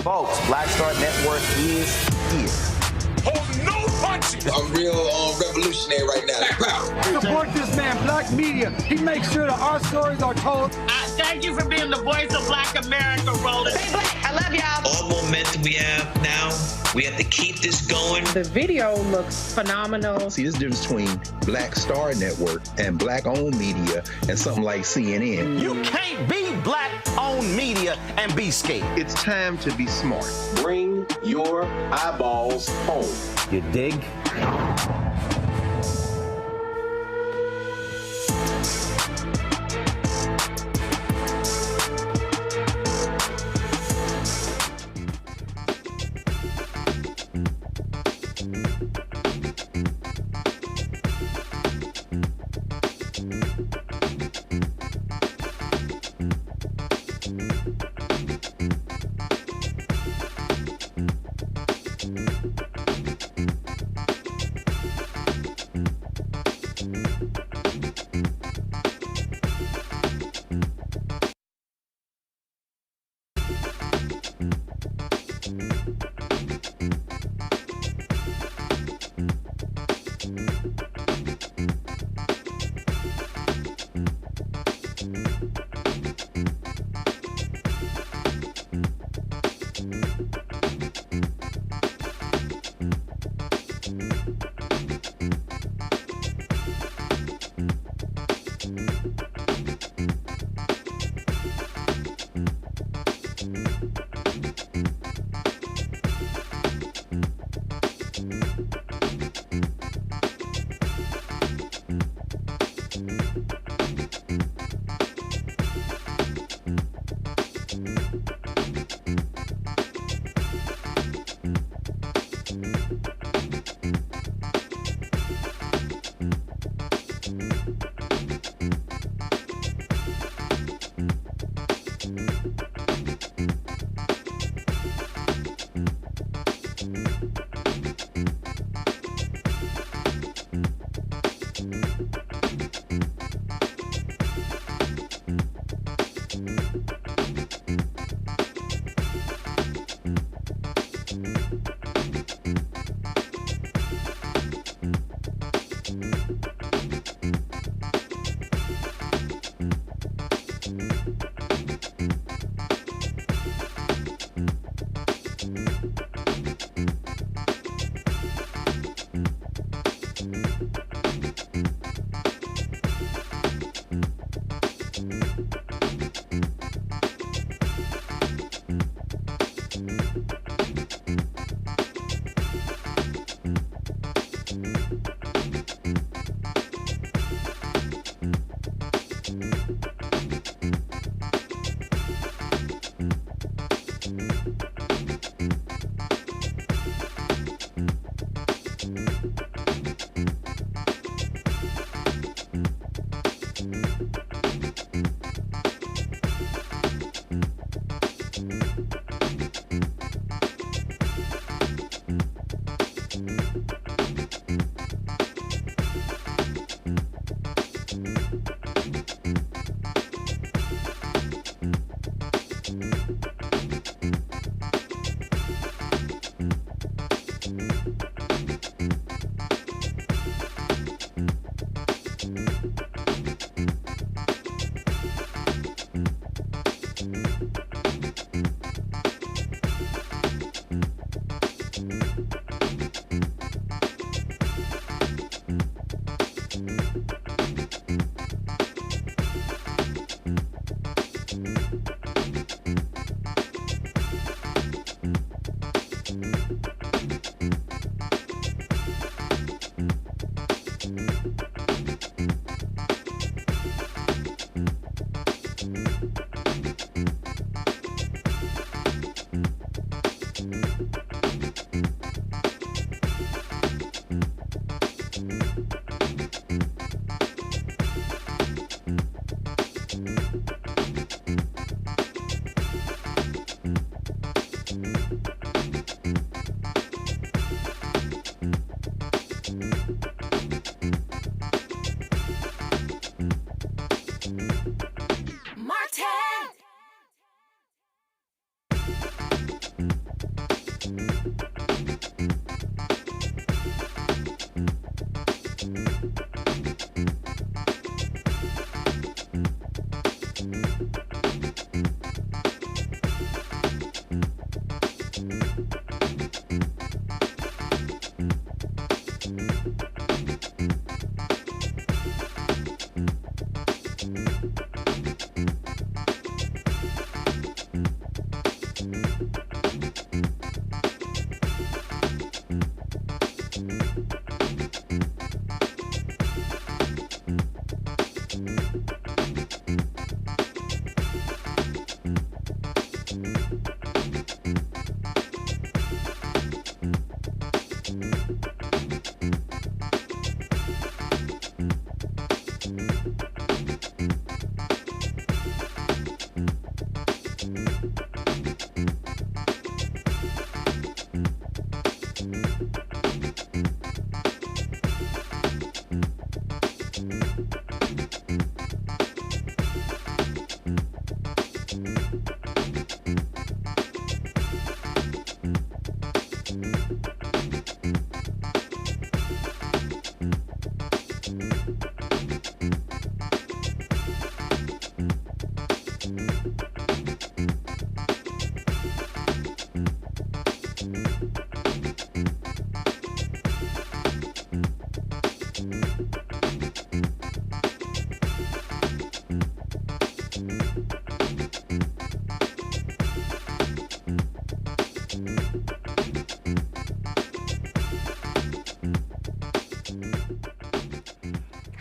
Folks, Black Star Network is here. hold no punches. I'm real revolutionary right now. Black power. Support this man, Black media. He makes sure that our stories are told. Thank you for being the voice of Black America, Roland. Stay black. I love y'all. All momentum we have now, we have to keep this going. The video looks phenomenal. See, this difference between Black Star Network and Black-owned media and something like CNN. You can't be Black-owned media and be scared. It's time to be smart. Bring your eyeballs home. You dig?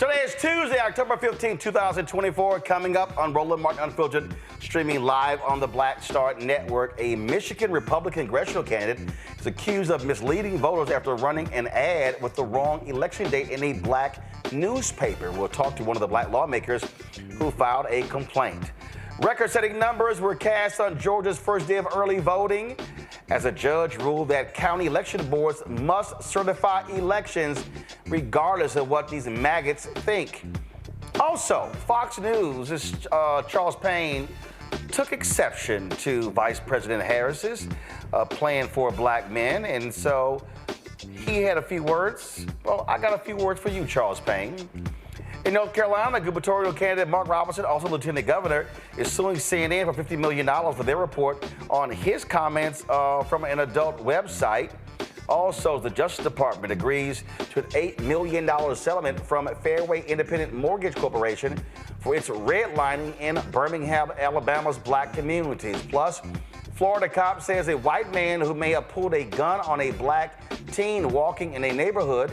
Today is Tuesday, October 15, 2024. Coming up on Roland Martin Unfiltered, streaming live on the Black Star Network, a Michigan Republican Congressional candidate is accused of misleading voters after running an ad with the wrong election date in a black newspaper. We'll talk to one of the black lawmakers who filed a complaint. Record-setting numbers were cast on Georgia's first day of early voting as a judge ruled that county election boards must certify elections regardless of what these MAGAs think. Also, Fox News' Charles Payne took exception to Vice President Harris's plan for black men, and so he had a few words. Well, I got a few words for you, Charles Payne. In North Carolina, gubernatorial candidate Mark Robinson, also lieutenant governor, is suing CNN for $50 million for their report on his comments from an adult website. Also, the Justice Department agrees to an $8 million settlement from Fairway Independent Mortgage Corporation for its redlining in Birmingham, Alabama's black communities. Plus, Florida cop says a white man who may have pulled a gun on a black teen walking in a neighborhood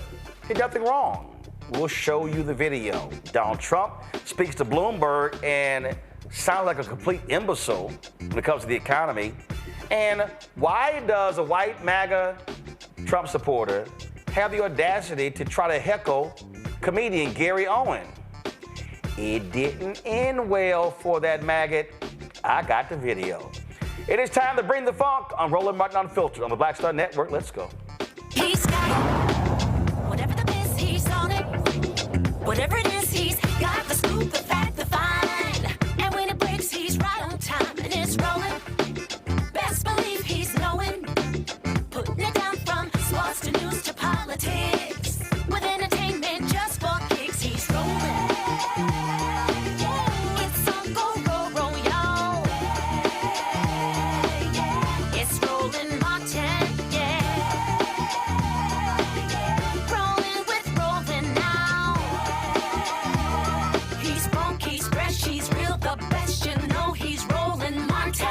did nothing wrong. We'll show you the video. Donald Trump speaks to Bloomberg and sounds like a complete imbecile when it comes to the economy. And why does a white MAGA Trump supporter have the audacity to try to heckle comedian Gary Owen? It didn't end well for that maggot. I got the video. It is time to bring the funk on Roland Martin Unfiltered on the Black Star Network. Let's go. He's got whatever the best, he's on it. Whatever it is, he's got the scoop, the fact, the find. And when it breaks, he's right on time and it's rolling. Best believe he's knowing. Putting it down from sports to news to politics. With entertainment just for kicks, he's rolling. It's on go, roll, roll, y'all. It's Roland Martin, rolling with Roland now. He's funky, he's fresh, he's real, the best, you know he's Roland Martin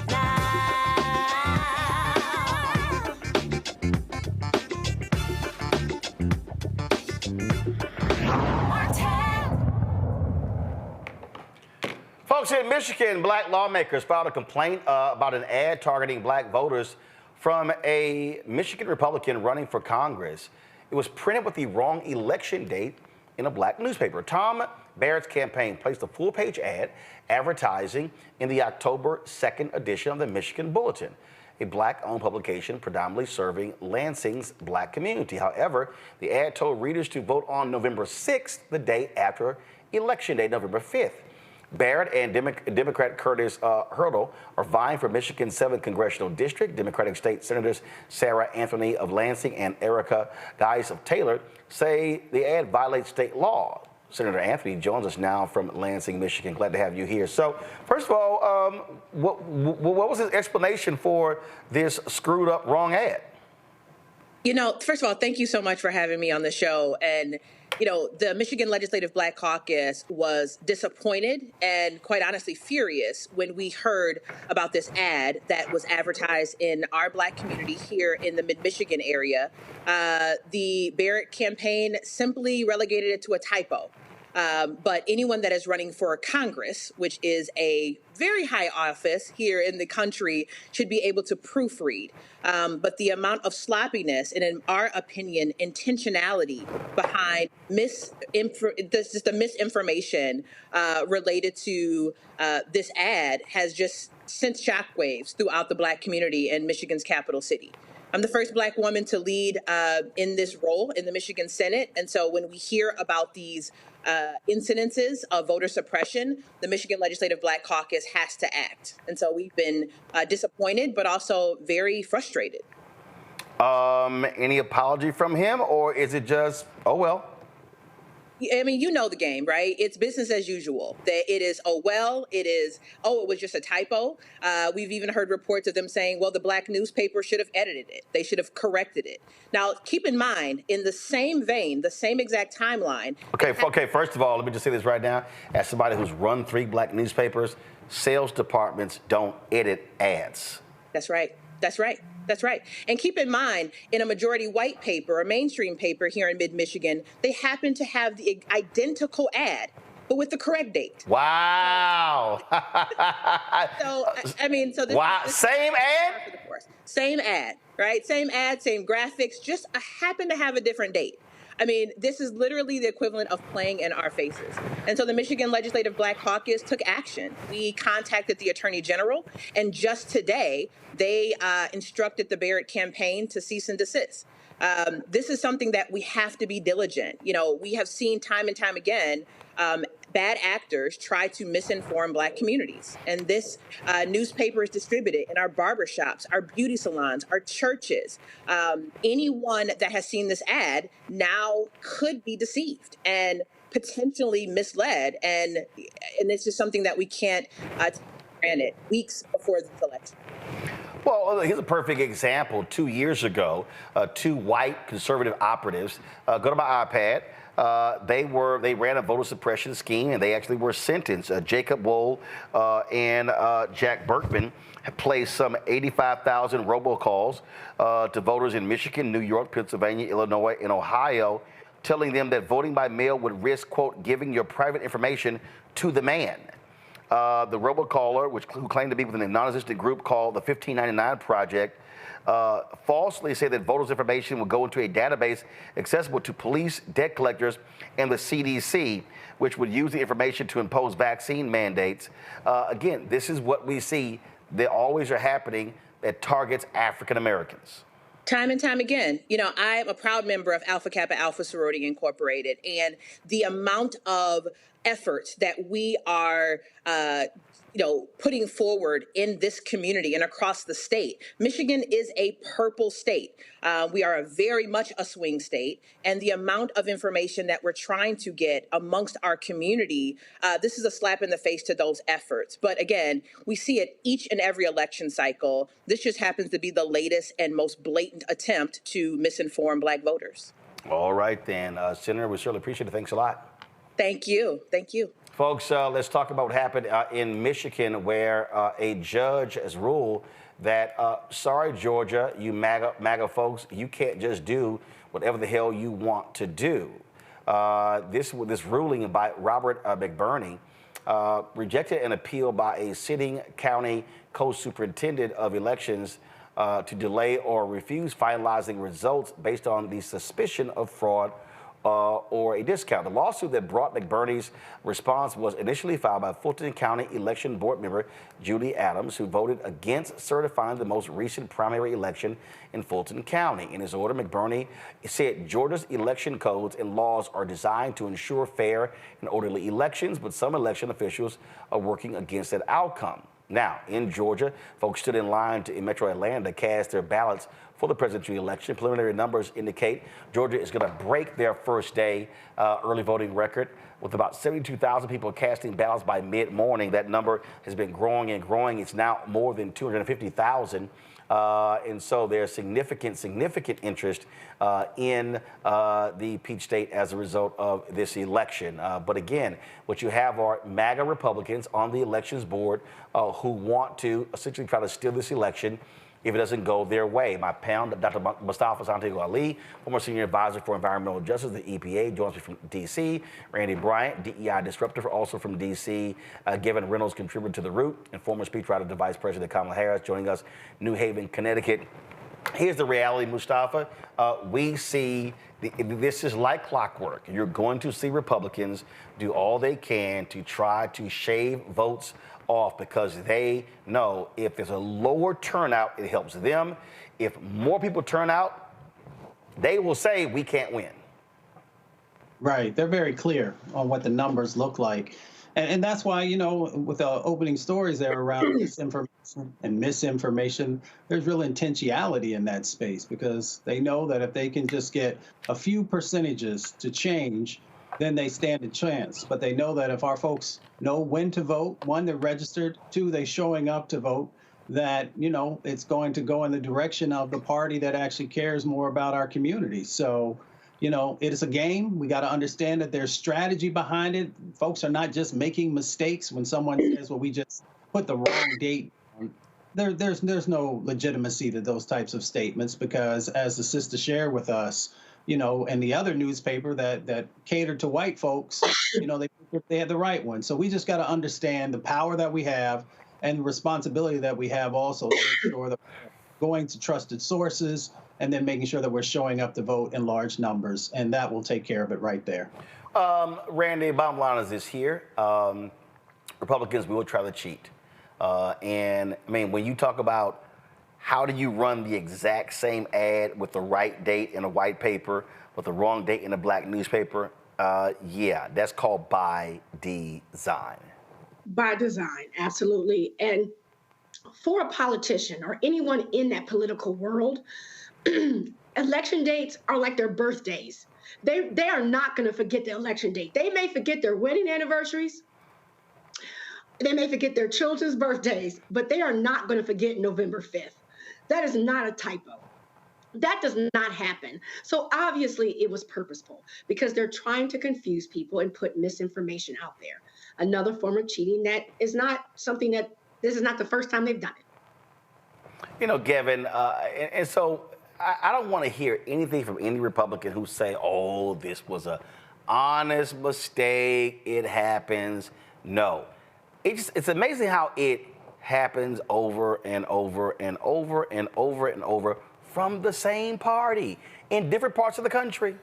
now. Folks, in Michigan, black lawmakers filed a complaint about an ad targeting black voters from a Michigan Republican running for Congress. It was printed with the wrong election date in a black newspaper. Tom Barrett's campaign placed a full-page ad advertising in the October 2nd edition of the Michigan Bulletin, a black-owned publication predominantly serving Lansing's black community. However, the ad told readers to vote on November 6th, the day after Election Day, November 5th. Barrett and Democrat Curtis Hurdle are vying for Michigan's 7th Congressional District. Democratic State Senators Sarah Anthony of Lansing and Erica Geis of Taylor say the ad violates state law. Senator Anthony joins us now from Lansing, Michigan. Glad to have you here. So, first of all, what was his explanation for this screwed up wrong ad? You know, first of all, thank you so much for having me on the show. And, you know, the Michigan Legislative Black Caucus was disappointed and quite honestly furious when we heard about this ad that was advertised in our black community here in the mid-Michigan area. The Barrett campaign simply relegated it to a typo. But anyone that is running for Congress, which is a very high office here in the country, should be able to proofread. But the amount of sloppiness and, in our opinion, intentionality behind the misinformation related to this ad has just sent shockwaves throughout the black community in Michigan's capital city. I'm the first black woman to lead in this role in the Michigan Senate. And so when we hear about these incidences of voter suppression, the Michigan Legislative Black Caucus has to act. And so we've been disappointed, but also very frustrated. Any apology from him, or is it just, oh, well? I mean, you know the game, right? It's business as usual. That it is, oh, well, it is, oh, it was just a typo. We've even heard reports of them saying, well, the black newspaper should have edited it. They should have corrected it. Now, keep in mind, in the same vein, the same exact timeline. Okay, first of all, let me just say this right now. As somebody who's run 3 black newspapers, sales departments don't edit ads. That's right. That's right. That's right. And keep in mind, in a majority white paper, a mainstream paper here in mid-Michigan, they happen to have the identical ad, but with the correct date. Wow. So, I mean, so this, wow. This same ad? Same ad, right? Same ad, same graphics, just happen to have a different date. I mean, this is literally the equivalent of playing in our faces. And so the Michigan Legislative Black Caucus took action. We contacted the Attorney General, and just today, they instructed the Barrett campaign to cease and desist. This is something that we have to be diligent. You know, we have seen time and time again bad actors try to misinform black communities. And this newspaper is distributed in our barbershops, our beauty salons, our churches. Anyone that has seen this ad now could be deceived and potentially misled. And it's just something that we can't take for granted weeks before this election. Well, here's a perfect example. 2 years ago, 2 white conservative operatives, go to my iPad. They ran a voter suppression scheme, and they actually were sentenced. Jacob Wohl and Jack Berkman have placed some 85,000 robocalls to voters in Michigan, New York, Pennsylvania, Illinois, and Ohio, telling them that voting by mail would risk, quote, giving your private information to the man. The robocaller, who claimed to be within a non-existent group called the 1599 Project, falsely said that voters' information would go into a database accessible to police, debt collectors, and the CDC, which would use the information to impose vaccine mandates. Again, this is what we see. They always are happening that targets African Americans. Time and time again. You know, I'm a proud member of Alpha Kappa Alpha Sorority Incorporated, and the amount of efforts that we are putting forward in this community and across the state. Michigan is a purple state. We are very much a swing state, and the amount of information that we're trying to get amongst our community, this is a slap in the face to those efforts. But again, we see it each and every election cycle. This just happens to be the latest and most blatant attempt to misinform black voters. All right, then. Senator, we certainly appreciate it. Thanks a lot. Thank you. Thank you. Folks, let's talk about what happened in Michigan, where a judge has ruled that, sorry, Georgia, you MAGA folks, you can't just do whatever the hell you want to do. This ruling by Robert McBurney rejected an appeal by a sitting county co-superintendent of elections to delay or refuse finalizing results based on the suspicion of fraud or a discount. The lawsuit that brought McBurney's response was initially filed by Fulton County Election Board member Judy Adams, who voted against certifying the most recent primary election in Fulton County. In his order, McBurney said Georgia's election codes and laws are designed to ensure fair and orderly elections, but some election officials are working against that outcome. Now, in Georgia, folks stood in line in Metro Atlanta to cast their ballots for the presidential election. Preliminary numbers indicate Georgia is going to break their first day early voting record with about 72,000 people casting ballots by mid-morning. That number has been growing and growing. It's now more than 250,000. And so there's significant interest in the Peach State as a result of this election. But again, what you have are MAGA Republicans on the elections board who want to essentially try to steal this election if it doesn't go their way. My pal, Dr. Mustafa Santiago Ali, former senior advisor for environmental justice, the EPA, joins me from D.C. Randy Bryant, DEI disruptor, also from D.C. Gavin Reynolds, contributor to The Root, and former speechwriter to Vice President Kamala Harris, joining us, New Haven, Connecticut. Here's the reality, Mustafa. We see this is like clockwork. You're going to see Republicans do all they can to try to shave votes off because they know if there's a lower turnout, it helps them. If more people turn out, they will say we can't win. Right. They're very clear on what the numbers look like. And that's why, with the opening stories there around disinformation and misinformation, there's real intentionality in that space because they know that if they can just get a few percentages to change, then they stand a chance. But they know that if our folks know when to vote, one, they're registered, two, they're showing up to vote, that, it's going to go in the direction of the party that actually cares more about our community. So, it is a game. We got to understand that there's strategy behind it. Folks are not just making mistakes when someone says, well, we just put the wrong date. There's no legitimacy to those types of statements because, as the sister shared with us, and the other newspaper that catered to white folks, they had the right one. So we just got to understand the power that we have and the responsibility that we have also to make sure that we're going to trusted sources and then making sure that we're showing up to vote in large numbers. And that will take care of it right there. Randy, bottom line is this here. Republicans will try to cheat. And I mean, when you talk about how do you run the exact same ad with the right date in a white paper, with the wrong date in a black newspaper, yeah, that's called by design. By design, absolutely. And for a politician or anyone in that political world, election dates are like their birthdays. They are not going to forget the election date. They may forget their wedding anniversaries. They may forget their children's birthdays, but they are not going to forget November 5th. That is not a typo. That does not happen. So obviously it was purposeful because they're trying to confuse people and put misinformation out there. Another form of cheating that is not something that, this is not the first time they've done it. Gavin, and so I don't want to hear anything from any Republican who say, oh, this was an honest mistake, it happens. No. It's amazing how it happens over and over and over and over and over from the same party in different parts of the country.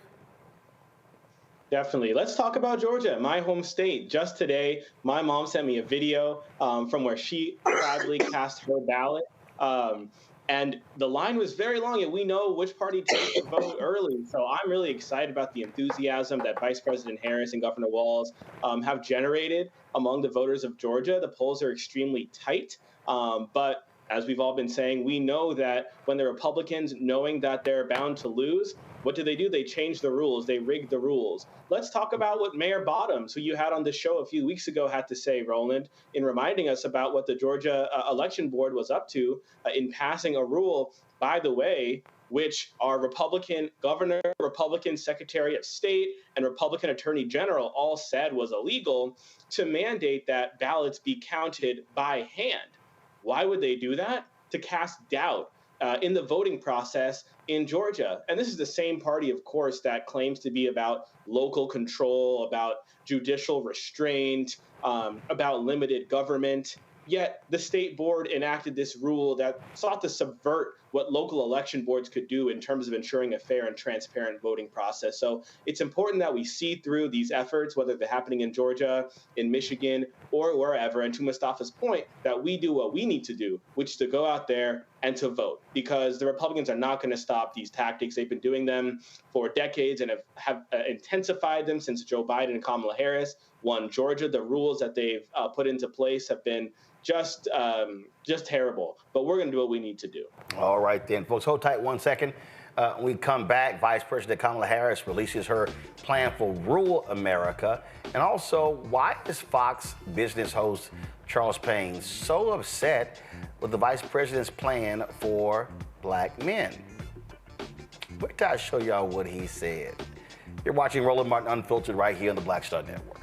Definitely. Let's talk about Georgia, my home state. Just today, my mom sent me a video from where she proudly cast her ballot. And the line was very long, and we know which party takes the vote early. So I'm really excited about the enthusiasm that Vice President Harris and Governor Walz have generated among the voters of Georgia. The polls are extremely tight, but as we've all been saying, we know that when the Republicans, knowing that they're bound to lose, what do? They change the rules. They rig the rules. Let's talk about what Mayor Bottoms, who you had on the show a few weeks ago, had to say, Roland, in reminding us about what the Georgia Election Board was up to in passing a rule, by the way, which our Republican governor, Republican Secretary of State, and Republican Attorney General all said was illegal, to mandate that ballots be counted by hand. Why would they do that? To cast doubt in the voting process in Georgia. And this is the same party, of course, that claims to be about local control, about judicial restraint, about limited government. Yet the state board enacted this rule that sought to subvert what local election boards could do in terms of ensuring a fair and transparent voting process. So it's important that we see through these efforts, whether they're happening in Georgia, in Michigan, or wherever. And to Mustafa's point, that we do what we need to do, which is to go out there and to vote, because the Republicans are not going to stop these tactics. They've been doing them for decades and have intensified them since Joe Biden and Kamala Harris won Georgia. The rules that they've put into place have been just terrible. But we're going to do what we need to do. All right, then, folks, hold tight 1 second. When we come back, Vice President Kamala Harris releases her plan for rural America. And also, why is Fox Business host Charles Payne so upset with the Vice President's plan for black men? Wait till I show y'all what he said. You're watching Roland Martin Unfiltered right here on the Black Star Network.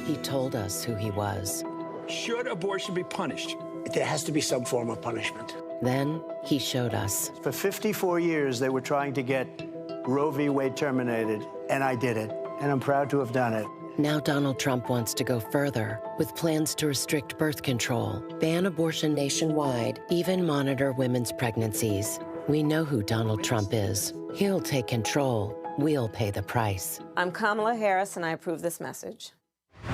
He told us who he was. Should abortion be punished? There has to be some form of punishment. Then he showed us. For 54 years, they were trying to get Roe v. Wade terminated, and I did it, and I'm proud to have done it. Now Donald Trump wants to go further with plans to restrict birth control, ban abortion nationwide, even monitor women's pregnancies. We know who Donald Trump is. He'll take control. We'll pay the price. I'm Kamala Harris, and I approve this message.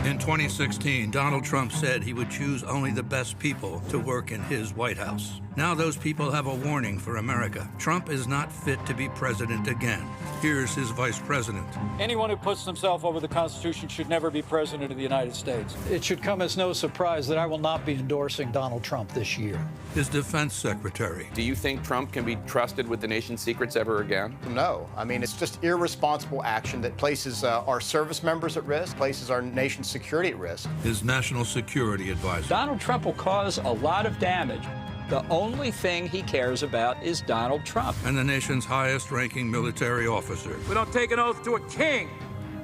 In 2016, Donald Trump said he would choose only the best people to work in his White House. Now those people have a warning for America. Trump is not fit to be president again. Here's his vice president. Anyone who puts himself over the Constitution should never be president of the United States. It should come as no surprise that I will not be endorsing Donald Trump this year. His defense secretary. Do you think Trump can be trusted with the nation's secrets ever again? No. I mean, it's just irresponsible action that places our service members at risk, places our nation's security at risk. His national security advisor. Donald Trump will cause a lot of damage. The only thing he cares about is Donald Trump. And the nation's highest-ranking military officer. We don't take an oath to a king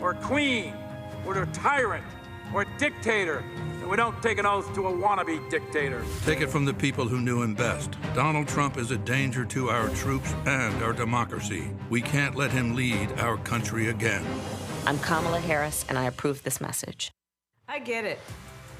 or a queen or to a tyrant or a dictator. And we don't take an oath to a wannabe dictator. Take it from the people who knew him best. Donald Trump is a danger to our troops and our democracy. We can't let him lead our country again. I'm Kamala Harris, and I approve this message. I get it.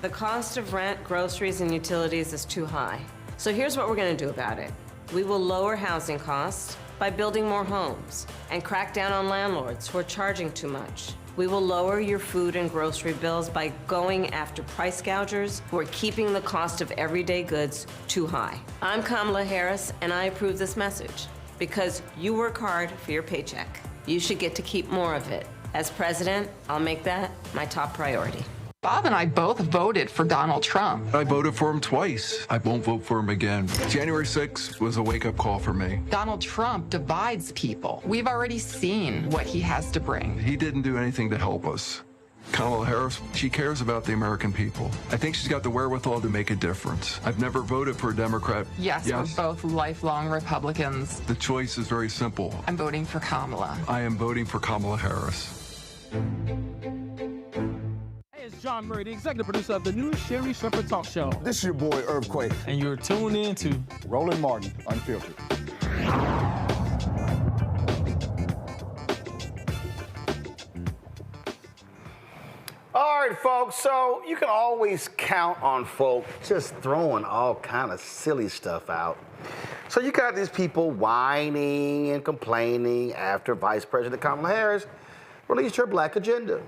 The cost of rent, groceries, and utilities is too high. So here's what we're going to do about it. We will lower housing costs by building more homes and crack down on landlords who are charging too much. We will lower your food and grocery bills by going after price gougers who are keeping the cost of everyday goods too high. I'm Kamala Harris, and I approve this message because you work hard for your paycheck. You should get to keep more of it. As president, I'll make that my top priority. Bob and I both voted for Donald Trump. I voted for him twice. I won't vote for him again. January 6th was a wake-up call for me. Donald Trump divides people. We've already seen what he has to bring. He didn't do anything to help us. Kamala Harris, she cares about the American people. I think she's got the wherewithal to make a difference. I've never voted for a Democrat. Yes, we're both lifelong Republicans. The choice is very simple. I'm voting for Kamala. I am voting for Kamala Harris. It's John Murray, the executive producer of the new Sherry Shepherd Talk Show. This is your boy, Earthquake. And you're tuned in to Roland Martin, Unfiltered. All right, folks, so you can always count on folk just throwing all kind of silly stuff out. So you got these people whining and complaining after Vice President Kamala Harris released her black agenda.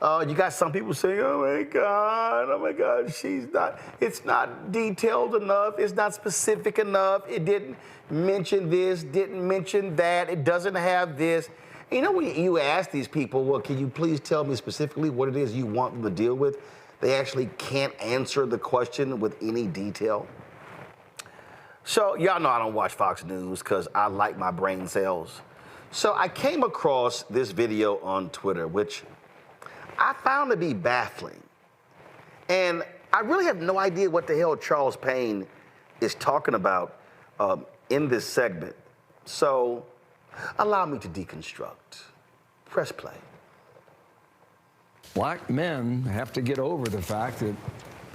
You got some people saying, oh my God, it's not detailed enough, it's not specific enough, it didn't mention this, didn't mention that, it doesn't have this. You know, when you ask these people, well, can you please tell me specifically what it is you want them to deal with? They actually can't answer the question with any detail. So y'all know I don't watch Fox News because I like my brain cells. So I came across this video on Twitter, which I found to be baffling. And I really have no idea what the hell Charles Payne is talking about in this segment. So allow me to deconstruct. Press play. Black men have to get over the fact that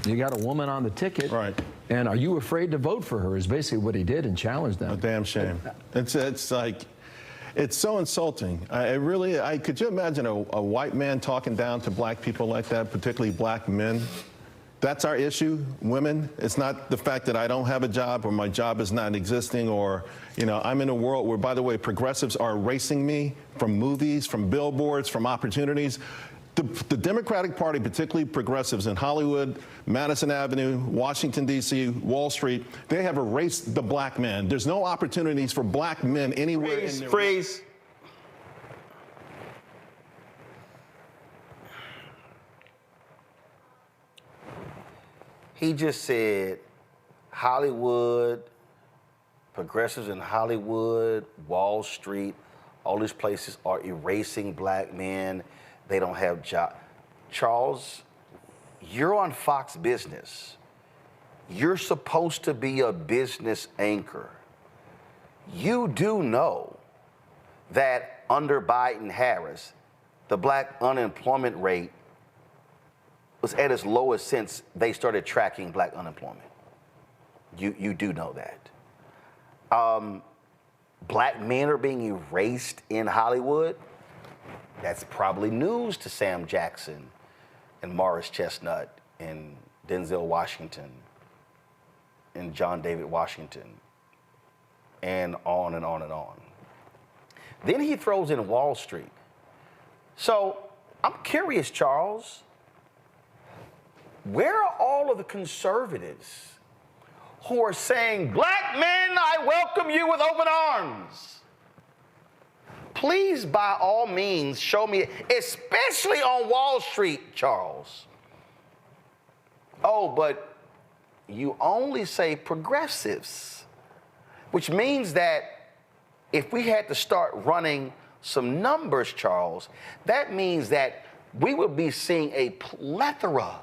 you got a woman on the ticket. Right. And are you afraid to vote for her is basically what he did and challenged them. A damn shame. It's like, it's so insulting. Could you imagine a white man talking down to black people like that, particularly black men? That's our issue, women. It's not the fact that I don't have a job or my job is not existing or, you know, I'm in a world where, by the way, progressives are erasing me from movies, from billboards, from opportunities. The Democratic Party, particularly progressives in Hollywood, Madison Avenue, Washington, D.C., Wall Street, they have erased the black man. There's no opportunities for black men anywhere in their... Freeze. He just said Hollywood, progressives in Hollywood, Wall Street, all these places are erasing black men. They don't have jobs. Charles, you're on Fox Business. You're supposed to be a business anchor. You do know that under Biden-Harris, the black unemployment rate was at its lowest since they started tracking black unemployment. You do know that. Black men are being erased in Hollywood. That's probably news to Sam Jackson and Morris Chestnut and Denzel Washington and John David Washington and on and on and on. Then he throws in Wall Street. So I'm curious, Charles, where are all of the conservatives who are saying, black men, I welcome you with open arms? Please, by all means, show me, especially on Wall Street, Charles. Oh, but you only say progressives, which means that if we had to start running some numbers, Charles, that means that we would be seeing a plethora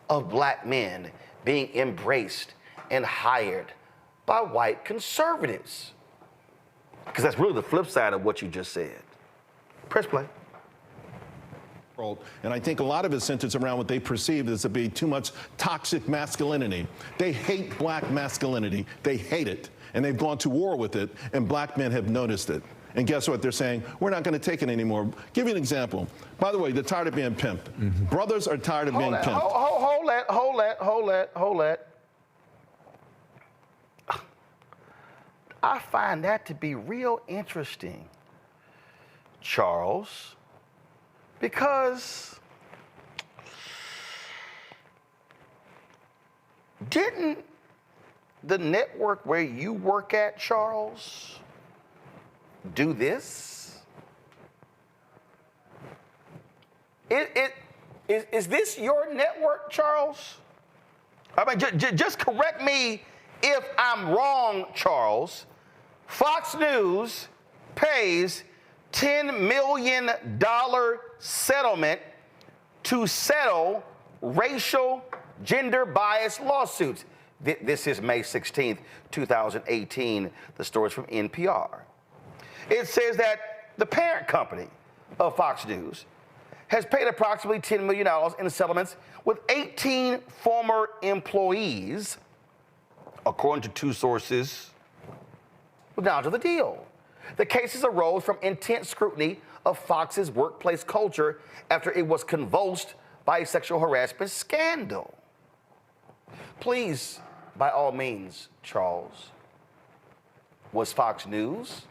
of black men being embraced and hired by white conservatives. Because that's really the flip side of what you just said. Press play. And I think a lot of it centers around what they perceive as to be too much toxic masculinity. They hate black masculinity. They hate it. And they've gone to war with it, and black men have noticed it. And guess what? They're saying, we're not going to take it anymore. Give you an example. By the way, they're tired of being pimped. Mm-hmm. Brothers are tired of being pimped. Hold that. I find that to be real interesting, Charles, because didn't the network where you work at, Charles, do this? Is this your network, Charles? I mean, just correct me if I'm wrong, Charles. Fox News pays $10 million settlement to settle racial, gender-biased lawsuits. This is May 16th, 2018. The story is from NPR. It says that the parent company of Fox News has paid approximately $10 million in settlements with 18 former employees, according to two sources with knowledge of the deal. The cases arose from intense scrutiny of Fox's workplace culture after it was convulsed by a sexual harassment scandal. Please, by all means, Charles, was Fox News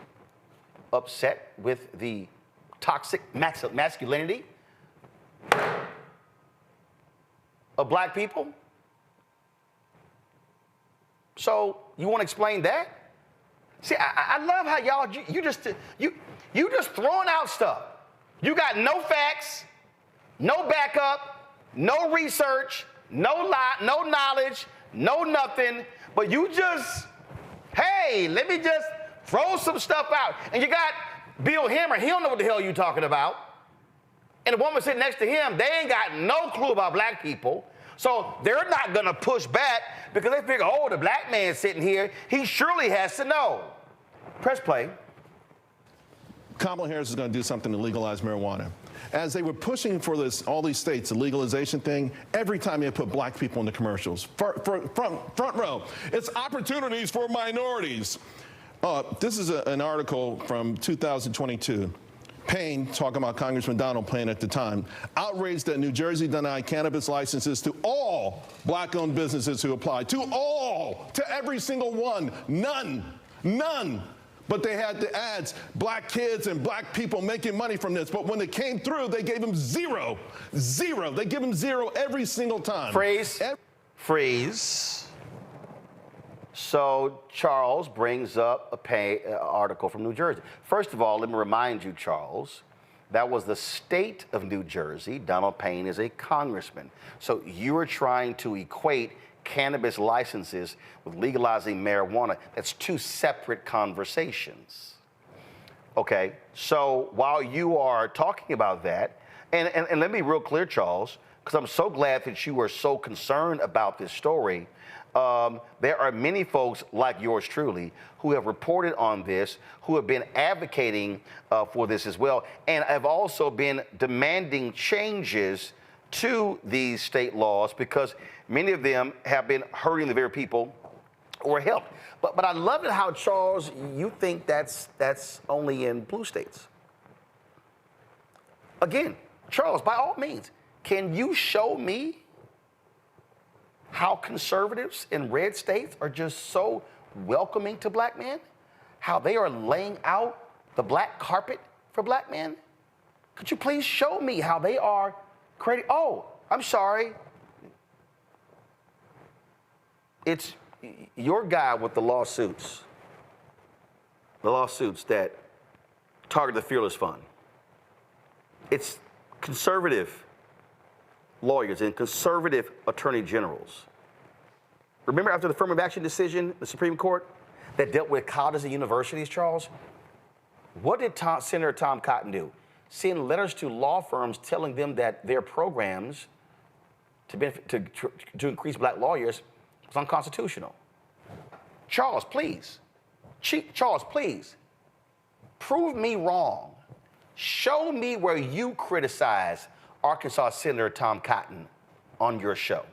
upset with the toxic masculinity of black people? So you want to explain that? See, I love how y'all you just throwing out stuff. You got no facts, no backup, no research, no knowledge, no nothing, but you just, hey, let me just throw some stuff out. And you got Bill Hemmer, he don't know what the hell you talking about. And the woman sitting next to him, they ain't got no clue about black people. So they're not gonna push back because they figure, oh, the black man sitting here, he surely has to know. Press play. Kamala Harris is going to do something to legalize marijuana. As they were pushing for this, all these states, the legalization thing, every time they put black people in the commercials, front row, it's opportunities for minorities. This is an article from 2022. Payne, talking about Congressman Donald Payne at the time, outraged that New Jersey denied cannabis licenses to all black-owned businesses who applied. To every single one. None. But they had the ads, black kids and black people making money from this. But when it came through, they gave them zero. They give them zero every single time. Freeze. So Charles brings up an article from New Jersey. First of all, let me remind you, Charles, that was the state of New Jersey. Donald Payne is a congressman. So you are trying to equate cannabis licenses with legalizing marijuana. That's two separate conversations. Okay, so while you are talking about that, and let me be real clear, Charles, because I'm so glad that you are so concerned about this story. There are many folks like yours truly who have reported on this, who have been advocating for this as well, and have also been demanding changes to these state laws because many of them have been hurting the very people who are helped. But I love it how, Charles, you think that's only in blue states. Again, Charles, by all means, can you show me how conservatives in red states are just so welcoming to black men? How they are laying out the black carpet for black men? Could you please show me how they are creating? Oh, I'm sorry. it's your guy with the lawsuits that target the Fearless Fund. It's conservative lawyers and conservative attorney generals. Remember after the affirmative action decision, the Supreme Court, that dealt with colleges and universities, Charles? What did Senator Tom Cotton do? Send letters to law firms telling them that their programs to increase black lawyers was unconstitutional. Charles, please, prove me wrong. Show me where you criticize Arkansas Senator Tom Cotton on your show.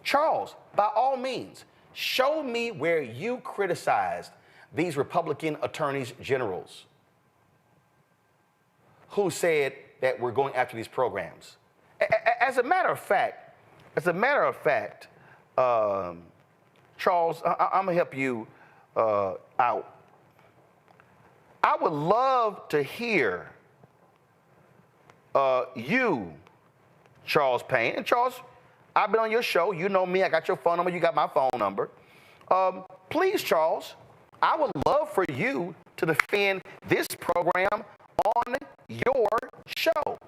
Charles, by all means, show me where you criticized these Republican attorneys generals who said that we're going after these programs. As a matter of fact, Charles, I'm gonna help you out. I would love to hear you, Charles Payne. And Charles, I've been on your show. You know me. I got your phone number. You got my phone number. Please, Charles, I would love for you to defend this program on your show.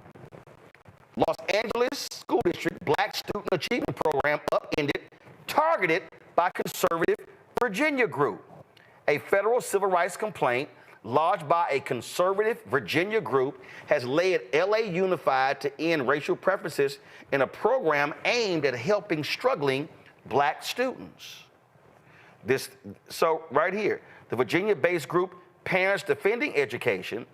Los Angeles School District Black Student Achievement Program upended, targeted by conservative Virginia group. A federal civil rights complaint lodged by a conservative Virginia group has led LA Unified to end racial preferences in a program aimed at helping struggling black students. So right here, the Virginia-based group Parents Defending Education,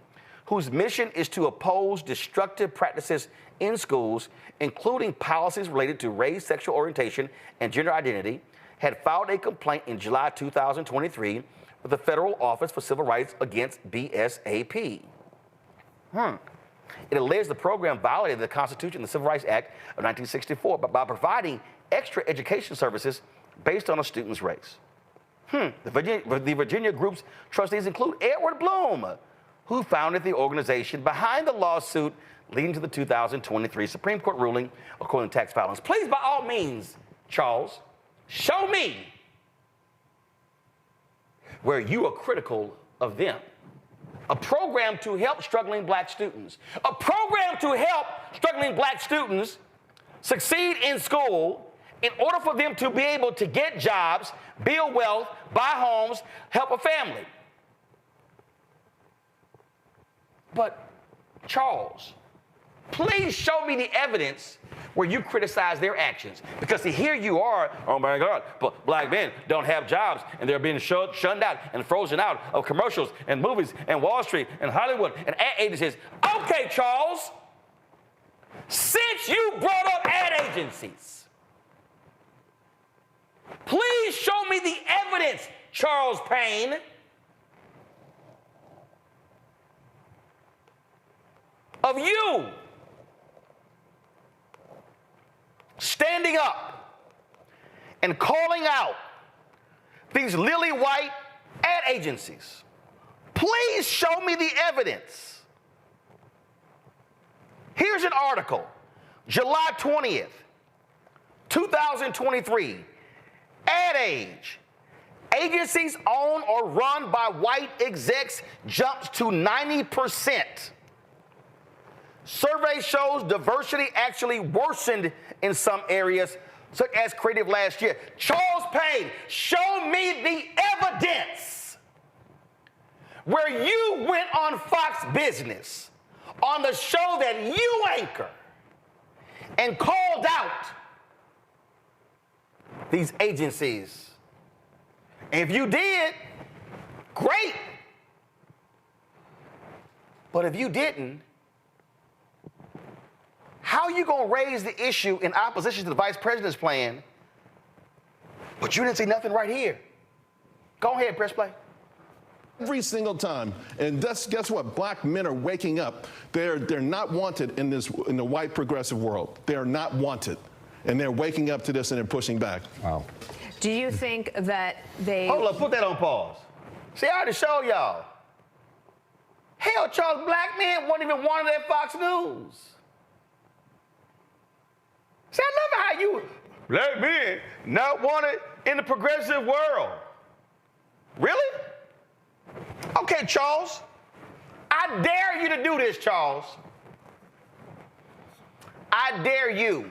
whose mission is to oppose destructive practices in schools, including policies related to race, sexual orientation, and gender identity, had filed a complaint in July 2023 with the Federal Office for Civil Rights against BSAP. It alleged the program violated the Constitution and the Civil Rights Act of 1964 by providing extra education services based on a student's race. The Virginia group's trustees include Edward Bloom, who founded the organization behind the lawsuit leading to the 2023 Supreme Court ruling according to tax filings. Please, by all means, Charles, show me where you are critical of them. A program to help struggling black students. A program to help struggling black students succeed in school in order for them to be able to get jobs, build wealth, buy homes, help a family. But, Charles, please show me the evidence where you criticize their actions. Because see, here you are, oh my God, but black men don't have jobs and they're being shunned out and frozen out of commercials and movies and Wall Street and Hollywood and ad agencies. Okay, Charles, since you brought up ad agencies, please show me the evidence, Charles Payne, of you standing up and calling out these lily white ad agencies. Please show me the evidence. Here's an article, July 20th, 2023, Ad Age. Agencies owned or run by white execs jumps to 90%. Survey shows diversity actually worsened in some areas, such as creative last year. Charles Payne, show me the evidence where you went on Fox Business, on the show that you anchor, and called out these agencies. And if you did, great. But if you didn't, how are you going to raise the issue in opposition to the vice president's plan, but you didn't say nothing right here? Go ahead, press play. Every single time, and guess what? Black men are waking up. They're not wanted in the white progressive world. They're not wanted, and they're waking up to this and they're pushing back. Wow. Do you think that they... Hold up, put that on pause. See, I already showed y'all. Hell, Charles, black men weren't even wanted at Fox News. See, I love how you Black men not wanted in the progressive world. Really? Okay, Charles. I dare you to do this, Charles. I dare you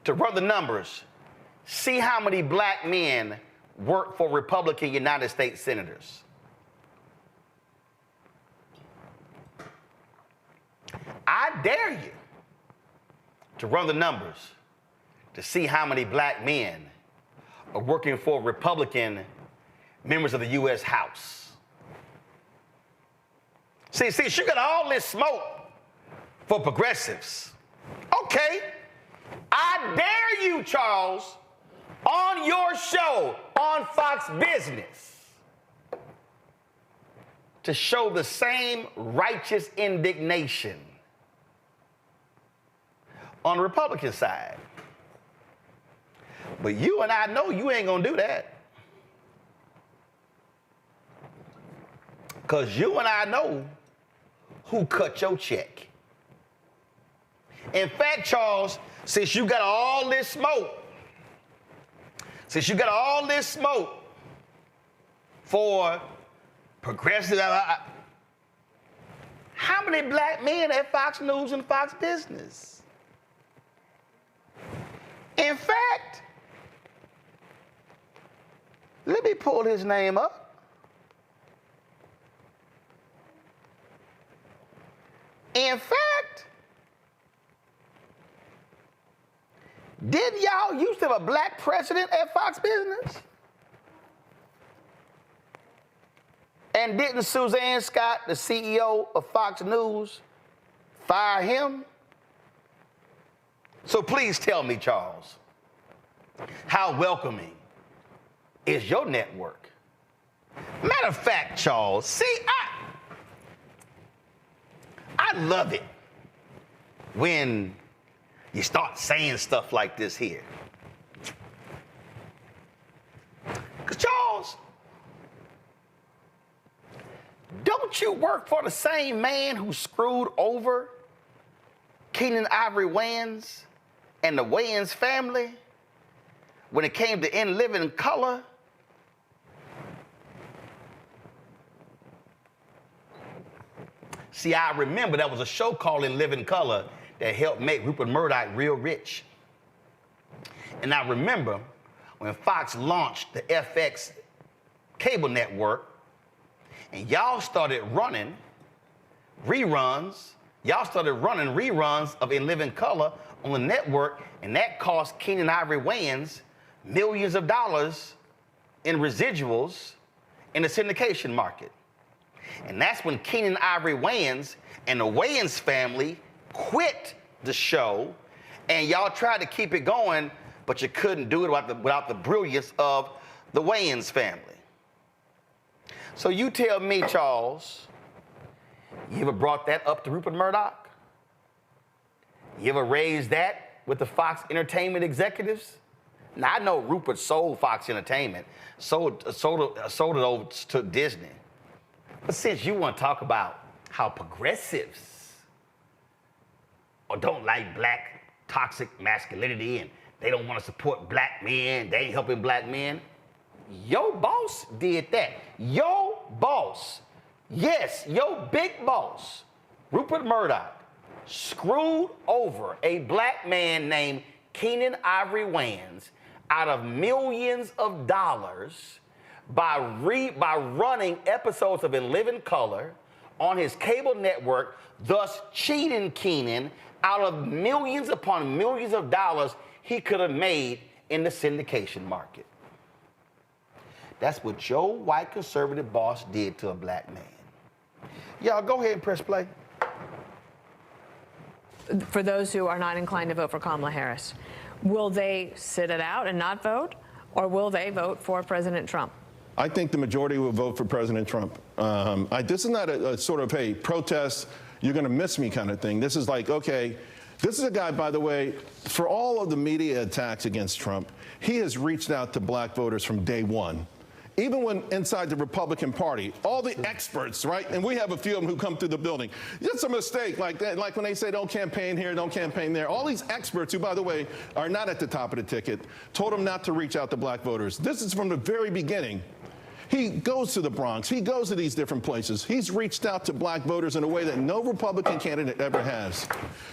to run the numbers. See how many black men work for Republican United States senators. I dare you to run the numbers to see how many black men are working for Republican members of the U.S. House. See, she got all this smoke for progressives. Okay, I dare you, Charles, on your show on Fox Business to show the same righteous indignation on the Republican side. But you and I know you ain't gonna do that. Because you and I know who cut your check. In fact, Charles, since you got all this smoke for progressive, how many black men at Fox News and Fox Business? In fact, let me pull his name up. In fact, didn't y'all used to have a black president at Fox Business? And didn't Suzanne Scott, the CEO of Fox News, fire him? So please tell me, Charles, how welcoming is your network? Matter of fact, Charles, see, I love it when you start saying stuff like this here. Because, Charles, don't you work for the same man who screwed over Keenan Ivory Wayans and the Wayans family when it came to In Living Color? See, I remember there was a show called In Living Color that helped make Rupert Murdoch real rich. And I remember when Fox launched the FX cable network and y'all started running reruns of In Living Color on the network, and that cost Keenan Ivory Wayans millions of dollars in residuals in the syndication market. And that's when Keenan Ivory Wayans and the Wayans family quit the show, and y'all tried to keep it going, but you couldn't do it without the brilliance of the Wayans family. So you tell me, Charles, you ever brought that up to Rupert Murdoch? You ever raised that with the Fox Entertainment executives? Now, I know Rupert sold Fox Entertainment, sold it over to Disney. But since you want to talk about how progressives or don't like black toxic masculinity and they don't want to support black men, they ain't helping black men, your boss did that. Your boss, yes, your big boss, Rupert Murdoch, screwed over a black man named Keenan Ivory Wayans out of millions of dollars by running episodes of In Living Color on his cable network, thus cheating Keenan out of millions upon millions of dollars he could have made in the syndication market. That's what your white conservative boss did to a black man. Y'all go ahead and press play. For those who are not inclined to vote for Kamala Harris, will they sit it out and not vote, or will they vote for President Trump? I think the majority will vote for President Trump. This is not a sort of, hey, protest, you're going to miss me kind of thing. This is like, okay, this is a guy, by the way, for all of the media attacks against Trump, he has reached out to black voters from day one. even when inside the Republican Party, all the experts, right? And we have a few of them who come through the building. It's a mistake, like that, like when they say don't campaign here, don't campaign there. All these experts, who, by the way, are not at the top of the ticket, told them not to reach out to black voters. This is from the very beginning. He goes to the Bronx. He goes to these different places. He's reached out to black voters in a way that no Republican candidate ever has.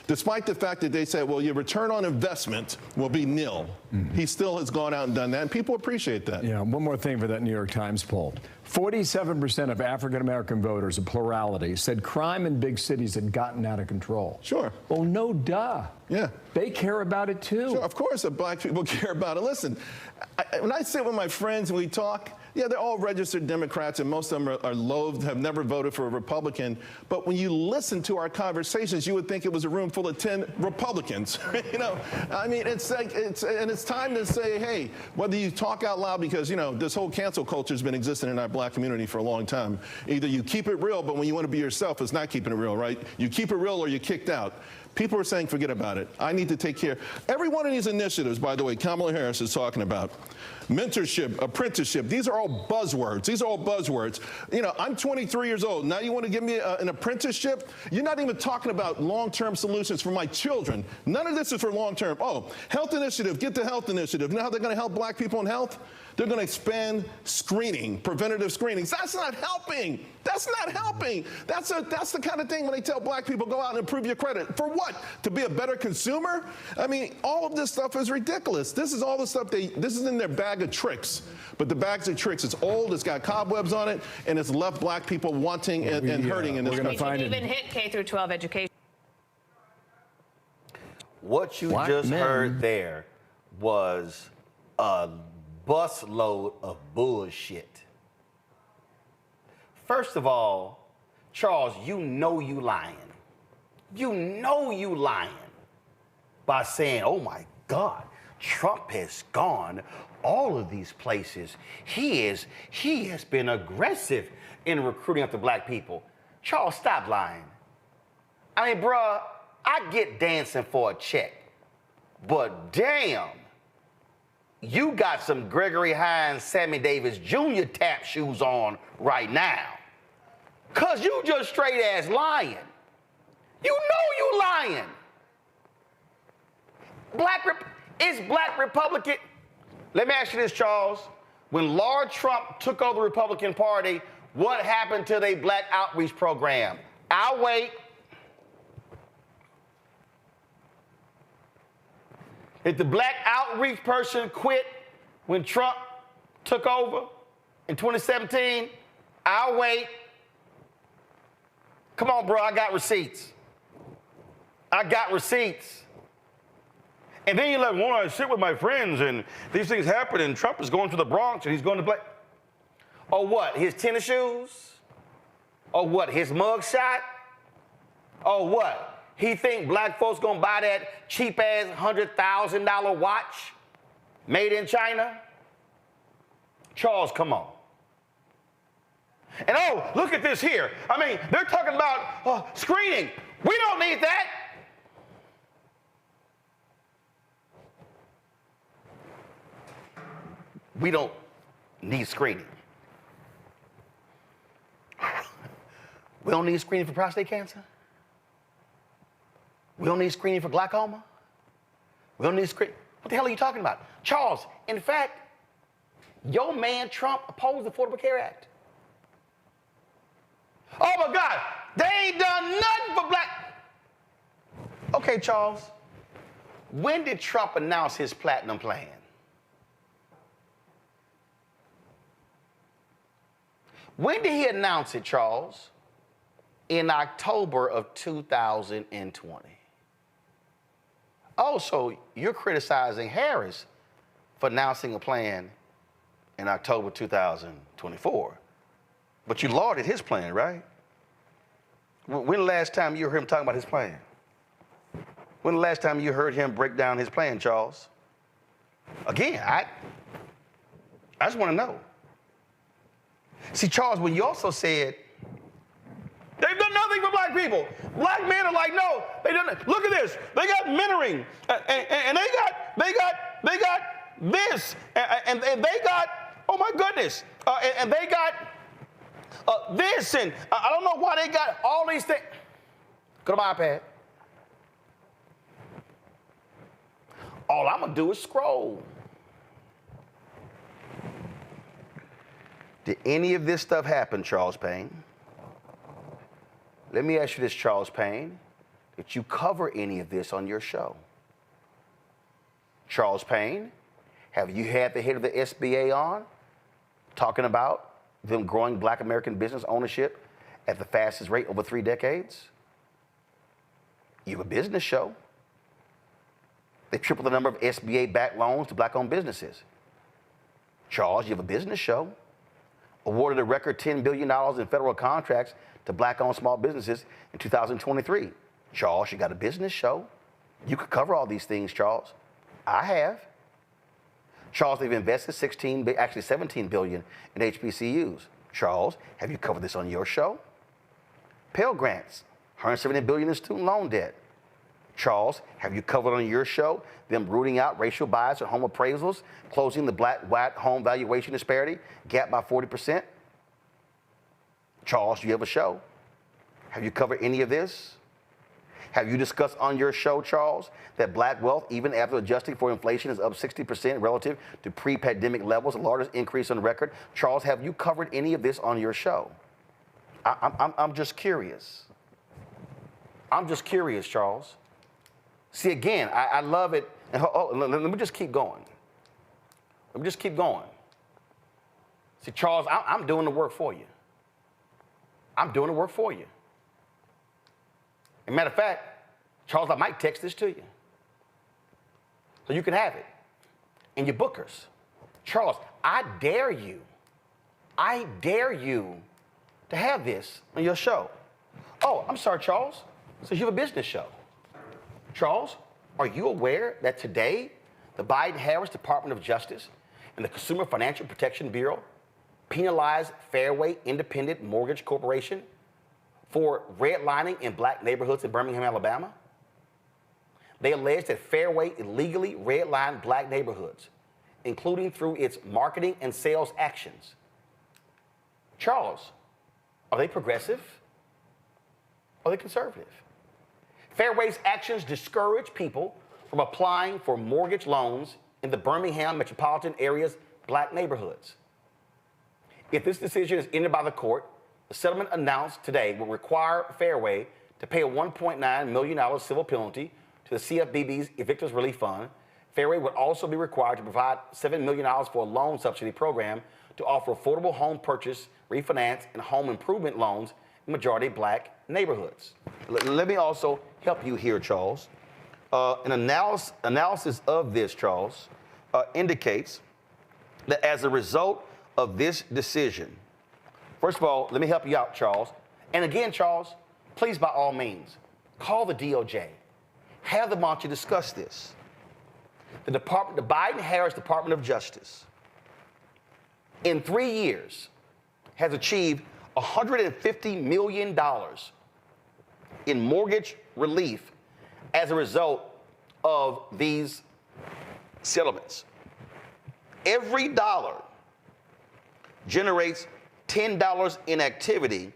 Despite the fact that they said, well, your return on investment will be nil. He still has gone out and done that, and people appreciate that. Yeah, one more thing for that New York Times poll. 47% of African-American voters, a plurality, said crime in big cities had gotten out of control. Sure. Well, no duh. Yeah. They care about it, too. Sure, of course, black people care about it. Listen, when I sit with my friends and we talk, yeah, they're all registered Democrats, and most of them are loathed, have never voted for a Republican. But when you listen to our conversations, you would think it was a room full of 10 Republicans. You know, I mean, it's time to say, hey, whether you talk out loud, because, you know, this whole cancel culture has been existing in our black community for a long time. Either you keep it real, but when you want to be yourself, it's not keeping it real, right? You keep it real or you're kicked out. People are saying, forget about it. I need to take care. Every one of these initiatives, by the way, Kamala Harris is talking about. Mentorship, apprenticeship, these are all buzzwords. These are all buzzwords. You know, I'm 23 years old. Now you want to give me an apprenticeship? You're not even talking about long-term solutions for my children. None of this is for long-term. Oh, health initiative, get the health initiative. You know how they're going to help black people in health? They're going to expand screening, preventative screenings. That's not helping. That's not helping. That's the kind of thing when they tell black people, go out and improve your credit. For what? To be a better consumer? I mean, all of this stuff is ridiculous. This is all the stuff this is in their bag of tricks. But the bags of tricks, it's old, it's got cobwebs on it, and it's left black people wanting and hurting in this country. We should even hit K through 12 education. What you just heard there was a busload of bullshit. First of all, Charles, you know you lying. You know you lying by saying, oh my God, Trump has gone all of these places. He has been aggressive in recruiting up the black people. Charles, stop lying. I mean, bruh, I get dancing for a check, but damn, you got some Gregory Hines, Sammy Davis Jr. tap shoes on right now. Cause you just straight ass lying. You know you lying. Is black Republican? Let me ask you this, Charles. When Lord Trump took over the Republican Party, what happened to their black outreach program? I'll wait. Did the black outreach person quit when Trump took over in 2017? I'll wait. Come on, bro, I got receipts. I got receipts. And then you're like, well, I sit with my friends and these things happen and Trump is going to the Bronx and he's going to play. Or what, his tennis shoes? Or what, his mug shot? Or what? He think black folks gonna buy that cheap ass $100,000 watch made in China? Charles, come on. And oh, look at this here. I mean, they're talking about screening. We don't need that. We don't need screening. We don't need screening for prostate cancer. We don't need screening for glaucoma. We don't need screening. What the hell are you talking about? Charles, in fact, your man Trump opposed the Affordable Care Act. Oh my God, they ain't done nothing for black. Okay, Charles, when did Trump announce his platinum plan? When did he announce it, Charles? In October of 2020. Oh, so you're criticizing Harris for announcing a plan in October 2024. But you lauded his plan, right? When the last time you heard him talking about his plan? When the last time you heard him break down his plan, Charles? Again, I just want to know. See, Charles, when you also said, they've done nothing for black people. Black men are like, no, they done. Look at this. They got mentoring, and they got this, and they got Oh my goodness. And they got this, and I don't know why they got all these things. Go to my iPad. All I'm gonna do is scroll. Did any of this stuff happen, Charles Payne? Let me ask you this, Charles Payne. Did you cover any of this on your show? Charles Payne, have you had the head of the SBA on talking about them growing Black American business ownership at the fastest rate over 3 decades? You have a business show. They tripled the number of SBA-backed loans to Black-owned businesses. Charles, you have a business show. Awarded a record $10 billion in federal contracts to Black-owned small businesses in 2023. Charles, you got a business show. You could cover all these things, Charles. I have. Charles, they've invested $17 billion in HBCUs. Charles, have you covered this on your show? Pell Grants, $170 billion in student loan debt. Charles, have you covered on your show them rooting out racial bias in home appraisals, closing the Black-white home valuation disparity gap by 40%? Charles, you have a show. Have you covered any of this? Have you discussed on your show, Charles, that Black wealth, even after adjusting for inflation, is up 60% relative to pre-pandemic levels, the largest increase on record? Charles, have you covered any of this on your show? I'm just curious. I'm just curious, Charles. See, again, I love it. And let me just keep going. Let me just keep going. See, Charles, I'm doing the work for you. I'm doing the work for you. As a matter of fact, Charles, I might text this to you. So you can have it in your bookers. Charles, I dare you to have this on your show. Oh, I'm sorry, Charles. So you have a business show. Charles, are you aware that today the Biden-Harris Department of Justice and the Consumer Financial Protection Bureau penalized Fairway Independent Mortgage Corporation for redlining in Black neighborhoods in Birmingham, Alabama? They alleged that Fairway illegally redlined Black neighborhoods, including through its marketing and sales actions. Charles, are they progressive? Are they conservative? Fairway's actions discourage people from applying for mortgage loans in the Birmingham metropolitan area's Black neighborhoods. If this decision is ended by the court, the settlement announced today will require Fairway to pay a $1.9 million civil penalty to the CFPB's Evictors Relief Fund. Fairway would also be required to provide $7 million for a loan subsidy program to offer affordable home purchase, refinance, and home improvement loans in majority Black neighborhoods. Let me also help you here, Charles. An analysis of this, Charles, indicates that as a result of this decision, first of all, let me help you out, Charles. And again, Charles, please, by all means, call the DOJ. Have them on to discuss this. The Biden-Harris Department of Justice, in 3 years, has achieved $150 million in mortgage relief as a result of these settlements. Every dollar generates $10 in activity,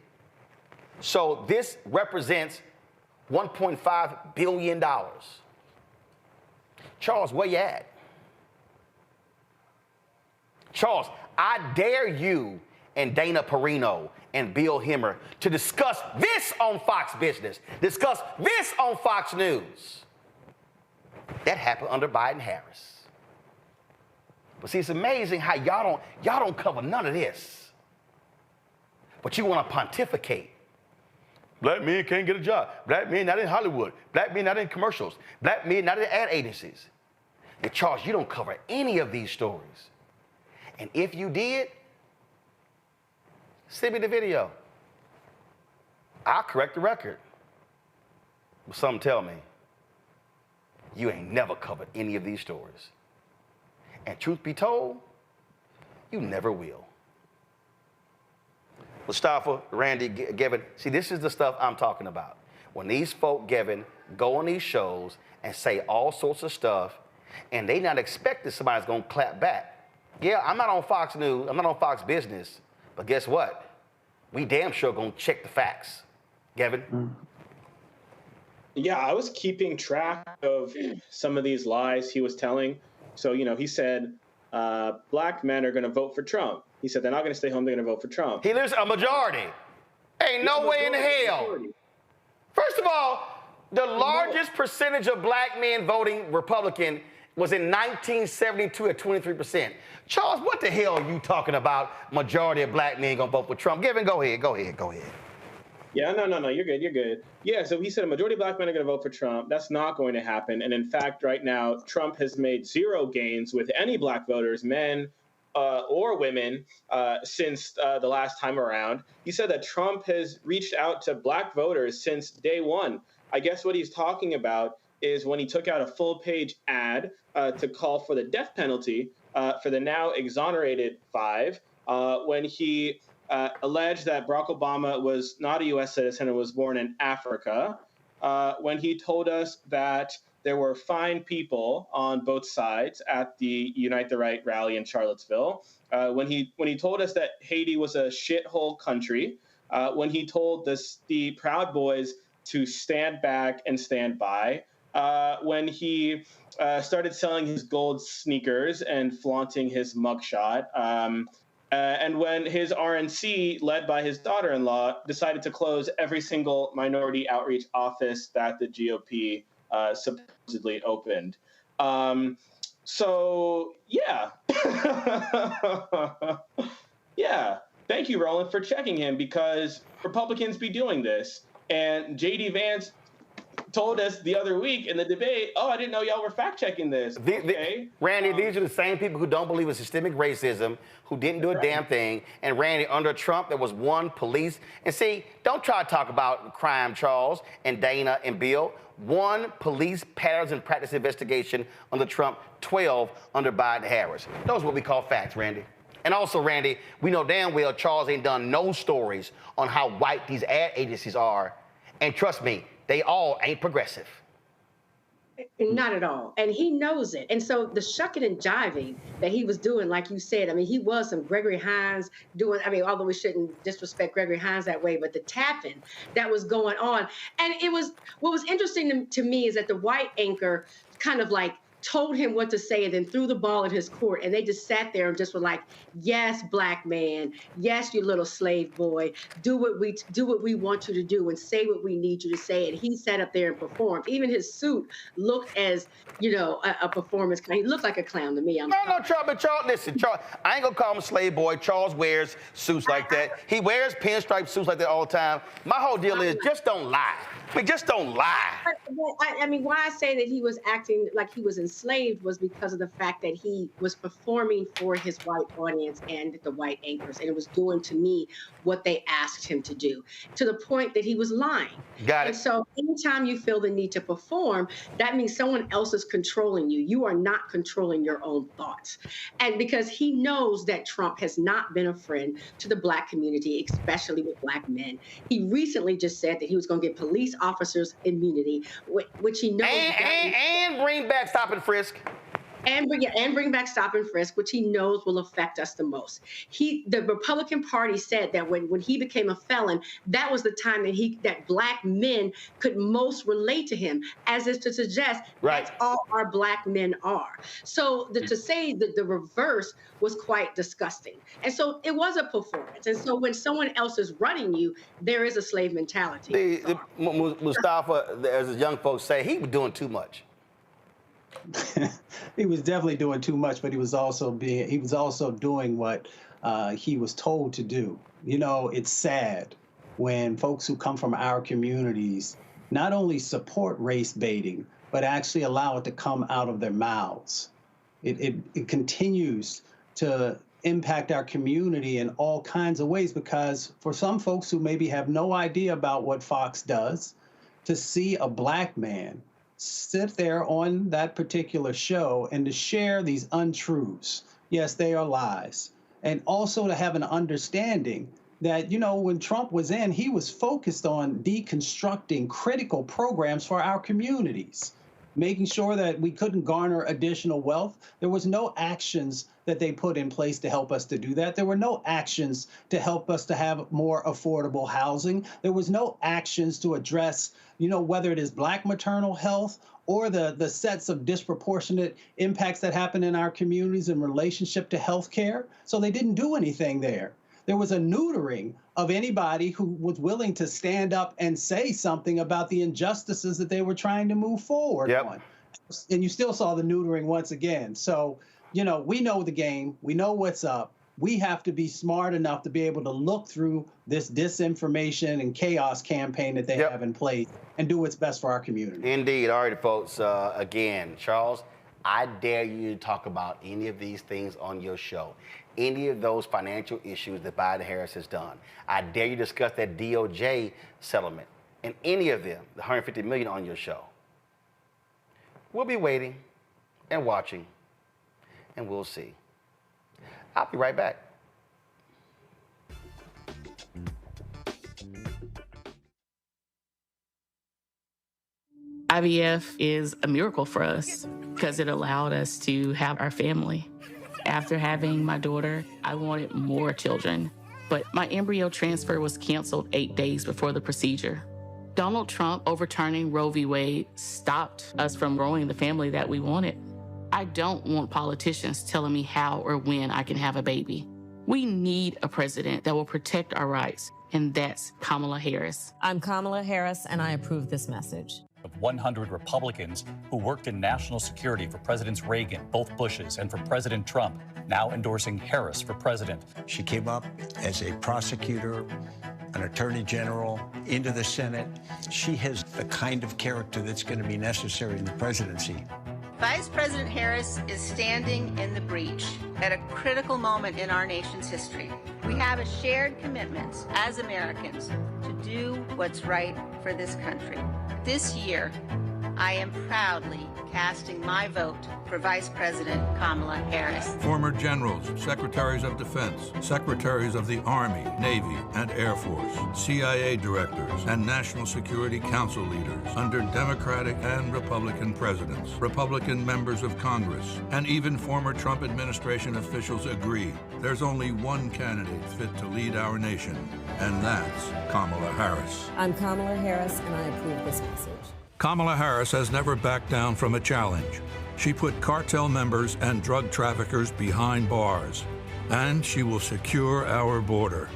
so this represents $1.5 billion. Charles, where you at? Charles, I dare you and Dana Perino and Bill Hemmer to discuss this on Fox Business, discuss this on Fox News. That happened under Biden-Harris. But see, it's amazing how y'all don't cover none of this. But you want to pontificate. Black men can't get a job. Black men not in Hollywood. Black men not in commercials. Black men not in ad agencies. And Charles, you don't cover any of these stories. And if you did, send me the video. I'll correct the record. But some tell me, you ain't never covered any of these stories. And truth be told, you never will. Mustafa, Randy, Gavin, see, this is the stuff I'm talking about. When these folk, Gavin, go on these shows and say all sorts of stuff, and they not expecting somebody's gonna clap back. Yeah, I'm not on Fox News. I'm not on Fox Business. But guess what? We damn sure gonna check the facts. Gavin? Yeah, I was keeping track of some of these lies he was telling. So, he said black men are going to vote for Trump. He said they're not going to stay home, they're going to vote for Trump. He lives a majority. Ain't no way in hell. First of all, the largest percentage of black men voting Republican was in 1972 at 23%. Charles, what the hell are you talking about? Majority of black men going to vote for Trump. Gavin, go ahead. Yeah, no, you're good. Yeah, so he said a majority of black men are going to vote for Trump. That's not going to happen. And in fact, right now, Trump has made zero gains with any black voters, men or women, since the last time around. He said that Trump has reached out to black voters since day one. I guess what he's talking about is when he took out a full-page ad to call for the death penalty for the now exonerated 5, when he alleged that Barack Obama was not a U.S. citizen and was born in Africa, when he told us that there were fine people on both sides at the Unite the Right rally in Charlottesville, when he told us that Haiti was a shithole country, when he told the Proud Boys to stand back and stand by, when he started selling his gold sneakers and flaunting his mugshot, and when his RNC, led by his daughter-in-law, decided to close every single minority outreach office that the GOP supposedly opened. So, yeah. Yeah. Thank you, Roland, for checking him, because Republicans be doing this. And J.D. Vance told us the other week in the debate, I didn't know y'all were fact-checking this. Randy, these are the same people who don't believe in systemic racism, who didn't do a damn thing. And Randy, under Trump, there was one police. And see, don't try to talk about crime, Charles, and Dana and Bill. One police patterns and practice investigation under Trump, 12 under Biden-Harris. Those are what we call facts, Randy. And also, Randy, we know damn well Charles ain't done no stories on how white these ad agencies are. And trust me, they all ain't progressive. Not at all. And he knows it. And so the shucking and jiving that he was doing, like you said, he was some Gregory Hines doing, although we shouldn't disrespect Gregory Hines that way, but the tapping that was going on. And what was interesting to me is that the white anchor kind of like told him what to say and then threw the ball in his court, and they just sat there and just were like, yes, black man, yes, you little slave boy, do what we want you to do and say what we need you to say. And he sat up there and performed. Even his suit looked as a performance. He looked like a clown to me. No, Charles, listen, Charles, I ain't gonna call him a slave boy. Charles wears suits like that. He wears pinstripe suits like that all the time. My whole deal is just don't lie. Just don't lie. Why I say that he was acting like he was enslaved was because of the fact that he was performing for his white audience and the white anchors, and it was doing to me what they asked him to do, to the point that he was lying. Got it. And so anytime you feel the need to perform, that means someone else is controlling you. You are not controlling your own thoughts. And because he knows that Trump has not been a friend to the black community, especially with black men, he recently just said that he was going to give police officers immunity, which he knows. And bring back stop and frisk. And bring back stop and frisk, which he knows will affect us the most. The Republican Party said that when he became a felon, that was the time that black men could most relate to him, as is to suggest that's all our black men are. So to say that the reverse was quite disgusting. And so it was a performance. And so when someone else is running you, there is a slave mentality. Mustafa, as the young folks say, he was doing too much. He was definitely doing too much, but he was also doing what he was told to do. It's sad when folks who come from our communities not only support race baiting, but actually allow it to come out of their mouths. It continues to impact our community in all kinds of ways, because for some folks who maybe have no idea about what Fox does, to see a black man sit there on that particular show and to share these untruths. Yes, they are lies. And also to have an understanding that, when Trump was in, he was focused on deconstructing critical programs for our communities, making sure that we couldn't garner additional wealth. There was no actions that they put in place to help us to do that. There were no actions to help us to have more affordable housing. There was no actions to address, whether it is Black maternal health or the sets of disproportionate impacts that happen in our communities in relationship to health care. So they didn't do anything there. There was a neutering of anybody who was willing to stand up and say something about the injustices that they were trying to move forward on. And you still saw the neutering once again. So, we know the game. We know what's up. We have to be smart enough to be able to look through this disinformation and chaos campaign that they have in place and do what's best for our community. Indeed. All right, folks. Again, Charles, I dare you to talk about any of these things on your show. Any of those financial issues that Biden-Harris has done. I dare you to discuss that DOJ settlement and any of them, the $150 million on your show. We'll be waiting and watching, and we'll see. I'll be right back. IVF is a miracle for us because it allowed us to have our family. After having my daughter, I wanted more children, but my embryo transfer was canceled 8 days before the procedure. Donald Trump overturning Roe v. Wade stopped us from growing the family that we wanted. I don't want politicians telling me how or when I can have a baby. We need a president that will protect our rights, and that's Kamala Harris. I'm Kamala Harris, and I approve this message. Of 100 Republicans who worked in national security for Presidents Reagan, both Bushes, and for President Trump, now endorsing Harris for president. She came up as a prosecutor, an attorney general, into the Senate. She has the kind of character that's going to be necessary in the presidency. Vice President Harris is standing in the breach at a critical moment in our nation's history. We have a shared commitment as Americans to do what's right for this country. This year, I am proudly casting my vote for Vice President Kamala Harris. Former generals, secretaries of defense, secretaries of the Army, Navy, and Air Force, CIA directors, and National Security Council leaders under Democratic and Republican presidents, Republican members of Congress, and even former Trump administration officials agree there's only one candidate fit to lead our nation, and that's Kamala Harris. I'm Kamala Harris, and I approve this message. Kamala Harris has never backed down from a challenge. She put cartel members and drug traffickers behind bars, and she will secure our border.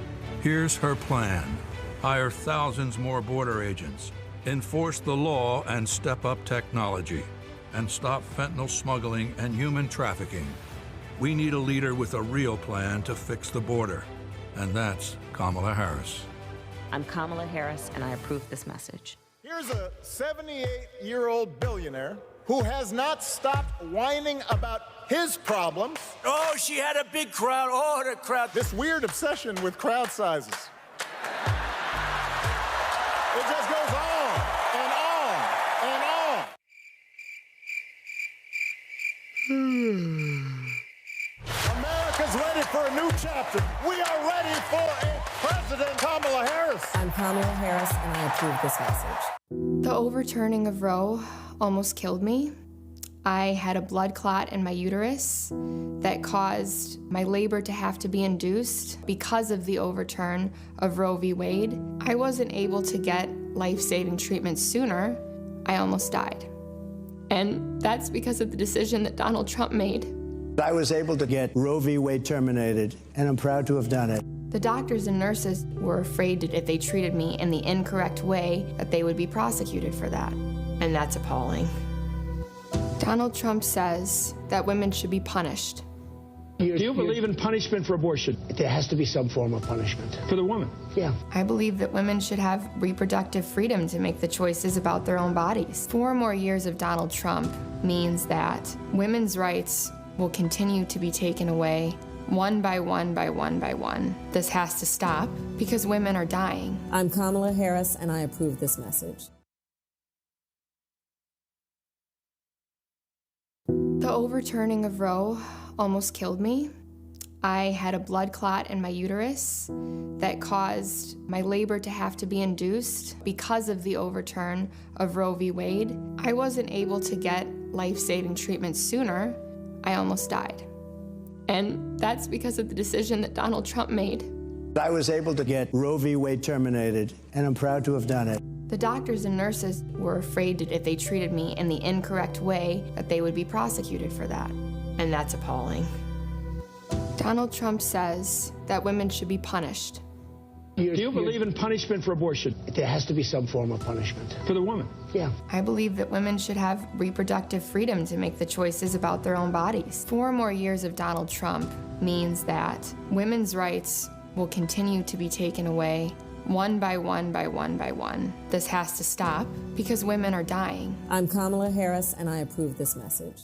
Here's her plan. Hire thousands more border agents, enforce the law and step up technology, and stop fentanyl smuggling and human trafficking. We need a leader with a real plan to fix the border, and that's Kamala Harris. I'm Kamala Harris, and I approve this message. Here's a 78-year-old billionaire who has not stopped whining about his problems. Oh, she had a big crowd. Oh, the crowd. This weird obsession with crowd sizes. It just goes on and on and on. America's ready for a new chapter. We are ready for a President Kamala Harris. I'm Kamala Harris, and I approve this message. The overturning of Roe almost killed me. I had a blood clot in my uterus that caused my labor to have to be induced because of the overturn of Roe v. Wade. I wasn't able to get life-saving treatment sooner. I almost died. And that's because of the decision that Donald Trump made. I was able to get Roe v. Wade terminated, and I'm proud to have done it. The doctors and nurses were afraid that if they treated me in the incorrect way, that they would be prosecuted for that. And that's appalling. Donald Trump says that women should be punished. Do you believe in punishment for abortion? There has to be some form of punishment. For the woman? Yeah. I believe that women should have reproductive freedom to make the choices about their own bodies. 4 more years of Donald Trump means that women's rights will continue to be taken away one by one by one by one. This has to stop because women are dying. I'm Kamala Harris, and I approve this message. The overturning of Roe almost killed me. I had a blood clot in my uterus that caused my labor to have to be induced because of the overturn of Roe v. Wade. I wasn't able to get life-saving treatment sooner. I almost died. And that's because of the decision that Donald Trump made. I was able to get Roe v. Wade terminated, and I'm proud to have done it. The doctors and nurses were afraid that if they treated me in the incorrect way, that they would be prosecuted for that. And that's appalling. Donald Trump says that women should be punished. Do you believe in punishment for abortion? There has to be some form of punishment for the woman. Yeah. I believe that women should have reproductive freedom to make the choices about their own bodies. 4 more years of Donald Trump means that women's rights will continue to be taken away one by one by one by one. This has to stop because women are dying. I'm Kamala Harris, and I approve this message.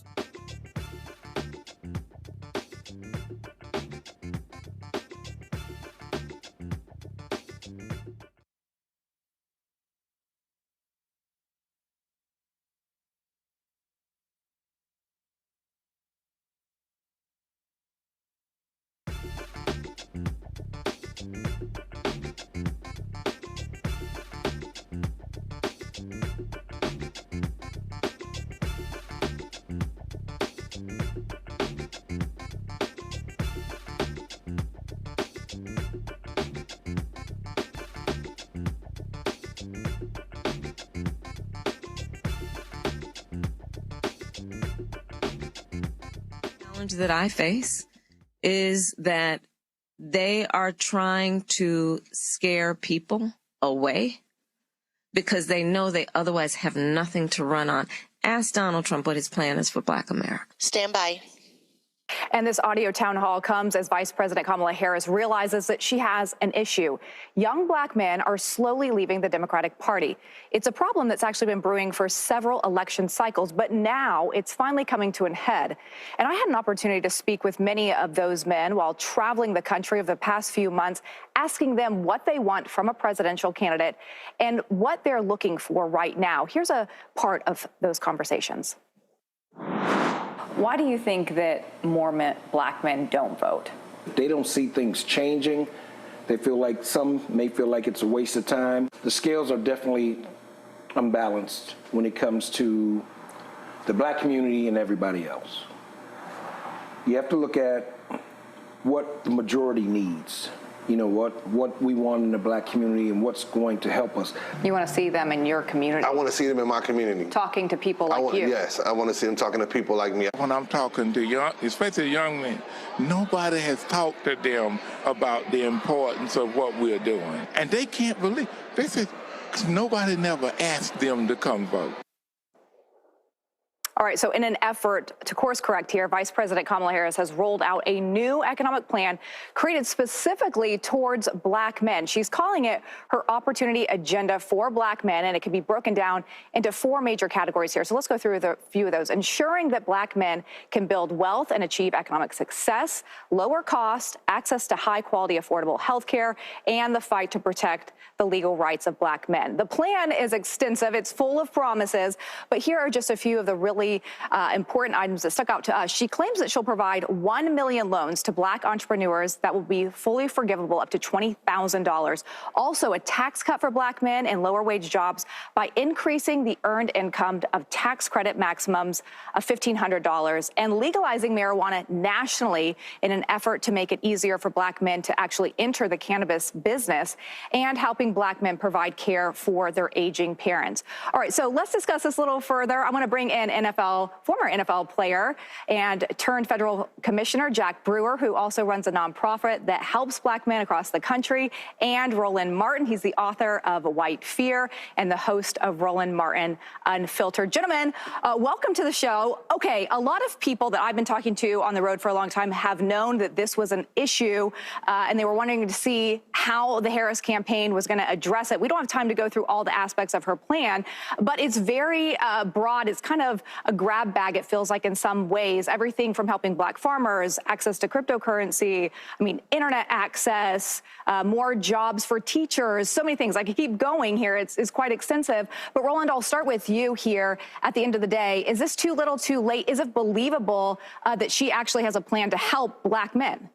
That I face is that they are trying to scare people away because they know they otherwise have nothing to run on. Ask Donald Trump what his plan is for Black America. Stand by. And this audio town hall comes as Vice President Kamala Harris realizes that she has an issue. Young Black men are slowly leaving the Democratic Party. It's a problem that's actually been brewing for several election cycles, but now it's finally coming to an head. And I had an opportunity to speak with many of those men while traveling the country over the past few months, asking them what they want from a presidential candidate and what they're looking for right now. Here's a part of those conversations. Why do you think that more Black men don't vote? They don't see things changing. They feel like some may feel like it's a waste of time. The scales are definitely unbalanced when it comes to the Black community and everybody else. You have to look at what the majority needs. You know, what we want in the Black community and what's going to help us. You want to see them in your community? I want to see them in my community. Talking to people like you? Yes, I want to see them talking to people like me. When I'm talking to young, especially young men, nobody has talked to them about the importance of what we're doing. And they can't believe. They said, nobody never asked them to come vote. All right, so in an effort to course correct here, Vice President Kamala Harris has rolled out a new economic plan created specifically towards Black men. She's calling it her opportunity agenda for Black men, and it can be broken down into 4 major categories here. So let's go through a few of those. Ensuring that Black men can build wealth and achieve economic success, lower cost, access to high-quality, affordable health care, and the fight to protect the legal rights of Black men. The plan is extensive. It's full of promises, but here are just a few of the really important items that stuck out to us. She claims that she'll provide 1 million loans to Black entrepreneurs that will be fully forgivable up to $20,000. Also, a tax cut for Black men in lower wage jobs by increasing the earned income of tax credit maximums of $1,500 and legalizing marijuana nationally in an effort to make it easier for Black men to actually enter the cannabis business and helping Black men provide care for their aging parents. All right, so let's discuss this a little further. I want to bring in former NFL player and turned federal commissioner Jack Brewer, who also runs a nonprofit that helps Black men across the country, and Roland Martin. He's the author of White Fear and the host of Roland Martin Unfiltered. Gentlemen, welcome to the show. Okay, a lot of people that I've been talking to on the road for a long time have known that this was an issue, and they were wanting to see how the Harris campaign was going to address it. We don't have time to go through all the aspects of her plan, but it's very broad. It's kind of a grab bag, it feels like, in some ways. Everything from helping Black farmers, access to cryptocurrency, internet access, more jobs for teachers, so many things. I could keep going here. It's quite extensive. But Roland, I'll start with you here at the end of the day. Is this too little, too late? Is it believable that she actually has a plan to help Black men?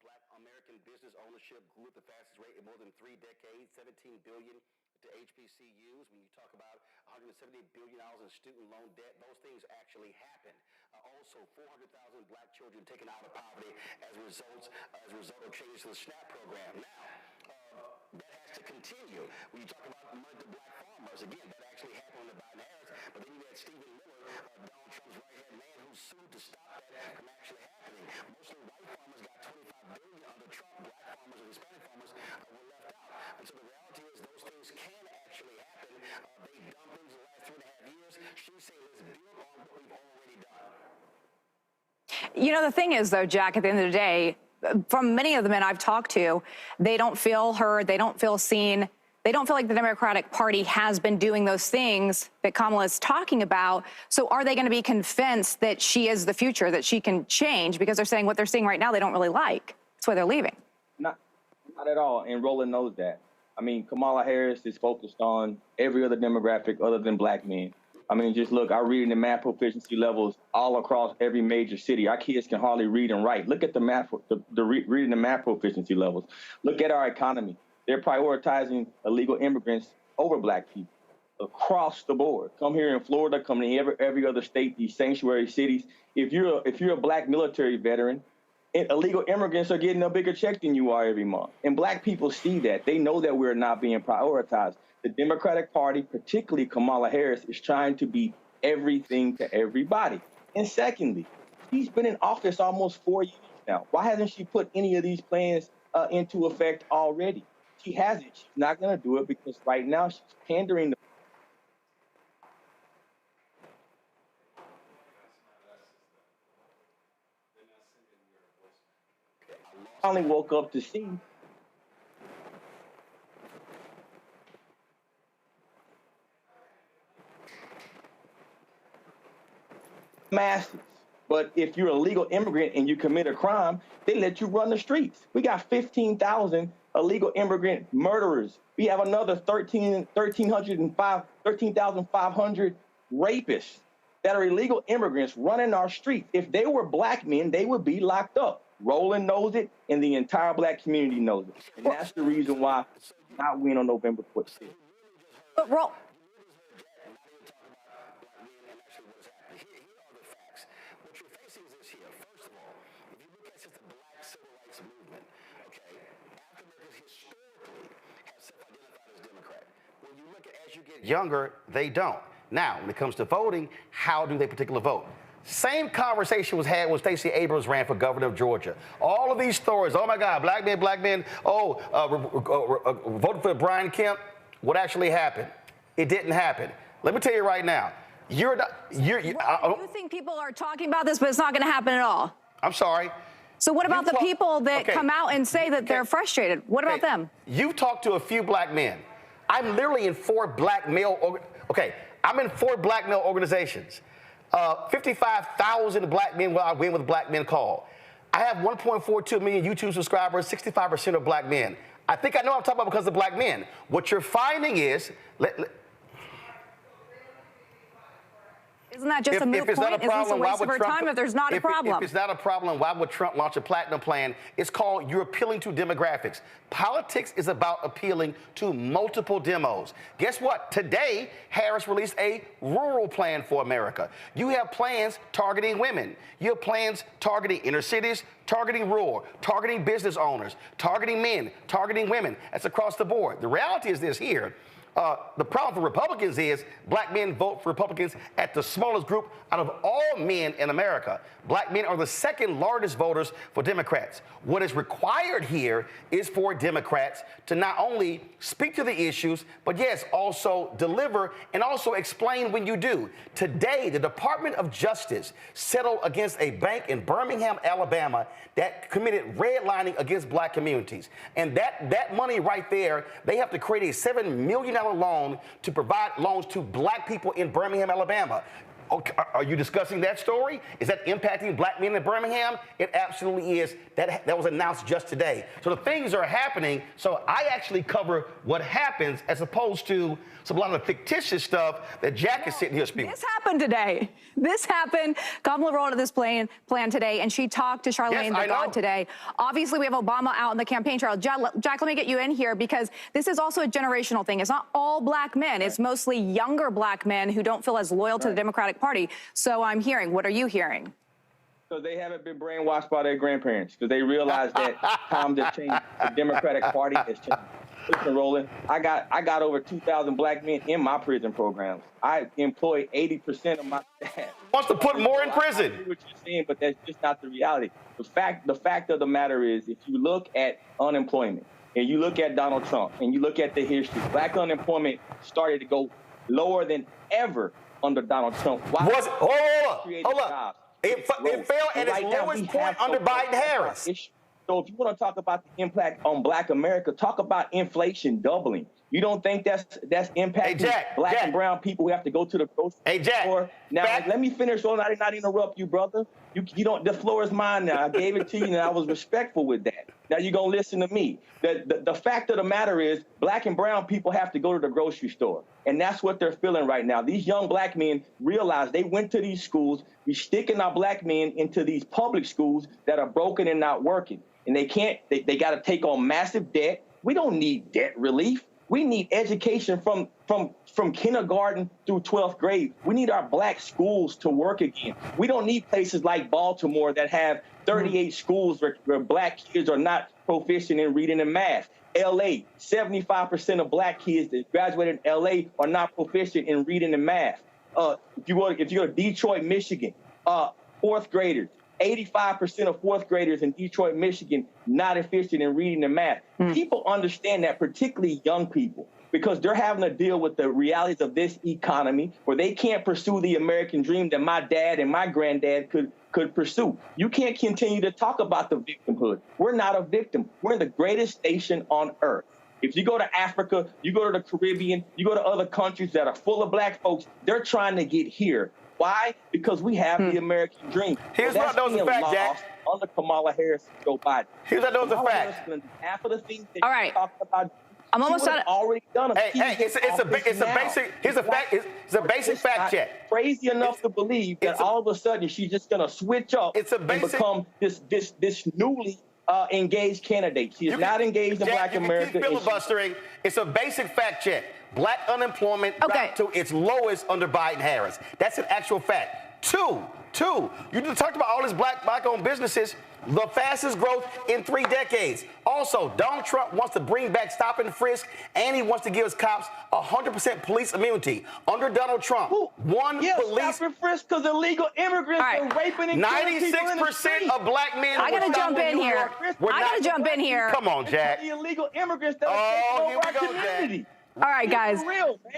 Black American business ownership grew at the fastest rate in more than 3 decades, $17 billion to HBCUs. When you talk about $170 billion in student loan debt, those things actually happened. Also, 400,000 black children taken out of poverty as a result of changes to the SNAP program. Now, that has to continue. When you talk about money to black farmers, again, that actually happened under Biden-Harris, but then you had Stephen Miller, Donald Trump's right-hand man, who sued to stop that from actually happening. Mostly white farmers got $25 billion under Trump. Black farmers and Hispanic farmers were left out. And so the reality is those things can actually happen. They've done things in the last 3.5 years. She's saying let's build on what we've already done. You know, the thing is, though, Jack, at the end of the day, from many of the men I've talked to, they don't feel heard, they don't feel seen, they don't feel like the Democratic Party has been doing those things that Kamala is talking about. So are they going to be convinced that she is the future, that she can change? Because they're saying what they're seeing right now they don't really like. That's why they're leaving. Not at all, and Roland knows that. I mean, Kamala Harris is focused on every other demographic other than black men. I mean, just look, our reading and math proficiency levels all across every major city. Our kids can hardly read and write. Look at the reading and math proficiency levels. Look at our economy. They're prioritizing illegal immigrants over black people across the board. Come here in Florida, come in every other state, these sanctuary cities. If you're a black military veteran, illegal immigrants are getting a bigger check than you are every month. And black people see that. They know that we're not being prioritized. The Democratic Party, particularly Kamala Harris, is trying to be everything to everybody. And secondly, she's been in office almost 4 years now. Why hasn't she put any of these plans into effect already? She hasn't. She's not going to do it because right now she's pandering to I only woke up to see masses. But if you're a legal immigrant and you commit a crime, they let you run the streets. We got 15,000 illegal immigrant murderers. We have another 13,500 rapists that are illegal immigrants running our streets. If they were black men, they would be locked up. Roland knows it, and the entire black community knows it. And that's the reason why not win on November 26th. But younger, they don't. Now, when it comes to voting, how do they particularly vote? Same conversation was had when Stacey Abrams ran for governor of Georgia. All of these stories, oh my God, black men, voted for Brian Kemp. What actually happened? It didn't happen. Let me tell you right now, you think people are talking about this, but it's not going to happen at all? I'm sorry. So what about the people that come out and say that they're frustrated? What about them? You've talked to a few black men. I'm literally in 4 black male, I'm in 4 black male organizations. 55,000 black men I win with Black Men Call. I have 1.42 million YouTube subscribers, 65% are black men. I think I know what I'm talking about because of black men. What you're finding is, isn't that just a moot point? Isn't this a waste of our time if there's not a problem? If it's not a problem, why would Trump launch a platinum plan? It's called you're appealing to demographics. Politics is about appealing to multiple demos. Guess what? Today, Harris released a rural plan for America. You have plans targeting women. You have plans targeting inner cities, targeting rural, targeting business owners, targeting men, targeting women. That's across the board. The reality is this here. The problem for Republicans is black men vote for Republicans at the smallest group out of all men in America. Black men are the second largest voters for Democrats. What is required here is for Democrats to not only speak to the issues, but yes, also deliver and also explain when you do. Today, the Department of Justice settled against a bank in Birmingham, Alabama that committed redlining against black communities. And that money right there, they have to create a $7 million loan to provide loans to black people in Birmingham, Alabama. Okay, are you discussing that story? Is that impacting black men in Birmingham? It absolutely is. That was announced just today. So the things are happening. So I actually cover what happens as opposed to a lot of fictitious stuff that Jack is sitting here speaking. This happened today. This happened. Kamala rolled out this plan today, and she talked to Charlamagne the God today. Obviously, we have Obama out on the campaign trail. Jack, let me get you in here because this is also a generational thing. It's not all black men. It's mostly younger black men who don't feel as loyal to the Democratic Party. So I'm hearing. What are you hearing? So they haven't been brainwashed by their grandparents because they realize that times have changed. The Democratic Party has changed. Listen, Roland, I got over 2,000 black men in my prison programs. I employ 80% of my staff. Wants to put more in prison. I see what you're saying, but that's just not the reality. The fact of the matter is, if you look at unemployment and you look at Donald Trump and you look at the history, black unemployment started to go lower than ever under Donald Trump. Why? Hold up. It fell at its lowest point under Biden-Harris. So if you want to talk about the impact on black America, talk about inflation doubling. You don't think that's impacting black and brown people who have to go to the grocery store? Now, let me finish. I did not interrupt you, brother. You don't. The floor is mine now. I gave it to you, and I was respectful with that. Now you're gonna listen to me. The fact of the matter is, black and brown people have to go to the grocery store, and that's what they're feeling right now. These young black men realize they went to these schools. We're sticking our black men into these public schools that are broken and not working, and they can't. They got to take on massive debt. We don't need debt relief. We need education from kindergarten through 12th grade. We need our black schools to work again. We don't need places like Baltimore that have 38 schools where black kids are not proficient in reading and math. LA, 75% of black kids that graduated in LA are not proficient in reading and math. If you go to Detroit, Michigan, fourth graders, 85% of fourth graders in Detroit, Michigan, not efficient in reading and math. People understand that, particularly young people, because they're having to deal with the realities of this economy where they can't pursue the American dream that my dad and my granddad could pursue. You can't continue to talk about the victimhood. We're not a victim. We're in the greatest nation on earth. If you go to Africa, you go to the Caribbean, you go to other countries that are full of black folks, they're trying to get here. Why? Because we have the American dream. Here's what knows a fact, Jack. Under Kamala Harris and Joe Biden. Here's what knows a fact. Half of the things that you talked about. I'm almost done. Already done. It's a basic fact check. Crazy enough to believe that all of a sudden she's just gonna switch up and become this newly engaged candidate. She is not engaged in black America. Keep filibustering. It's a basic fact check. Black unemployment back to its lowest under Biden-Harris. That's an actual fact. Two, you just talked about all these black-owned businesses, the fastest growth in 3 decades. Also, Donald Trump wants to bring back stop and frisk, and he wants to give his cops 100% police immunity. Under Donald Trump, police... stop and frisk because illegal immigrants are raping and killing people in the street. 96% of black men... I got to jump in here. Come on, Jack. The illegal immigrants that are taking over our community. Jack. All right, guys,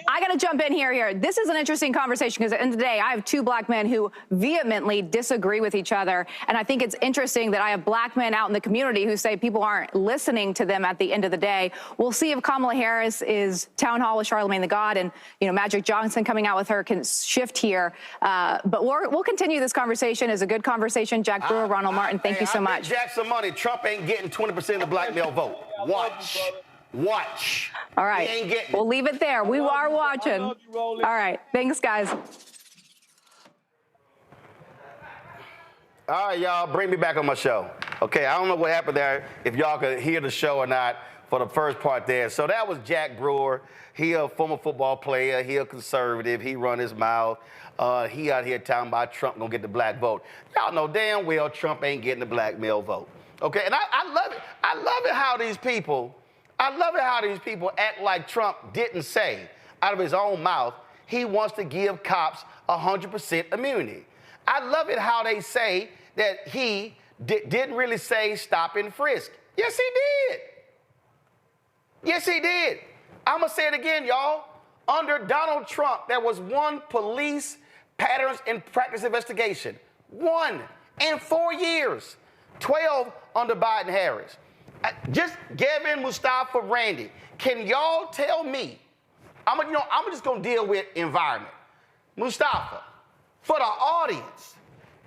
I got to jump in here. This is an interesting conversation because at the end of the day, I have 2 black men who vehemently disagree with each other. And I think it's interesting that I have black men out in the community who say people aren't listening to them at the end of the day. We'll see if Kamala Harris is town hall with Charlamagne the God and, Magic Johnson coming out with her can shift here. But we'll continue this conversation. It's a good conversation. Jack Brewer, Ronald Martin, thank you so much. Jack some money. Trump ain't getting 20% of the black male vote. Watch. All right. We'll leave it there. We are watching. All right. Thanks, guys. All right, y'all. Bring me back on my show. Okay, I don't know what happened there, if y'all could hear the show or not for the first part there. So that was Jack Brewer. He a former football player. He a conservative. He run his mouth. He out here talking about Trump gonna get the black vote. Y'all know damn well Trump ain't getting the black male vote. Okay, and I love it. I love it how these people act like Trump didn't say out of his own mouth he wants to give cops 100% immunity. I love it how they say that he didn't really say stop and frisk. Yes, he did. Yes, he did. I'm going to say it again, y'all. Under Donald Trump, there was 1 police patterns and practice investigation. 1 in 4 years. 12 under Biden-Harris. Just Gavin, Mustafa, Randy, can y'all tell me, I'm just going to deal with environment. Mustafa, For the audience,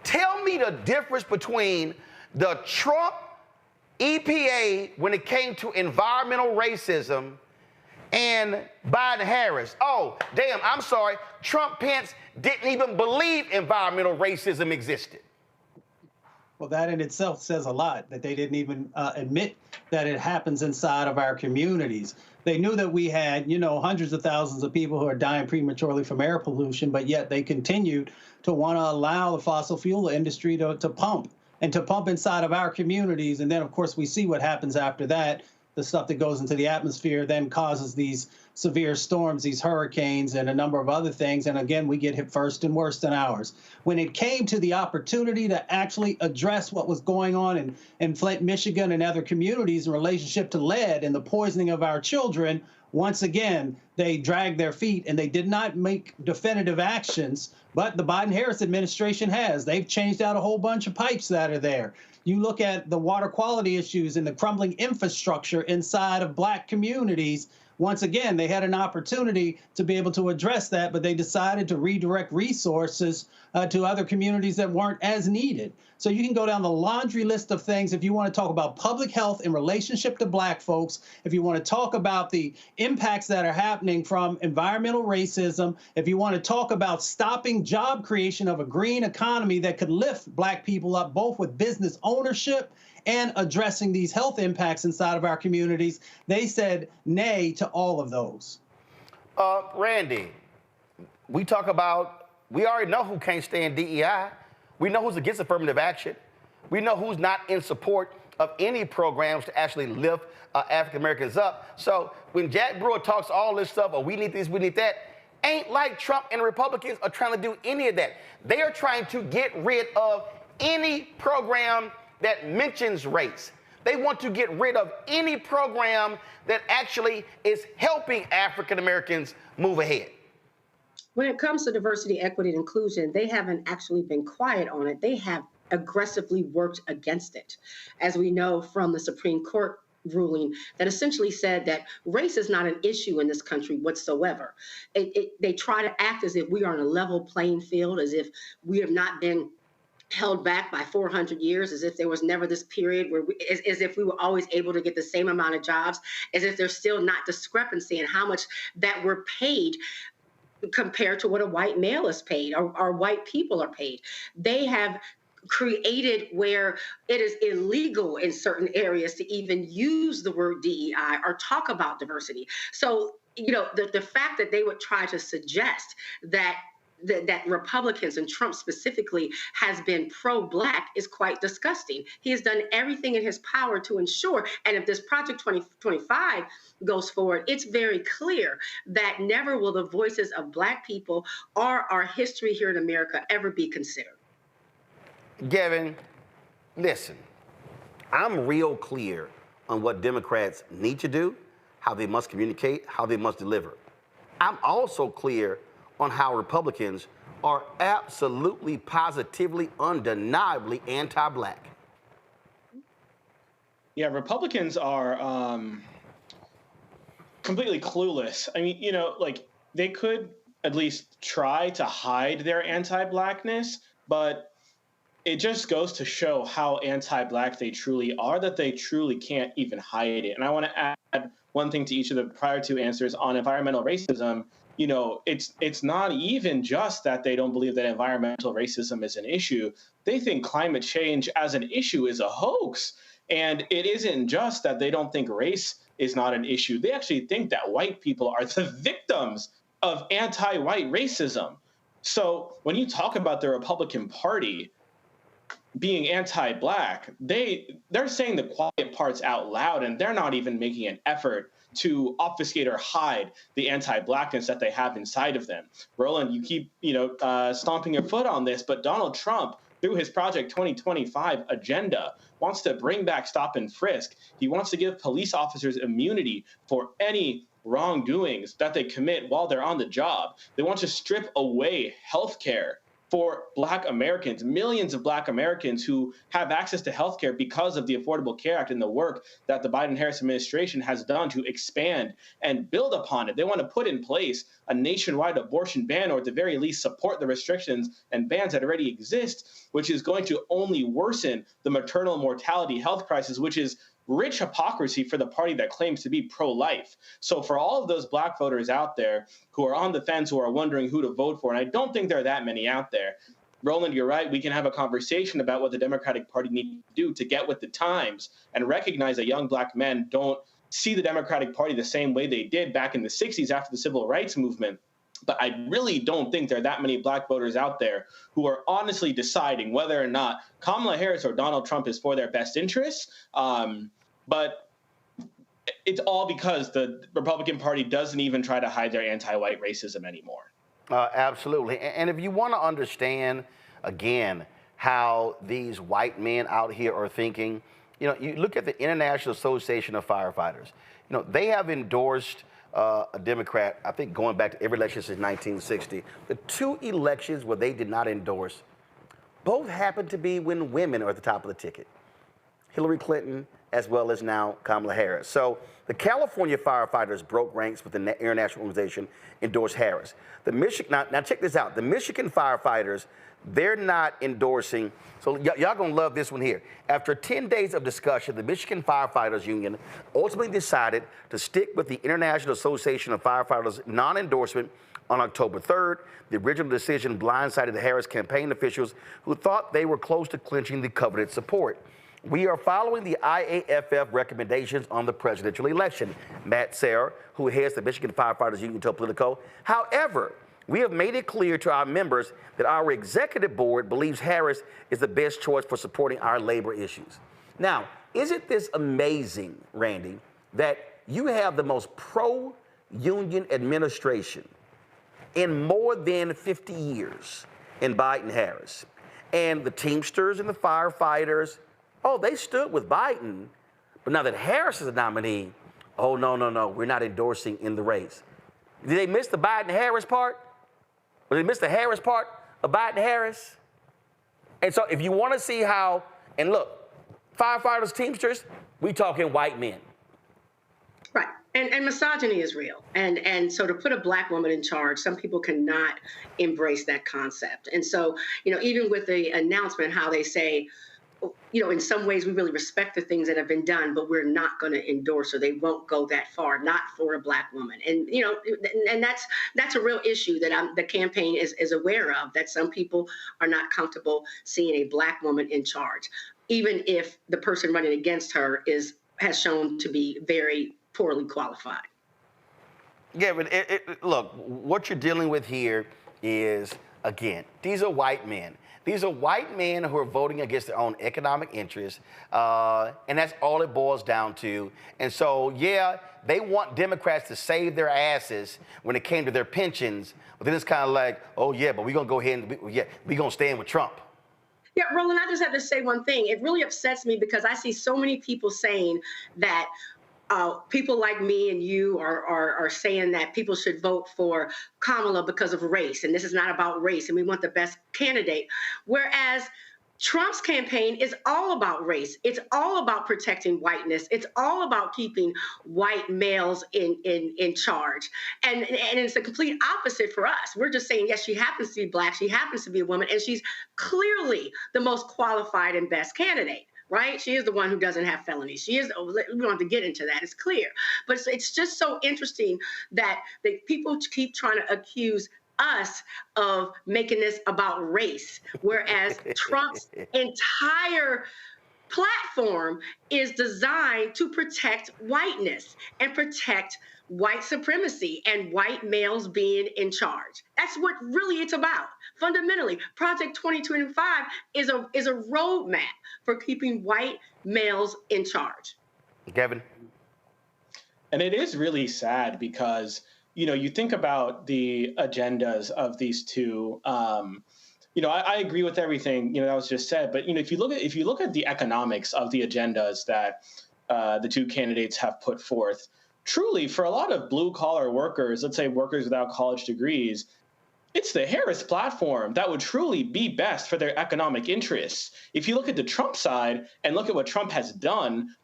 tell me the difference between the Trump EPA when it came to environmental racism and Biden-Harris. Oh, damn, I'm sorry. Trump-Pence didn't even believe environmental racism existed. Well, that in itself says a lot, that they didn't even admit that it happens inside of our communities. They knew that we had, hundreds of thousands of people who are dying prematurely from air pollution, but yet they continued to want to allow the fossil fuel industry to pump inside of our communities. And then, of course, we see what happens after that. The stuff that goes into the atmosphere then causes these severe storms, these hurricanes, and a number of other things. And again, we get hit first and worse than ours. When it came to the opportunity to actually address what was going on in Flint, Michigan, and other communities in relationship to lead and the poisoning of our children, once again, they dragged their feet and they did not make definitive actions. But the Biden-Harris administration has. They've changed out a whole bunch of pipes that are there. You look at the water quality issues and the crumbling infrastructure inside of Black communities. Once again, they had an opportunity to be able to address that, but they decided to redirect resources to other communities that weren't as needed. So you can go down the laundry list of things if you want to talk about public health in relationship to Black folks, if you want to talk about the impacts that are happening from environmental racism, if you want to talk about stopping job creation of a green economy that could lift Black people up, both with business ownership and addressing these health impacts inside of our communities, they said nay to all of those. Randy, we already know who can't stand DEI. We know who's against affirmative action. We know who's not in support of any programs to actually lift African Americans up. So when Jack Brewer talks all this stuff, we need this, we need that, ain't like Trump and Republicans are trying to do any of that. They are trying to get rid of any program that mentions race. They want to get rid of any program that actually is helping African Americans move ahead. When it comes to diversity, equity, and inclusion, they haven't actually been quiet on it. They have aggressively worked against it, as we know from the Supreme Court ruling that essentially said that race is not an issue in this country whatsoever. They try to act as if we are on a level playing field, as if we have not been held back by 400 years, as if there was never this period where as if we were always able to get the same amount of jobs, as if there's still not discrepancy in how much that we're paid compared to what a white male is paid or white people are paid. They have created where it is illegal in certain areas to even use the word DEI or talk about diversity. So, the fact that they would try to suggest that Republicans and Trump specifically has been pro-Black is quite disgusting. He has done everything in his power to ensure, and if this Project 2025 goes forward, it's very clear that never will the voices of Black people or our history here in America ever be considered. Gavin, listen, I'm real clear on what Democrats need to do, how they must communicate, how they must deliver. I'm also clear on how Republicans are absolutely, positively, undeniably anti-Black. Yeah, Republicans are completely clueless. I mean, they could at least try to hide their anti-Blackness, but it just goes to show how anti-Black they truly are, that they truly can't even hide it. And I want to add one thing to each of the prior two answers on environmental racism. It's not even just that they don't believe that environmental racism is an issue. They think climate change as an issue is a hoax. And it isn't just that they don't think race is not an issue. They actually think that white people are the victims of anti-white racism. So when you talk about the Republican Party being anti-Black, they're saying the quiet parts out loud, and they're not even making an effort to obfuscate or hide the anti-Blackness that they have inside of them. Roland, you keep stomping your foot on this, but Donald Trump, through his Project 2025 agenda, wants to bring back stop and frisk. He wants to give police officers immunity for any wrongdoings that they commit while they're on the job. They want to strip away health care for Black Americans, millions of Black Americans who have access to healthcare because of the Affordable Care Act and the work that the Biden-Harris administration has done to expand and build upon it. They want to put in place a nationwide abortion ban, or at the very least support the restrictions and bans that already exist, which is going to only worsen the maternal mortality health crisis, which is rich hypocrisy for the party that claims to be pro-life. So for all of those Black voters out there who are on the fence, who are wondering who to vote for, and I don't think there are that many out there, Roland, you're right. We can have a conversation about what the Democratic Party needs to do to get with the times and recognize that young Black men don't see the Democratic Party the same way they did back in the 60s after the Civil Rights Movement. But I really don't think there are that many Black voters out there who are honestly deciding whether or not Kamala Harris or Donald Trump is for their best interests. But it's all because the Republican Party doesn't even try to hide their anti-white racism anymore. Absolutely. And if you want to understand, again, how these white men out here are thinking, you look at the International Association of Firefighters. They have endorsed a Democrat, I think going back to every election since 1960. The two elections where they did not endorse, both happened to be when women are at the top of the ticket. Hillary Clinton, as well as now Kamala Harris. So the California firefighters broke ranks with the international organization, endorsed Harris. The Michigan, now check this out. The Michigan firefighters, they're not endorsing. So y'all gonna love this one here. After 10 days of discussion, the Michigan Firefighters Union ultimately decided to stick with the International Association of Firefighters non-endorsement on October 3rd. The original decision blindsided the Harris campaign officials who thought they were close to clinching the coveted support. We are following the IAFF recommendations on the presidential election, Matt Serra, who heads the Michigan Firefighters Union, told Politico. However, we have made it clear to our members that our executive board believes Harris is the best choice for supporting our labor issues. Now, isn't this amazing, Randy, that you have the most pro-union administration in more than 50 years in Biden-Harris? And the Teamsters and the firefighters, they stood with Biden, but now that Harris is a nominee, no, we're not endorsing in the race. Did they miss the Biden-Harris part? Or did they miss the Harris part of Biden-Harris? And so if you want to see how, and look, firefighters, Teamsters, we talking white men. Right. And misogyny is real. And so to put a Black woman in charge, some people cannot embrace that concept. And so, even with the announcement, how they say, in some ways we really respect the things that have been done, but we're not going to endorse, or they won't go that far, not for a Black woman. And, and that's a real issue that the campaign is aware of, that some people are not comfortable seeing a Black woman in charge, even if the person running against her has shown to be very poorly qualified. Yeah, but look, what you're dealing with here is, again, these are white men. These are white men who are voting against their own economic interests, and that's all it boils down to. And so, yeah, they want Democrats to save their asses when it came to their pensions, but then it's kind of like, oh, yeah, but we're going to go ahead and, we're going to stand with Trump. Yeah, Roland, I just have to say one thing. It really upsets me because I see so many people saying that people like me and you are saying that people should vote for Kamala because of race, and this is not about race, and we want the best candidate. Whereas Trump's campaign is all about race. It's all about protecting whiteness. It's all about keeping white males in charge. And it's the complete opposite for us. We're just saying, yes, she happens to be Black, she happens to be a woman, and she's clearly the most qualified and best candidate. Right? She is the one who doesn't have felonies. We don't have to get into that. It's clear. But it's just so interesting that people keep trying to accuse us of making this about race, whereas Trump's entire platform is designed to protect whiteness and protect white supremacy and white males being in charge. That's what really it's about. Fundamentally, Project 2025 is a roadmap for keeping white males in charge. Kevin? And it is really sad because, you think about the agendas of these two. I agree with everything that was just said. But if you look at the economics of the agendas that the two candidates have put forth, truly for a lot of blue collar workers, let's say workers without college degrees, It's the Harris platform that would truly be best for their economic interests. If you look at the Trump side and look at what Trump has done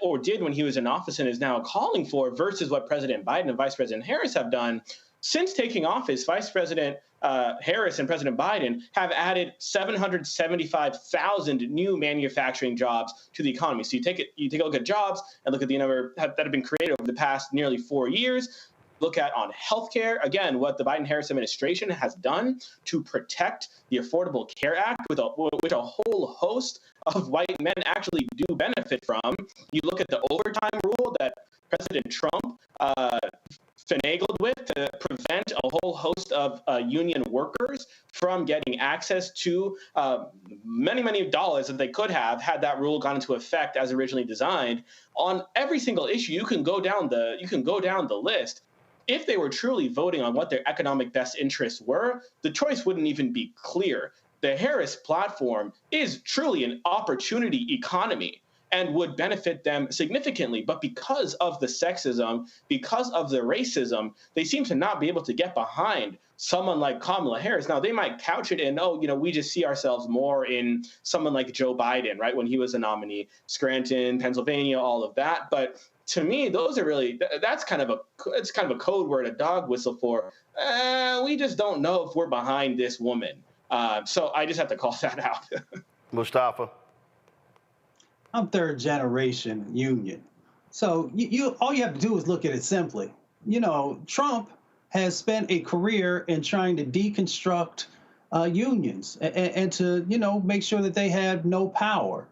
or did when he was in office and is now calling for versus what President Biden and Vice President Harris have done, since taking office, Vice President Harris and President Biden have added 775,000 new manufacturing jobs to the economy. So you take a look at jobs and look at the number that have been created over the past nearly 4 years. Look at on healthcare, again, what the Biden-Harris administration has done to protect the Affordable Care Act, which a whole host of white men actually do benefit from. You look at the overtime rule that President Trump finagled with to prevent a whole host of union workers from getting access to many dollars that they could have had that rule gone into effect as originally designed. On every single issue, you can go down the list. If they were truly voting on what their economic best interests were, the choice wouldn't even be clear. The Harris platform is truly an opportunity economy and would benefit them significantly. But because of the sexism, because of the racism, they seem to not be able to get behind someone like Kamala Harris. Now, they might couch it in, we just see ourselves more in someone like Joe Biden, right, when he was a nominee, Scranton, Pennsylvania, all of that. But to me, those are really, it's kind of a code word, a dog whistle for, we just don't know if we're behind this woman. So I just have to call that out. Mustafa. I'm third generation union. So you all you have to do is look at it simply. Trump has spent a career in trying to deconstruct unions and to, make sure that they have no power.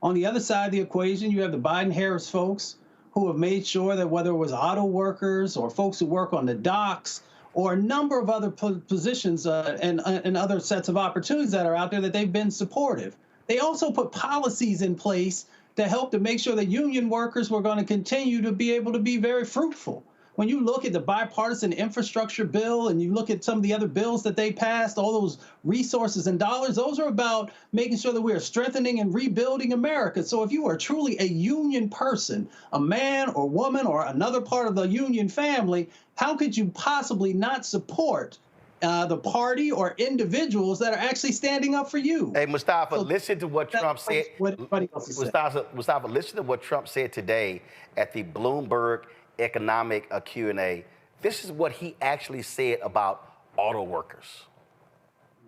On the other side of the equation, you have the Biden-Harris folks who have made sure that whether it was auto workers or folks who work on the docks or a number of other positions and other sets of opportunities that are out there, that they've been supportive. They also put policies in place to help to make sure that union workers were going to continue to be able to be very fruitful. When you look at the bipartisan infrastructure bill and you look at some of the other bills that they passed, all those resources and dollars, those are about making sure that we are strengthening and rebuilding America. So if you are truly a union person, a man or woman or another part of the union family, how could you possibly not support the party or individuals that are actually standing up for you? Hey, Mustafa, listen to what Trump said. Mustafa, listen to what Trump said today at the Bloomberg economic Q&A. This is what he actually said about auto workers.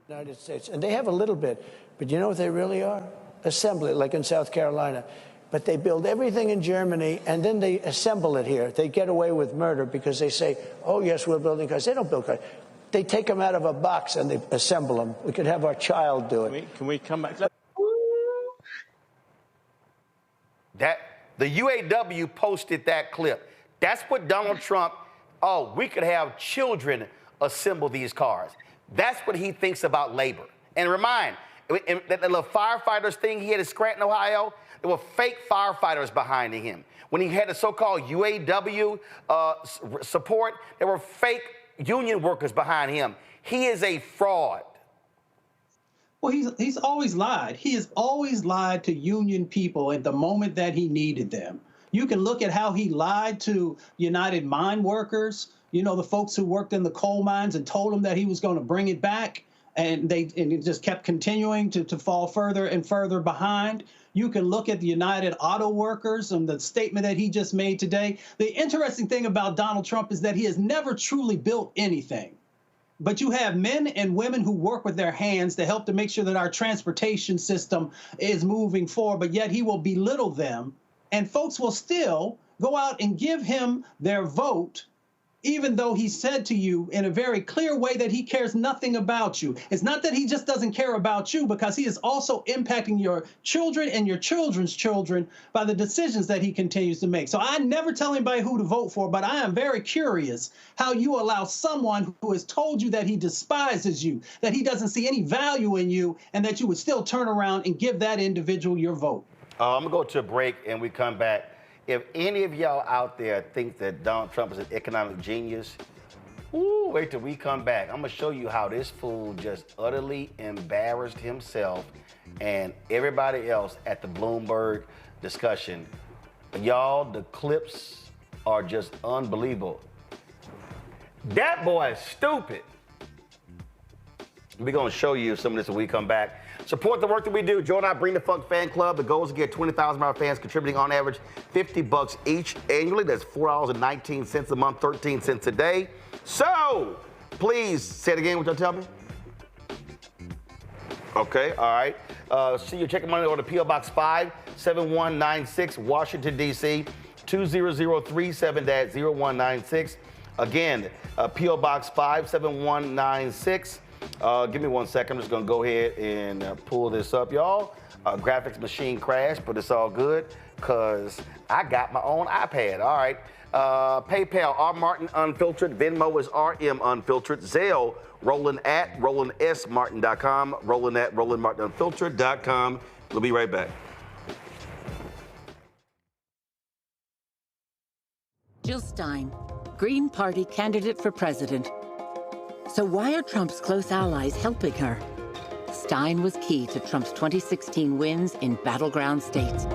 United States, and they have a little bit, but you know what they really are? Assembly, like in South Carolina. But they build everything in Germany, and then they assemble it here. They get away with murder because they say, oh, yes, we're building cars. They don't build cars. They take them out of a box and they assemble them. We could have our child do it. Can we come back? The UAW posted that clip. That's what Donald Trump, we could have children assemble these cars. That's what he thinks about labor. And remind, that little firefighters thing he had in Scranton, Ohio, there were fake firefighters behind him. When he had the so-called UAW support, there were fake union workers behind him. He is a fraud. Well, he's always lied. He has always lied to union people at the moment that he needed them. You can look at how he lied to United Mine Workers, the folks who worked in the coal mines, and told them that he was going to bring it back, and it just kept continuing to fall further and further behind. You can look at the United Auto Workers and the statement that he just made today. The interesting thing about Donald Trump is that he has never truly built anything. But you have men and women who work with their hands to help to make sure that our transportation system is moving forward, but yet he will belittle them. And folks will still go out and give him their vote, even though he said to you in a very clear way that he cares nothing about you. It's not that he just doesn't care about you, because he is also impacting your children and your children's children by the decisions that he continues to make. So I never tell anybody who to vote for, but I am very curious how you allow someone who has told you that he despises you, that he doesn't see any value in you, and that you would still turn around and give that individual your vote. I'm going to go to a break and we come back. If any of y'all out there think that Donald Trump is an economic genius, wait till we come back. I'm going to show you how this fool just utterly embarrassed himself and everybody else at the Bloomberg discussion. Y'all, the clips are just unbelievable. That boy is stupid. We're going to show you some of this when we come back. Support the work that we do. Join our Bring the Funk fan club. The goal is to get 20,000 of our fans contributing on average $50 each annually. That's $4.19 a month, 13 cents a day. So please say it again. What y'all tell me? Okay, all right. See your checking money on the P.O. Box 57196, Washington, D.C., 20037-0196. Again, P.O. Box 57196. Give me 1 second. I'm just going to go ahead and pull this up, y'all. Graphics machine crashed, but it's all good because I got my own iPad. All right. PayPal, R. Martin Unfiltered. Venmo is RM Unfiltered. Zelle, Roland@RolandSMartin.com. Roland@RolandMartinUnfiltered.com. We'll be right back. Jill Stein, Green Party candidate for president. So why are Trump's close allies helping her? Stein was key to Trump's 2016 wins in battleground states.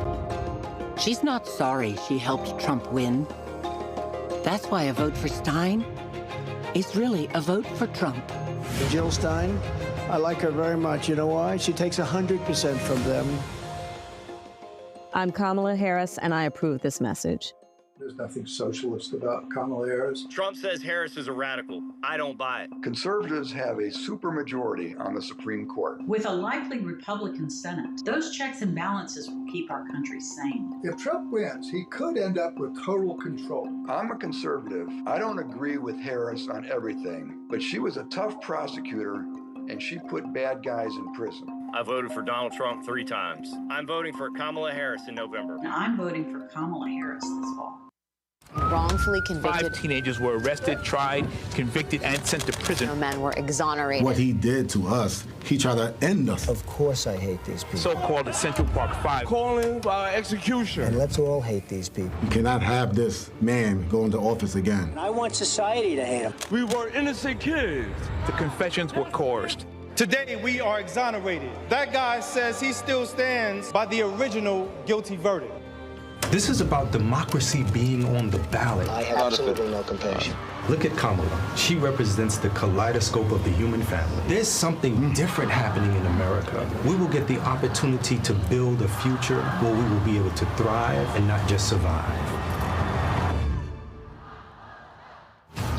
She's not sorry she helped Trump win. That's why a vote for Stein is really a vote for Trump. Jill Stein, I like her very much. You know why? She takes 100% from them. I'm Kamala Harris, and I approve this message. There's nothing socialist about Kamala Harris. Trump says Harris is a radical. I don't buy it. Conservatives have a supermajority on the Supreme Court. With a likely Republican Senate, those checks and balances will keep our country sane. If Trump wins, he could end up with total control. I'm a conservative. I don't agree with Harris on everything, but she was a tough prosecutor, and she put bad guys in prison. I voted for Donald Trump 3 times. I'm voting for Kamala Harris in November. Now, I'm voting for Kamala Harris this fall. Wrongfully convicted. 5 teenagers were arrested, tried, convicted, and sent to prison. No men were exonerated. What he did to us, he tried to end us. Of course I hate these people. So-called Central Park 5. Calling for execution. And let's all hate these people. You cannot have this man go into office again. I want society to hate him. We were innocent kids. The confessions were coerced. Today, we are exonerated. That guy says he still stands by the original guilty verdict. This is about democracy being on the ballot. I have absolutely no compassion. Look at Kamala. She represents the kaleidoscope of the human family. There's something different happening in America. We will get the opportunity to build a future where we will be able to thrive and not just survive.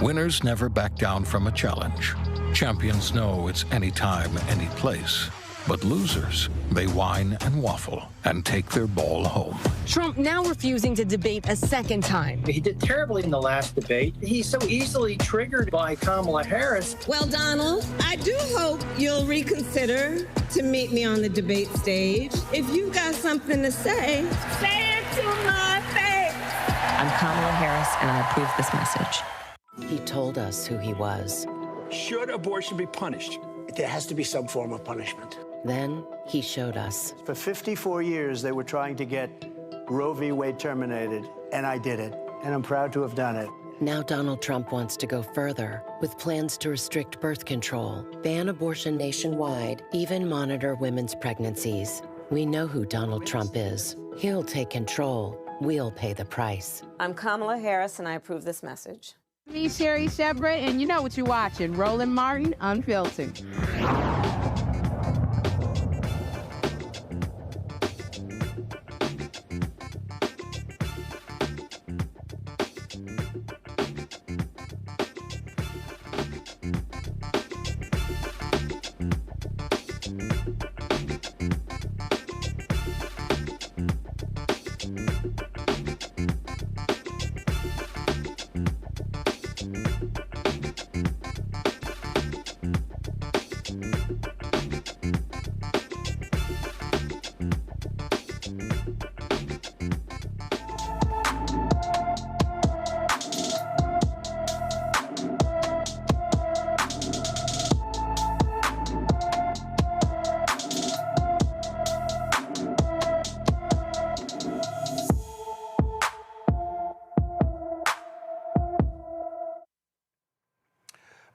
Winners never back down from a challenge. Champions know it's anytime, any place. But losers, they whine and waffle and take their ball home. Trump now refusing to debate a second time. He did terribly in the last debate. He's so easily triggered by Kamala Harris. Well, Donald, I do hope you'll reconsider to meet me on the debate stage. If you've got something to say, say it to my face. I'm Kamala Harris, and I approve this message. He told us who he was. Should abortion be punished? There has to be some form of punishment. Then he showed us. For 54 years, they were trying to get Roe v. Wade terminated, and I did it, and I'm proud to have done it. Now Donald Trump wants to go further with plans to restrict birth control, ban abortion nationwide, even monitor women's pregnancies. We know who Donald Trump is. He'll take control. We'll pay the price. I'm Kamala Harris, and I approve this message. Me, Sherry Shepard, and you know what you're watching, Roland Martin Unfiltered.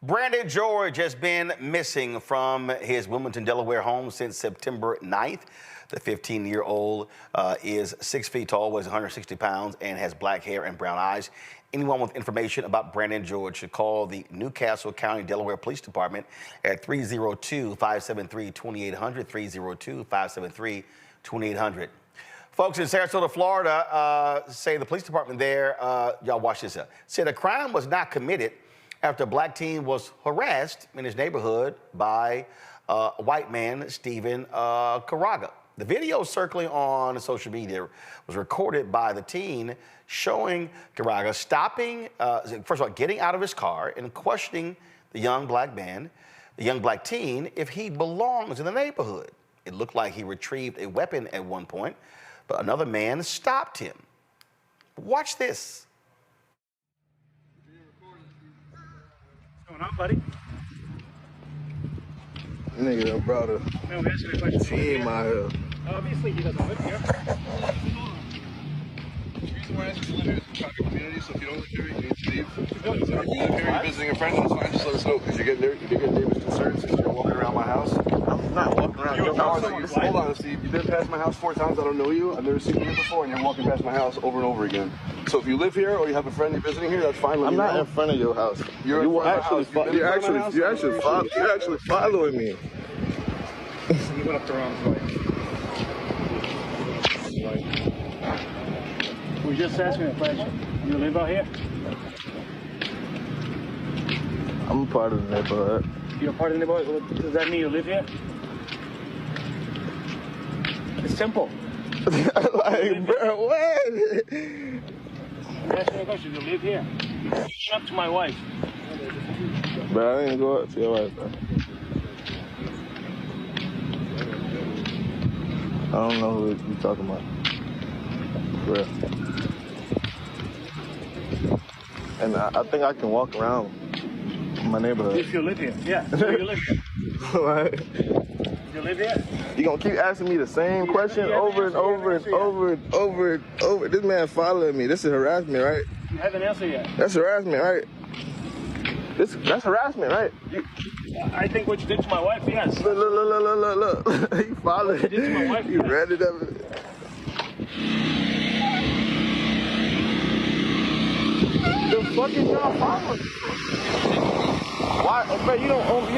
Brandon George has been missing from his Wilmington, Delaware home since September 9th. The 15-year-old is 6 feet tall, weighs 160 pounds, and has black hair and brown eyes. Anyone with information about Brandon George should call the Newcastle County, Delaware Police Department at 302-573-2800, 302-573-2800. Folks in Sarasota, Florida, say the police department there, y'all watch this up, said a crime was not committed after a black teen was harassed in his neighborhood by a white man, Stephen Caraga. The video circling on social media was recorded by the teen, showing Caraga stopping, first of all, getting out of his car and questioning the young black man, the young black teen, if he belongs in the neighborhood. It looked like he retrieved a weapon at one point, but another man stopped him. Watch this. What's going on, buddy? Nigga done brought a team out here. Obviously, he doesn't live here. The reason why I just live here is a private community, so if you don't live here, you need to leave. If you live here, you're visiting a friend, that's fine, just let us know, because you get neighbors concerned since you're walking around my house. I'm not walking around your house. Hold on, Steve. You've been past my house 4 times, I don't know you, I've never seen you here before, and you're walking past my house over and over again. So if you live here or you have a friend you're visiting here, that's fine. I'm not in front of your house. You're actually following me. You went up the wrong way. We just asking a question. You live out here? I'm a part of the neighborhood. You're a part of the neighborhood? Does that mean you live here? It's simple. Like, bro, what? I'm asking a question. You live here? You went up to my wife. But I didn't go up to your wife, bro. I don't know who you're talking about. Bro. And I think I can walk around my neighborhood. If you live here, yeah. So you live here. What? You live here? You gonna keep asking me the same question over and over and over and over and over. This man following me. This is harassment, right? You haven't answered yet. That's harassment, right? That's harassment, right? I think what you did to my wife, yes. Look. You followed it. You did to my wife, You read it up. The fuck is y'all following? Why? Man, you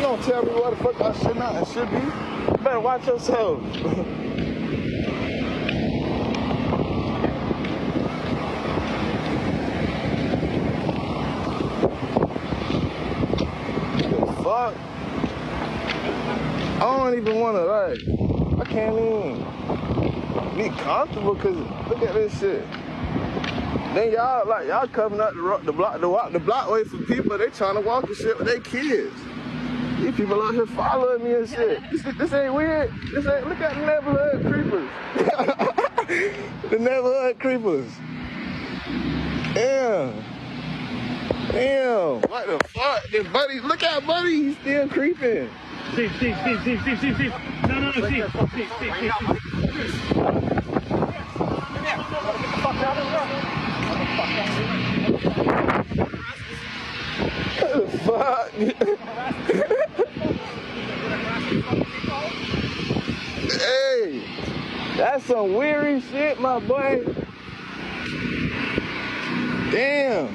don't tell me what the fuck I should not and should be. You better watch yourself. The fuck? I don't even want to, like, I can't even be comfortable because look at this shit. Then y'all coming up the blockway for people. They trying to walk and shit with their kids. These people out here following me and shit. This ain't weird. This ain't. Look at the neighborhood creepers. The neighborhood creepers. Damn. What the fuck? This Buddy, look at Buddy. He's still creeping. Steve. No, Steve. What the fuck? Hey, that's some weary shit, my boy. Damn.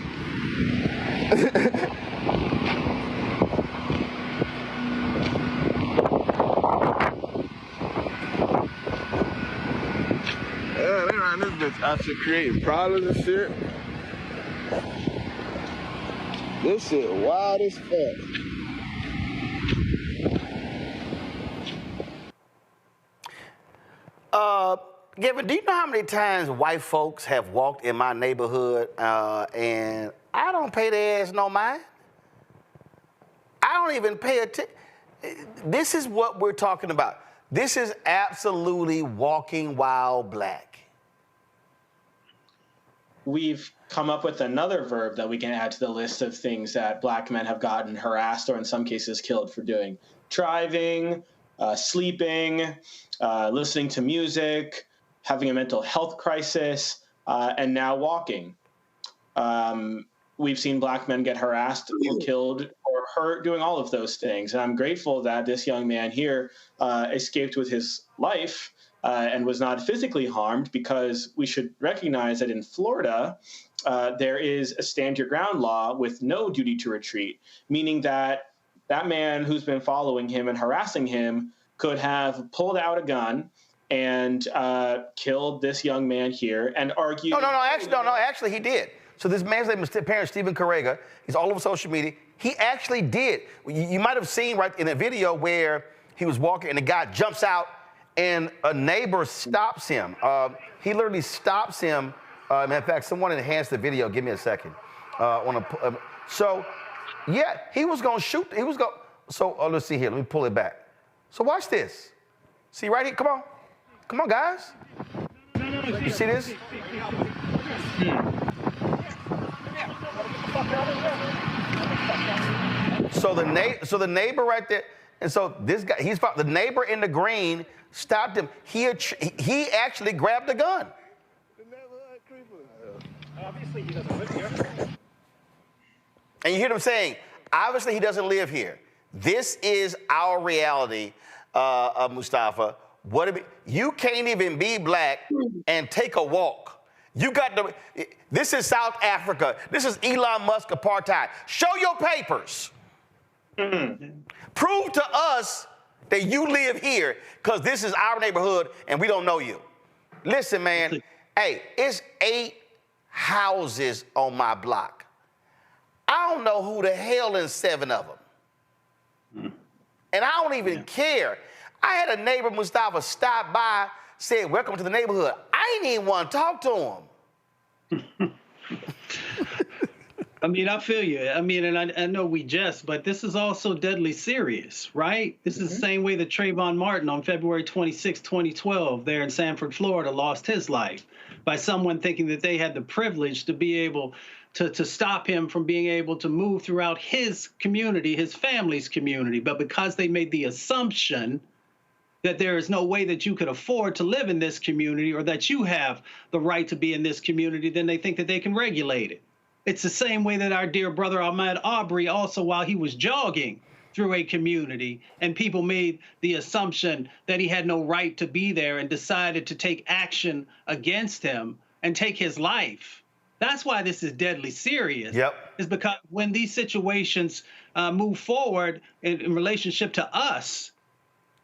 Yeah, they ran this bitch out to create problems and shit. This shit wild as fuck. Gavin, do you know how many times white folks have walked in my neighborhood and I don't pay their ass no mind? I don't even pay attention. This is what we're talking about. This is absolutely walking while black. We've come up with another verb that we can add to the list of things that black men have gotten harassed or in some cases killed for doing. Driving, sleeping, listening to music, having a mental health crisis, and now walking. We've seen black men get harassed or killed or or hurt, doing all of those things. And I'm grateful that this young man here escaped with his life and was not physically harmed, because we should recognize that in Florida, there is a stand your ground law with no duty to retreat, meaning that that man who's been following him and harassing him could have pulled out a gun and killed this young man here and argued. Actually, he did. So this man's name is apparently Stephen Correga. He's all over social media. He actually did. You might have seen right in the video where he was walking and the guy jumps out and a neighbor stops him. He literally stops him. In fact, someone enhanced the video. Give me a second. So, yeah, he was going to shoot. He was going. So let's see here. Let me pull it back. So watch this. See right here. Come on. Come on, guys. You see this? So the neighbor right there, and so this guy, the neighbor in the green stopped him. He actually grabbed the gun. Obviously, he doesn't live here. And you hear them saying, obviously he doesn't live here. This is our reality, Mustafa. You can't even be black and take a walk. This is South Africa. This is Elon Musk apartheid. Show your papers. Prove to us that you live here, because this is our neighborhood and we don't know you. Listen, man, hey, it's 8 houses on my block. I don't know who the hell in 7 of them. And I don't even care. I had a neighbor, Mustafa, stop by, said, welcome to the neighborhood. I ain't even want to talk to him. I mean, I feel you. I mean, and I know we jest, but this is also deadly serious, right? This is the same way that Trayvon Martin on February 26, 2012, there in Sanford, Florida, lost his life by someone thinking that they had the privilege to be able to stop him from being able to move throughout his community, his family's community. But because they made the assumption that there is no way that you could afford to live in this community or that you have the right to be in this community, then they think that they can regulate it. It's the same way that our dear brother Ahmaud Arbery also, while he was jogging through a community and people made the assumption that he had no right to be there and decided to take action against him and take his life. That's why this is deadly serious. Is because when these situations move forward in relationship to us,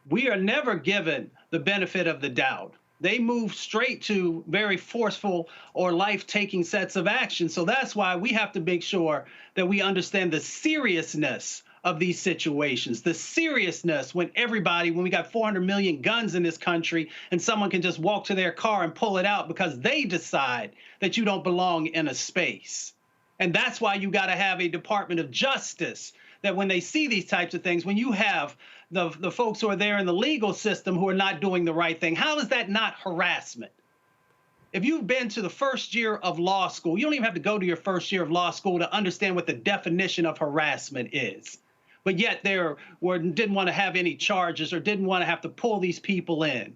we are never given the benefit of the doubt. They move straight to very forceful or life-taking sets of action. So that's why we have to make sure that we understand the seriousness of these situations, the seriousness when we got 400 million guns in this country and someone can just walk to their car and pull it out because they decide that you don't belong in a space. And that's why you got to have a Department of Justice that when they see these types of things, when you have the folks who are there in the legal system who are not doing the right thing, how is that not harassment? If you've been to the first year of law school, you don't even have to go to your first year of law school to understand what the definition of harassment is. But yet didn't want to have any charges or didn't want to have to pull these people in.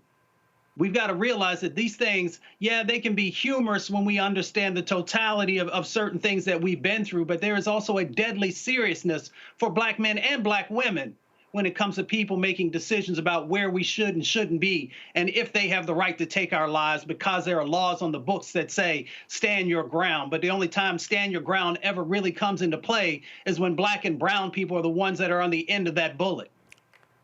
We've got to realize that these things, yeah, they can be humorous when we understand the totality of certain things that we've been through, but there is also a deadly seriousness for black men and black women when it comes to people making decisions about where we should and shouldn't be, and if they have the right to take our lives, because there are laws on the books that say stand your ground. But the only time stand your ground ever really comes into play is when black and brown people are the ones that are on the end of that bullet.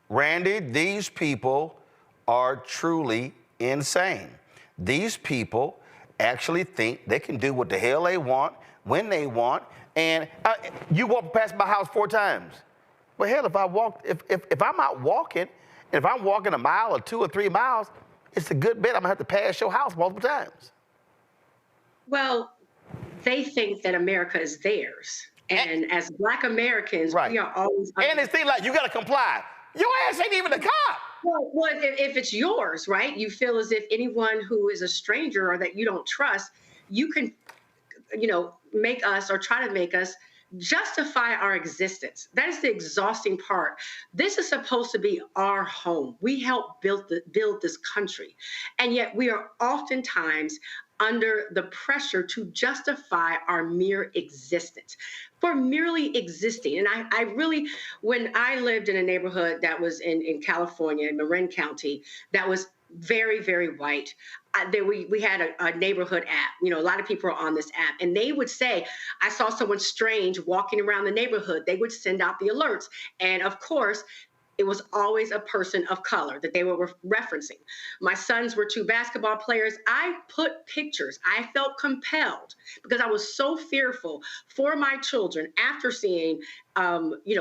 Randy, these people are truly insane. These people actually think they can do what the hell they want, when they want, and you walk past my house 4 times. Well, hell, if I'm out walking, and if I'm walking a mile or 2 or 3 miles, it's a good bet I'm gonna have to pass your house multiple times. Well, they think that America is theirs. And as black Americans, we are always... And it seems like you gotta comply. Your ass ain't even a cop. Well, if it's yours, right? You feel as if anyone who is a stranger or that you don't trust, you can, make us or try to make us justify our existence. That is the exhausting part. This is supposed to be our home. We helped build this country. And yet we are oftentimes under the pressure to justify our mere existence, for merely existing. And I really, when I lived in a neighborhood that was in California, in Marin County, that was very, very white. We had a neighborhood app. You know, a lot of people are on this app, and they would say, I saw someone strange walking around the neighborhood. They would send out the alerts. And of course, it was always a person of color that they were referencing. My sons were 2 basketball players. I put pictures. I felt compelled because I was so fearful for my children after seeing,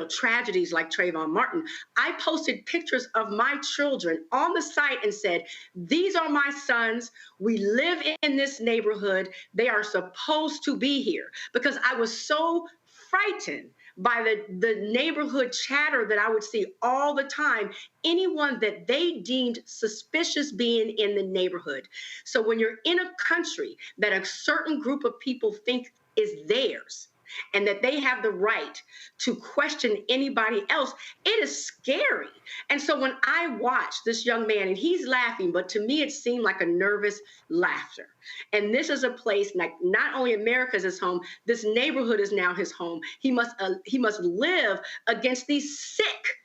tragedies like Trayvon Martin. I posted pictures of my children on the site and said, these are my sons. We live in this neighborhood. They are supposed to be here, because I was so frightened by the neighborhood chatter that I would see all the time, anyone that they deemed suspicious being in the neighborhood. So when you're in a country that a certain group of people think is theirs, and that they have the right to question anybody else, it is scary. And so when I watched this young man, and he's laughing, but to me it seemed like a nervous laughter. And this is a place like not only America's his home, this neighborhood is now his home. He must live against these sick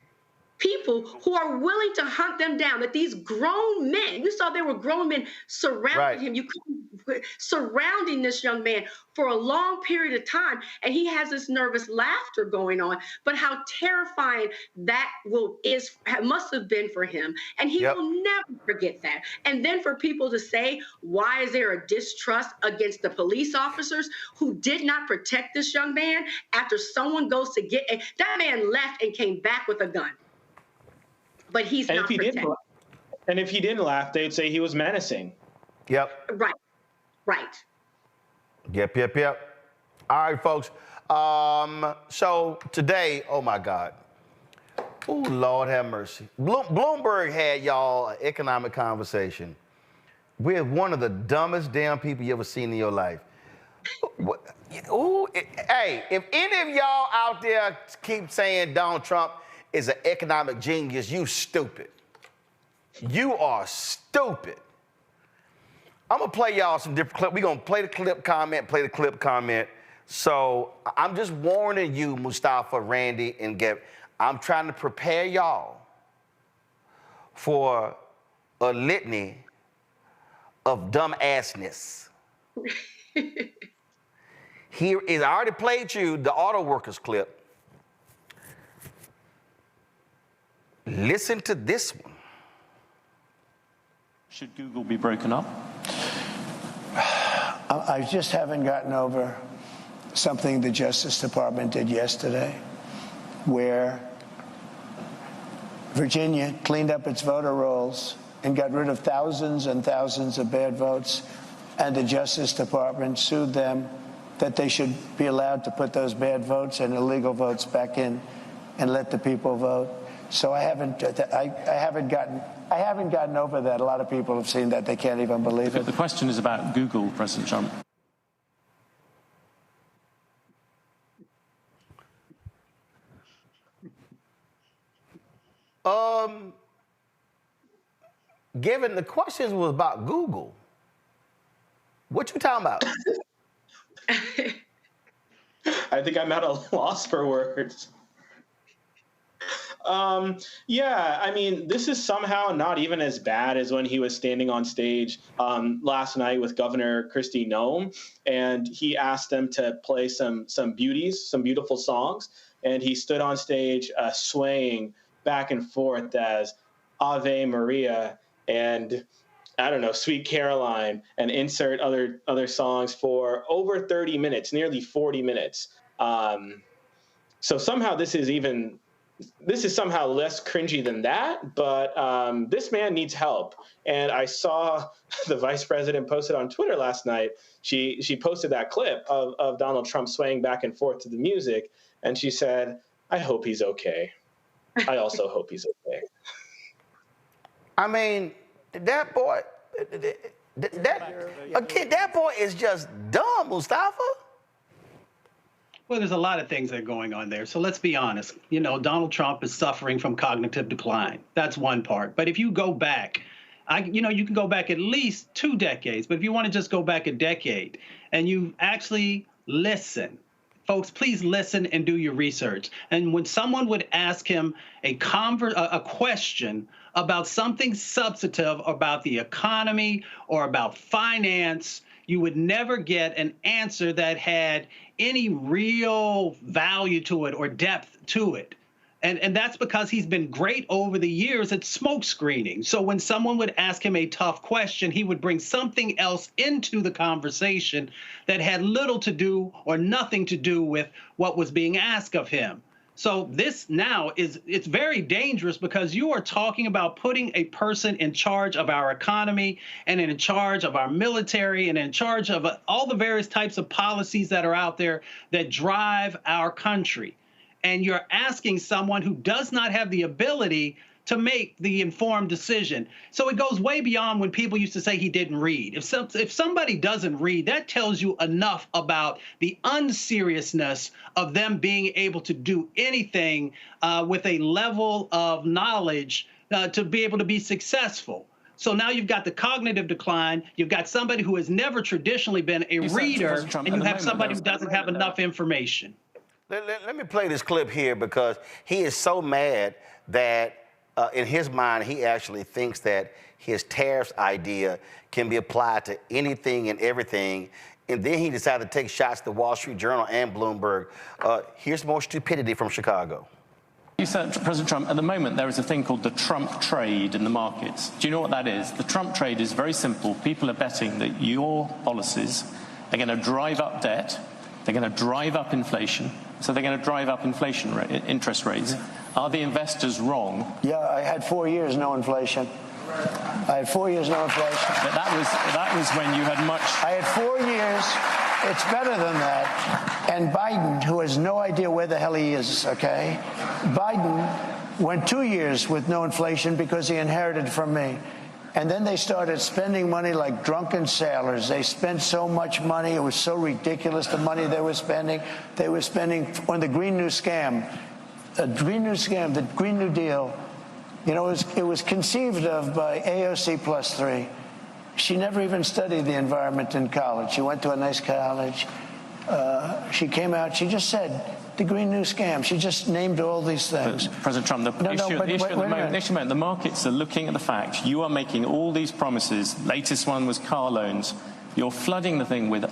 people who are willing to hunt them down, that these grown men, you saw there were grown men surrounding him, surrounding this young man for a long period of time, and he has this nervous laughter going on, but how terrifying that must have been for him, and he will never forget that. And then for people to say, why is there a distrust against the police officers who did not protect this young man after someone goes to get, that man left and came back with a gun. But he's not protected. And if he didn't laugh, they'd say he was menacing. Yep. Right. Yep. All right, folks. So today, oh my God. Oh, Lord have mercy. Bloomberg had y'all an economic conversation with one of the dumbest damn people you ever seen in your life. Hey, if any of y'all out there keep saying Donald Trump is an economic genius, you stupid. You are stupid. I'm gonna play y'all some different clip. We're gonna play the clip comment. So I'm just warning you, Mustafa, Randy, and Gab. I'm trying to prepare y'all for a litany of dumbassness. Here is, I already played you the auto workers clip. Listen to this one. Should Google be broken up? I just haven't gotten over something the Justice Department did yesterday, where Virginia cleaned up its voter rolls and got rid of thousands and thousands of bad votes, and the Justice Department sued them that they should be allowed to put those bad votes and illegal votes back in and let the people vote. So I haven't gotten over that. A lot of people have seen that. They can't even believe it. The question is about Google, President Trump. Given the questions was about Google, what you talking about? I think I'm at a loss for words. Yeah, I mean, this is somehow not even as bad as when he was standing on stage last night with Governor Kristi Noem, and he asked them to play some beautiful songs, and he stood on stage swaying back and forth as Ave Maria and, I don't know, Sweet Caroline, and insert other songs for over 30 minutes, nearly 40 minutes. So somehow this is somehow less cringy than that, but this man needs help. And I saw the vice president posted on Twitter last night. She posted that clip of Donald Trump swaying back and forth to the music, and she said, I hope he's okay. I also hope he's okay. I mean, that boy is just dumb, Mustafa. Well, there's a lot of things that are going on there. So let's be honest. You know, Donald Trump is suffering from cognitive decline. That's one part. But if you go back You can go back at least 2 decades, but if you want to just go back a decade and you actually listen, folks, please listen and do your research. And when someone would ask him a question about something substantive about the economy or about finance, you would never get an answer that had any real value to it or depth to it. And that's because he's been great over the years at smoke screening. So when someone would ask him a tough question, he would bring something else into the conversation that had little to do or nothing to do with what was being asked of him. So this now it's very dangerous because you are talking about putting a person in charge of our economy and in charge of our military and in charge of all the various types of policies that are out there that drive our country. And you're asking someone who does not have the ability to make the informed decision. So it goes way beyond when people used to say he didn't read. If somebody doesn't read, that tells you enough about the unseriousness of them being able to do anything with a level of knowledge to be able to be successful. So now you've got the cognitive decline, you've got somebody who has never traditionally been a reader, and you have somebody who doesn't have enough information. Let me play this clip here because he is so mad that in his mind, he actually thinks that his tariffs idea can be applied to anything and everything. And then he decided to take shots at the Wall Street Journal and Bloomberg. Here's more stupidity from Chicago. You said, President Trump, at the moment there is a thing called the Trump trade in the markets. Do you know what that is? The Trump trade is very simple. People are betting that your policies are going to drive up debt, they're going to drive up inflation, so they're going to drive up interest rates. Are the investors wrong? Yeah, I had 4 years no inflation. I had 4 years no inflation. But that was when you had much. I had 4 years. It's better than that. And Biden, who has no idea where the hell he is, okay? Biden went 2 years with no inflation because he inherited from me. And then they started spending money like drunken sailors. They spent so much money. It was so ridiculous, the money they were spending. They were spending on the Green New Scam. The Green New Scam, the Green New Deal, you know, it was conceived of by AOC +3. She never even studied the environment in college. She went to a nice college. She came out, she just said, the Green New Scam. She just named all these things. But President Trump, the issue at the moment, the markets are looking at the fact you are making all these promises. Latest one was car loans. You're flooding the thing with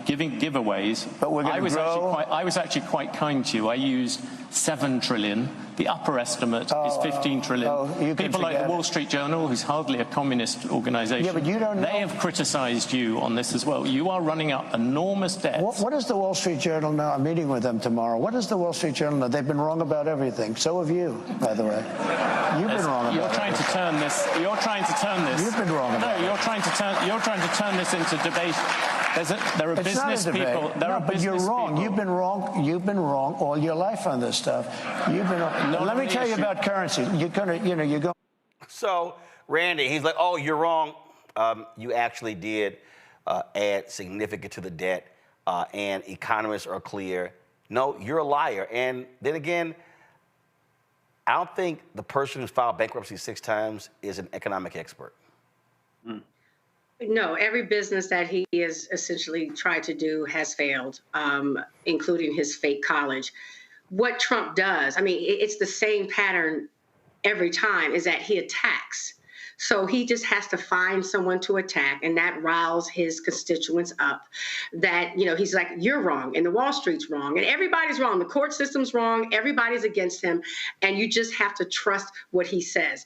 giving giveaways. But we're going to grow. I was actually quite kind to you. I used 7 trillion. The upper estimate is 15 trillion. People like the Wall Street Journal, who's hardly a communist organization, yeah, but you don't know. They have criticized you on this as well. You are running up enormous debts. What does the Wall Street Journal know? I'm meeting with them tomorrow. What does the Wall Street Journal know? They've been wrong about everything. So have you, by the way. You've been wrong about You're trying to turn this. You're trying to turn this. You've been wrong about it. You're trying to turn this into debate. There are business people. But you're wrong. You've been wrong. You've been wrong all your life on this stuff. You've been wrong. Let me tell you about currency. You're going. So, Randy, he's like, "Oh, you're wrong. You actually did add significant to the debt, and economists are clear. No, you're a liar." And then again, I don't think the person who's filed bankruptcy 6 times is an economic expert. No, every business that he has essentially tried to do has failed, including his fake college. What Trump does, I mean, it's the same pattern every time, is that he attacks. So he just has to find someone to attack, and that riles his constituents up. That, you know, he's like, you're wrong, and the Wall Street's wrong, and everybody's wrong. The court system's wrong. Everybody's against him, and you just have to trust what he says.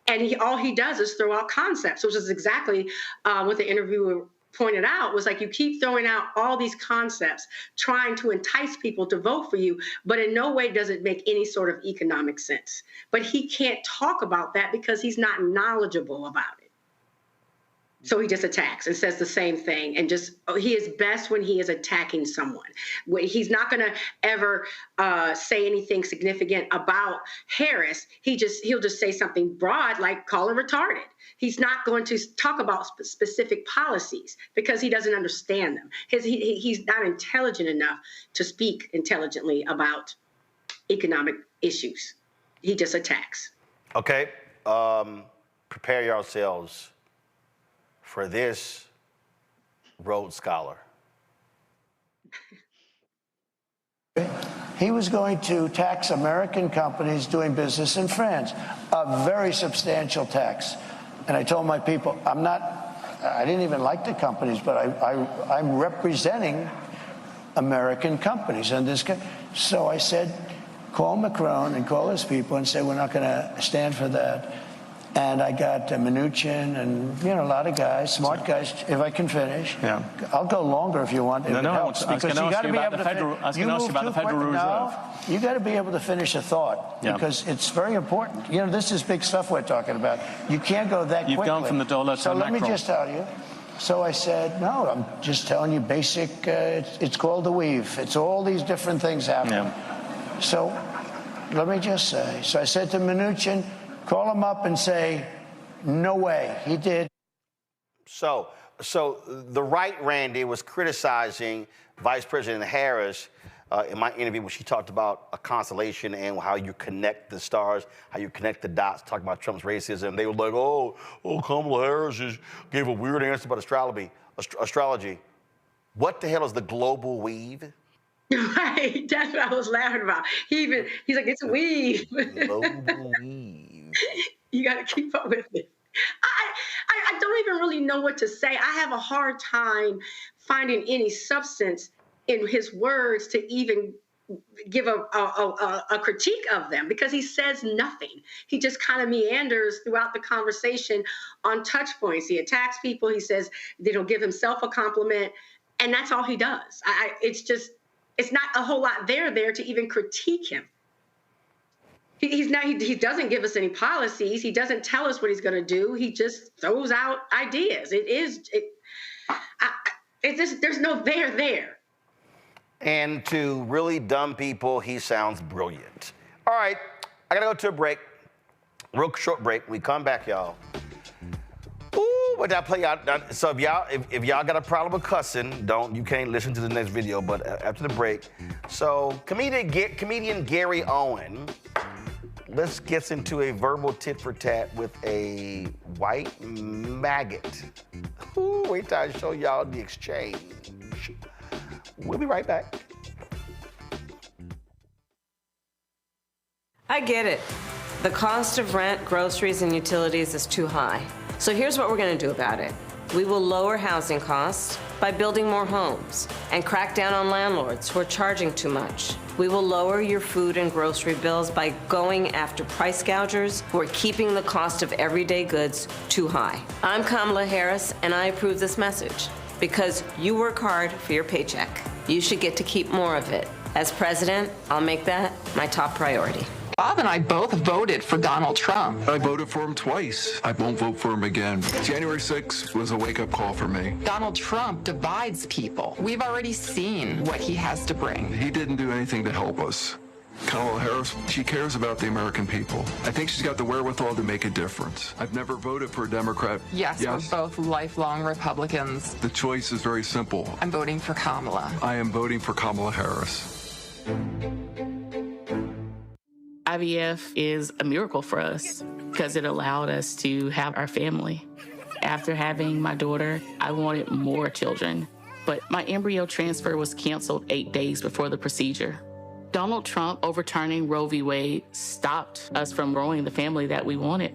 And all he does is throw out concepts, which is exactly what the interviewer pointed out, was like, you keep throwing out all these concepts, trying to entice people to vote for you, but in no way does it make any sort of economic sense. But he can't talk about that because he's not knowledgeable about it. So he just attacks and says the same thing, and he is best when he is attacking someone. He's not going to ever say anything significant about Harris. He'll just say something broad, like call her retarded. He's not going to talk about specific policies because he doesn't understand them. He's not intelligent enough to speak intelligently about economic issues. He just attacks. Okay. prepare yourselves for this Rhodes Scholar. He was going to tax American companies doing business in France, a very substantial tax. And I told my people, I didn't even like the companies, but I'm representing American companies. And so I said, call Macron and call his people and say, we're not going to stand for that. And I got Mnuchin and, a lot of guys, smart guys, if I can finish. Yeah. I'll go longer if you want. No, I was going to ask you about the Federal Reserve. You got to be able to finish a thought because it's very important. This is big stuff we're talking about. You can't go that quickly. You've gone from the dollar to Macron. So let me Macron. just tell you. So I said, no, I'm just telling you basic, it's called the weave. It's all these different things happening. Yeah. So let me just say, so I said to Mnuchin, call him up and say, no way. He did. So the right, Randy, was criticizing Vice President Harris in my interview when she talked about a constellation and how you connect the stars, how you connect the dots, talking about Trump's racism. They were like, oh, Kamala Harris gave a weird answer about astrology. What the hell is the global weave? Right, that's what I was laughing about. He's like, it's a weave. Global weave. You got to keep up with it. I don't even really know what to say. I have a hard time finding any substance in his words to even give a critique of them because he says nothing. He just kind of meanders throughout the conversation on touch points. He attacks people. He says he'll give himself a compliment, and that's all he does. It's not a whole lot there to even critique him. He doesn't give us any policies. He doesn't tell us what he's going to do. He just throws out ideas. There's no there. And to really dumb people, he sounds brilliant. All right, I got to go to a break. Real short break. When we come back, y'all. Ooh, but that play out. So if y'all got a problem with cussing, you can't listen to the next video. But after the break, so comedian Gary Owen, let's get into a verbal tit for tat with a white maggot. Ooh, wait till I show y'all the exchange. We'll be right back. I get it. The cost of rent, groceries, and utilities is too high. So here's what we're going to do about it. We will lower housing costs by building more homes and crack down on landlords who are charging too much. We will lower your food and grocery bills by going after price gougers who are keeping the cost of everyday goods too high. I'm Kamala Harris, and I approve this message because you work hard for your paycheck. You should get to keep more of it. As president, I'll make that my top priority. Bob and I both voted for Donald Trump. I voted for him twice. I won't vote for him again. January 6th was a wake-up call for me. Donald Trump divides people. We've already seen what he has to bring. He didn't do anything to help us. Kamala Harris, she cares about the American people. I think she's got the wherewithal to make a difference. I've never voted for a Democrat. Yes, we're both lifelong Republicans. The choice is very simple. I'm voting for Kamala. I am voting for Kamala Harris. IVF is a miracle for us because it allowed us to have our family. After having my daughter, I wanted more children, but my embryo transfer was canceled 8 days before the procedure. Donald Trump overturning Roe v. Wade stopped us from growing the family that we wanted.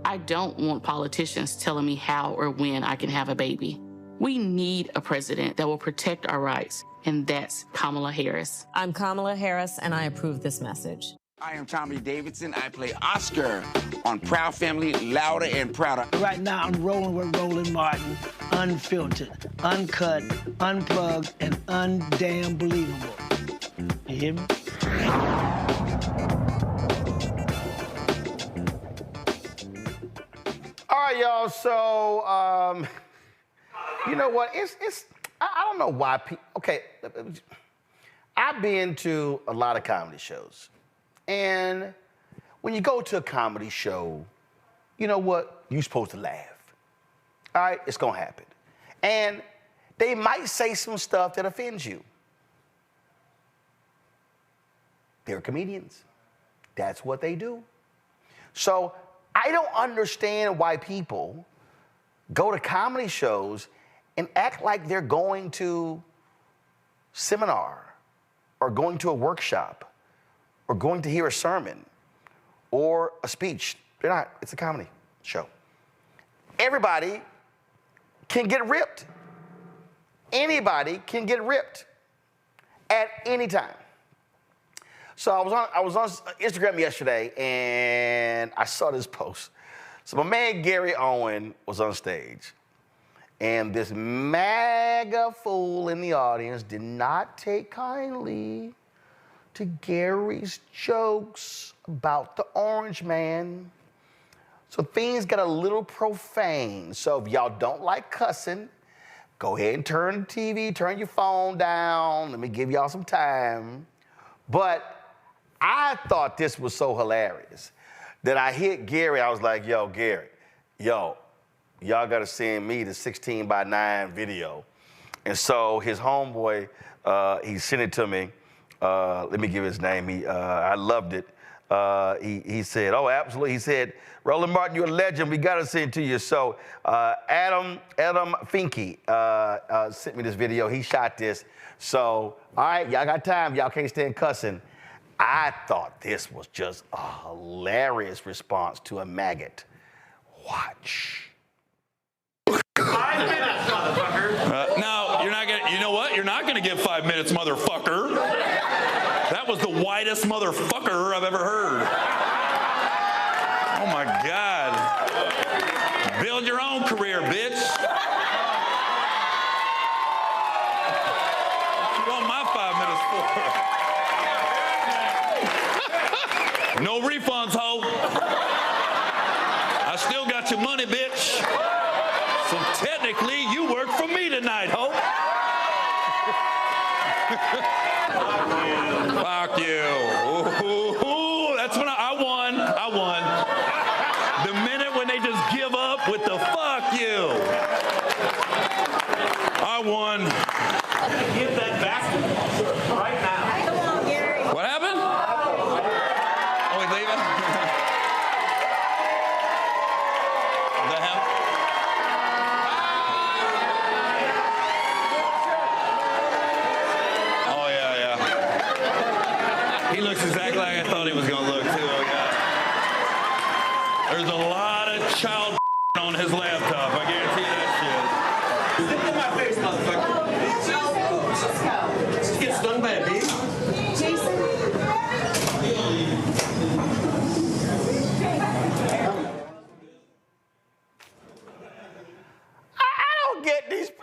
I don't want politicians telling me how or when I can have a baby. We need a president that will protect our rights, and that's Kamala Harris. I'm Kamala Harris, and I approve this message. I am Tommy Davidson. I play Oscar on Proud Family, Louder and Prouder. Right now, I'm rolling with Roland Martin, unfiltered, uncut, unplugged, and undamn believable. You hear me? All right, y'all. So, you know what? I don't know why people. Okay, I've been to a lot of comedy shows. And when you go to a comedy show, you know what? You're supposed to laugh. All right? It's going to happen. And they might say some stuff that offends you. They're comedians. That's what they do. So I don't understand why people go to comedy shows and act like they're going to seminar or going to a workshop or going to hear a sermon or a speech. They're not. It's a comedy show. Everybody can get ripped. Anybody can get ripped at any time. So I was on Instagram yesterday and I saw this post. So my man Gary Owen was on stage, and this MAGA fool in the audience did not take kindly to Gary's jokes about the orange man. So things got a little profane. So if y'all don't like cussing, go ahead and turn the TV, turn your phone down. Let me give y'all some time. But I thought this was so hilarious that I hit Gary. I was like, yo, Gary, y'all gotta send me the 16:9 video. And so his homeboy, he sent it to me. Let me give his name. I loved it. He said, oh, absolutely. He said, Roland Martin, you're a legend. We got to send it to you. So Adam Finke sent me this video. He shot this. So, all right, y'all got time. Y'all can't stand cussing. I thought this was just a hilarious response to a maggot. Watch. 5 minutes, motherfucker. No, you're not gonna. You know what? You're not gonna get 5 minutes, motherfucker. That was the whitest motherfucker I've ever heard. Oh my God. Build your own career, bitch. What you want my 5 minutes for? No refunds, ho. I still got your money, bitch. So technically, you work for me tonight, ho. Fuck you. Ooh, that's when I won. I won. The minute when they just give up with the fuck you. I won. Give that back to me right now. Come on, Gary. What happened? Oh, he's leaving? Is that him? Oh, yeah. He looks exactly like I thought he was going to look, too. Oh, God. There's a lot of child on his laptop. I guarantee you that shit. Look at my face, motherfucker. Just get stung by a bee.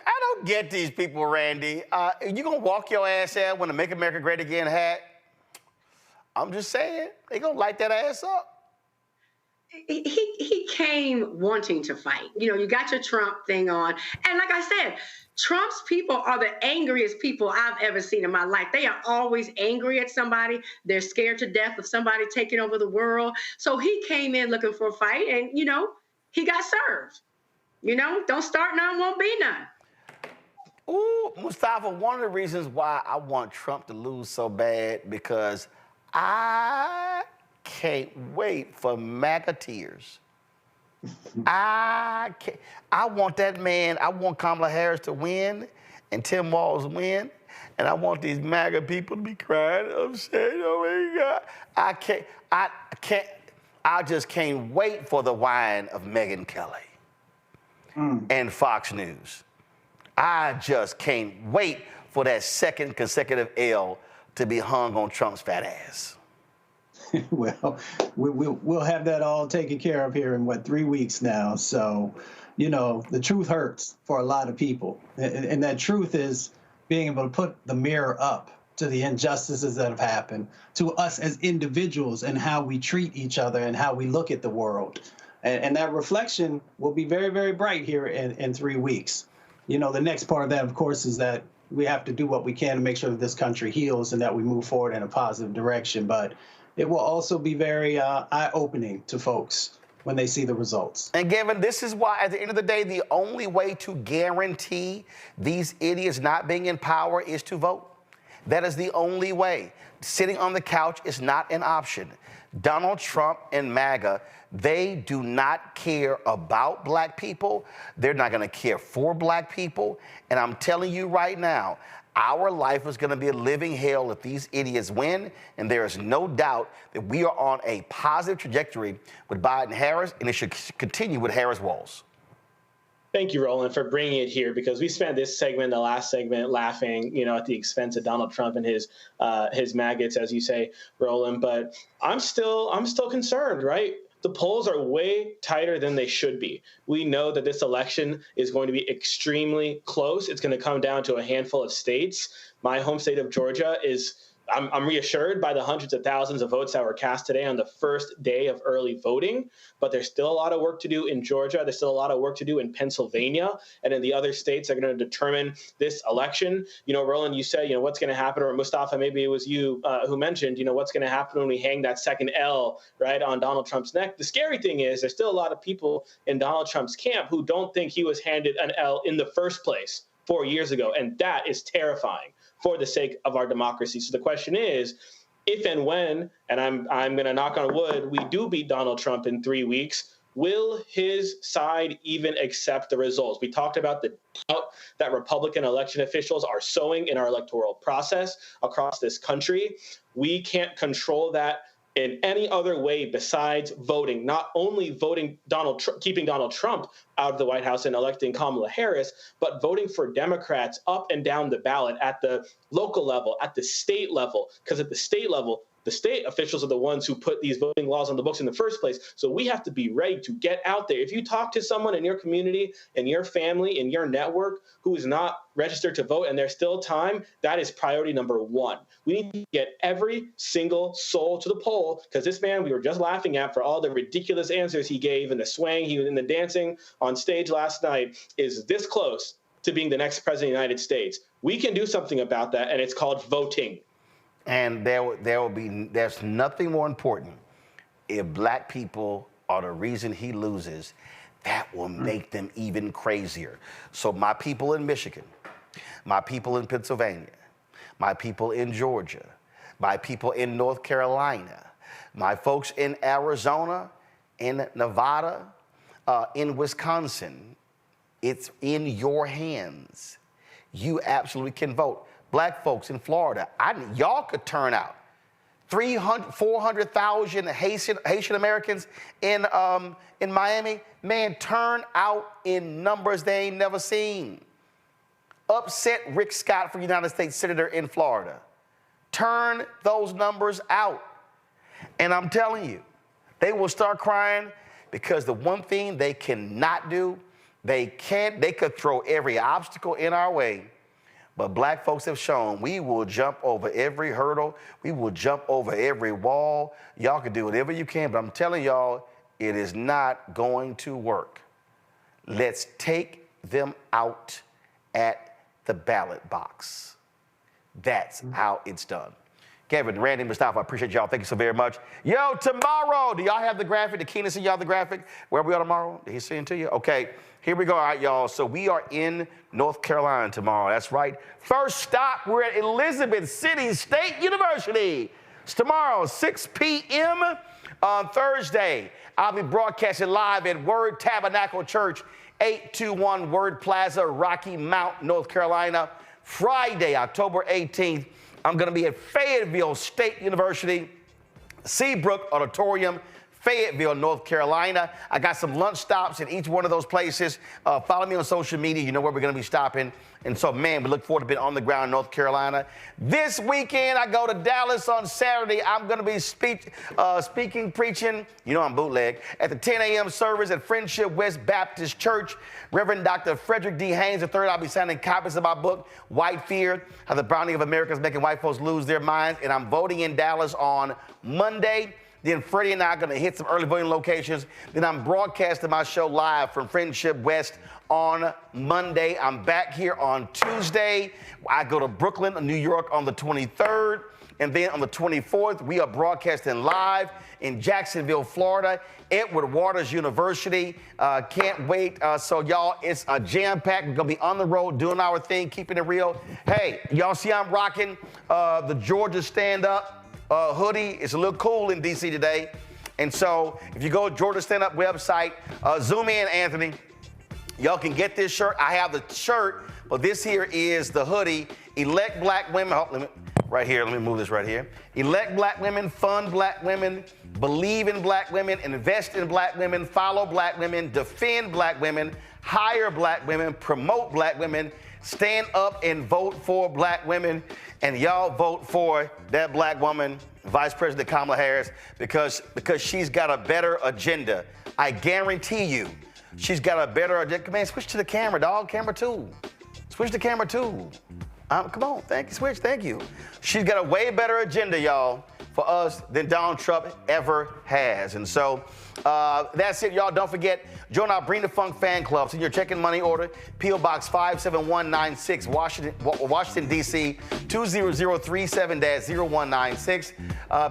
I don't get these people, Randy. You gonna walk your ass out when the Make America Great Again hat? I'm just saying, they gonna light that ass up. He came wanting to fight. You know, you got your Trump thing on. And like I said, Trump's people are the angriest people I've ever seen in my life. They are always angry at somebody. They're scared to death of somebody taking over the world. So he came in looking for a fight and, you know, he got served. You know, don't start none, won't be none. Ooh, Mustafa, one of the reasons why I want Trump to lose so bad, because I can't wait for MAGA tears. I want that man, I want Kamala Harris to win and Tim Walz win, and I want these MAGA people to be crying, upset. Oh my God. I just can't wait for the whine of Megyn Kelly and Fox News. I just can't wait for that second consecutive L to be hung on Trump's fat ass. Well, we'll have that all taken care of here in, 3 weeks now. So, you know, the truth hurts for a lot of people. And that truth is being able to put the mirror up to the injustices that have happened, to us as individuals and how we treat each other and how we look at the world. And that reflection will be very, very bright here in 3 weeks. You know, the next part of that, of course, is that we have to do what we can to make sure that this country heals and that we move forward in a positive direction. But it will also be very eye-opening to folks when they see the results. And Gavin, this is why, at the end of the day, the only way to guarantee these idiots not being in power is to vote. That is the only way. Sitting on the couch is not an option. Donald Trump and MAGA, they do not care about black people. They're not going to care for black people. And I'm telling you right now, our life is going to be a living hell if these idiots win. And there is no doubt that we are on a positive trajectory with Biden-Harris, and it should continue with Harris-Walz. Thank you, Roland, for bringing it here, because we spent this segment, the last segment, laughing, at the expense of Donald Trump and his maggots, as you say, Roland. But I'm still concerned, right? The polls are way tighter than they should be. We know that this election is going to be extremely close. It's going to come down to a handful of states. My home state of Georgia is. I'm reassured by the hundreds of thousands of votes that were cast today on the first day of early voting, but there's still a lot of work to do in Georgia. There's still a lot of work to do in Pennsylvania, and in the other states that are going to determine this election. Roland, you said, what's going to happen, or Mustafa, maybe it was you who mentioned, what's going to happen when we hang that second L, right, on Donald Trump's neck. The scary thing is there's still a lot of people in Donald Trump's camp who don't think he was handed an L in the first place 4 years ago, and that is terrifying for the sake of our democracy. So the question is, if and when, and I'm going to knock on wood, we do beat Donald Trump in 3 weeks, will his side even accept the results? We talked about the doubt that Republican election officials are sowing in our electoral process across this country. We can't control that in any other way besides voting, not only voting keeping Donald Trump out of the White House and electing Kamala Harris, but voting for Democrats up and down the ballot at the local level, at the state level, because at the state level, the state officials are the ones who put these voting laws on the books in the first place. So we have to be ready to get out there. If you talk to someone in your community, in your family, in your network who is not registered to vote and there's still time, that is priority number one. We need to get every single soul to the poll, because this man we were just laughing at for all the ridiculous answers he gave and the swaying and the dancing on stage last night is this close to being the next president of the United States. We can do something about that, and it's called voting. And there's nothing more important. If black people are the reason he loses, that will make them even crazier. So my people in Michigan, my people in Pennsylvania, my people in Georgia, my people in North Carolina, my folks in Arizona, in Nevada, in Wisconsin, it's in your hands. You absolutely can vote. Black folks in Florida, y'all could turn out. 400,000 Haitian Americans in Miami, man, turn out in numbers they ain't never seen. Upset Rick Scott for United States Senator in Florida. Turn those numbers out. And I'm telling you, they will start crying, because the one thing they cannot do, they could throw every obstacle in our way. But black folks have shown we will jump over every hurdle. We will jump over every wall. Y'all can do whatever you can, but I'm telling y'all, it is not going to work. Let's take them out at the ballot box. That's how it's done. Kevin, Randy, Mustafa, I appreciate y'all. Thank you so very much. Yo, tomorrow, do y'all have the graphic? Did Keenan send y'all the graphic? Where we are tomorrow? Did he send it to you? Okay, here we go. All right, y'all. So we are in North Carolina tomorrow. That's right. First stop, we're at Elizabeth City State University. It's tomorrow, 6 p.m. on Thursday. I'll be broadcasting live at Word Tabernacle Church, 821 Word Plaza, Rocky Mount, North Carolina. Friday, October 18th, I'm going to be at Fayetteville State University, Seabrook Auditorium, Fayetteville, North Carolina. I got some lunch stops in each one of those places. Follow me on social media. You know where we're going to be stopping. And so, man, we look forward to being on the ground in North Carolina. This weekend, I go to Dallas on Saturday. I'm going to be speaking, preaching, you know I'm bootleg, at the 10 a.m. service at Friendship West Baptist Church. Reverend Dr. Frederick D. Haynes III, I'll be signing copies of my book, White Fear, How the Browning of America is Making White Folks Lose Their Minds. And I'm voting in Dallas on Monday. Then Freddie and I are going to hit some early voting locations. Then I'm broadcasting my show live from Friendship West on Monday. I'm back here on Tuesday. I go to Brooklyn, New York on the 23rd. And then on the 24th, we are broadcasting live in Jacksonville, Florida, Edward Waters University. Can't wait. So, y'all, it's a jam-packed. We're going to be on the road doing our thing, keeping it real. Hey, y'all see I'm rocking the Georgia Stand Up hoodie. It's a little cool in D.C. today. And so if you go to Georgia Stand Up website, zoom in, Anthony. Y'all can get this shirt. I have the shirt, but this here is the hoodie. Elect black women. Oh, right here, let me move this right here. Elect black women, fund black women, believe in black women, invest in black women, follow black women, defend black women, hire black women, promote black women, stand up and vote for black women. And y'all vote for that black woman, Vice President Kamala Harris, because she's got a better agenda. I guarantee you, she's got a better agenda. Man, switch to the camera, dog. Camera 2. Switch to camera 2. Come on, thank you, switch, thank you. She's got a way better agenda, y'all, for us than Donald Trump ever has. And so that's it, y'all. Don't forget, join our Bring the Funk fan club. Send your check and money order, P.O. Box 57196, Washington, D.C., 20037-0196.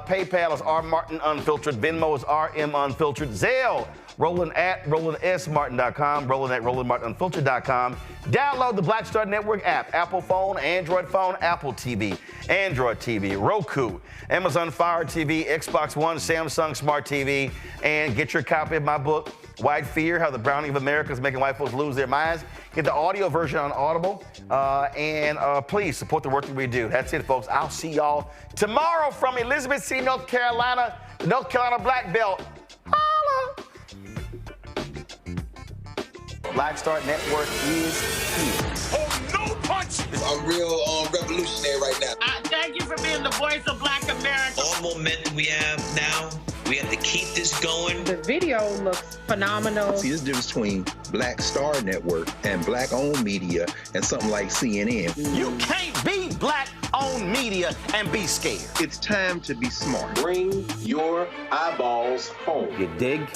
PayPal is R Martin Unfiltered. Venmo is RM Unfiltered. Zelle, Roland at RolandSMartin.com, Roland at RolandMartinUnfiltered.com. Download the Black Star Network app, Apple phone, Android phone, Apple TV, Android TV, Roku, Amazon Fire TV, Xbox One, Samsung Smart TV, and get your copy of my book, White Fear, How the Browning of America is Making White Folks Lose Their Minds. Get the audio version on Audible, and please support the work that we do. That's it, folks. I'll see y'all tomorrow from Elizabeth City, North Carolina, the North Carolina Black Belt. Holla! Black Star Network is here. Oh, no punch! I'm real revolutionary right now. Thank you for being the voice of Black America. All momentum we have now, we have to keep this going. The video looks phenomenal. See, there's a difference between Black Star Network and black-owned media and something like CNN. You can't be black-owned media and be scared. It's time to be smart. Bring your eyeballs home. You dig?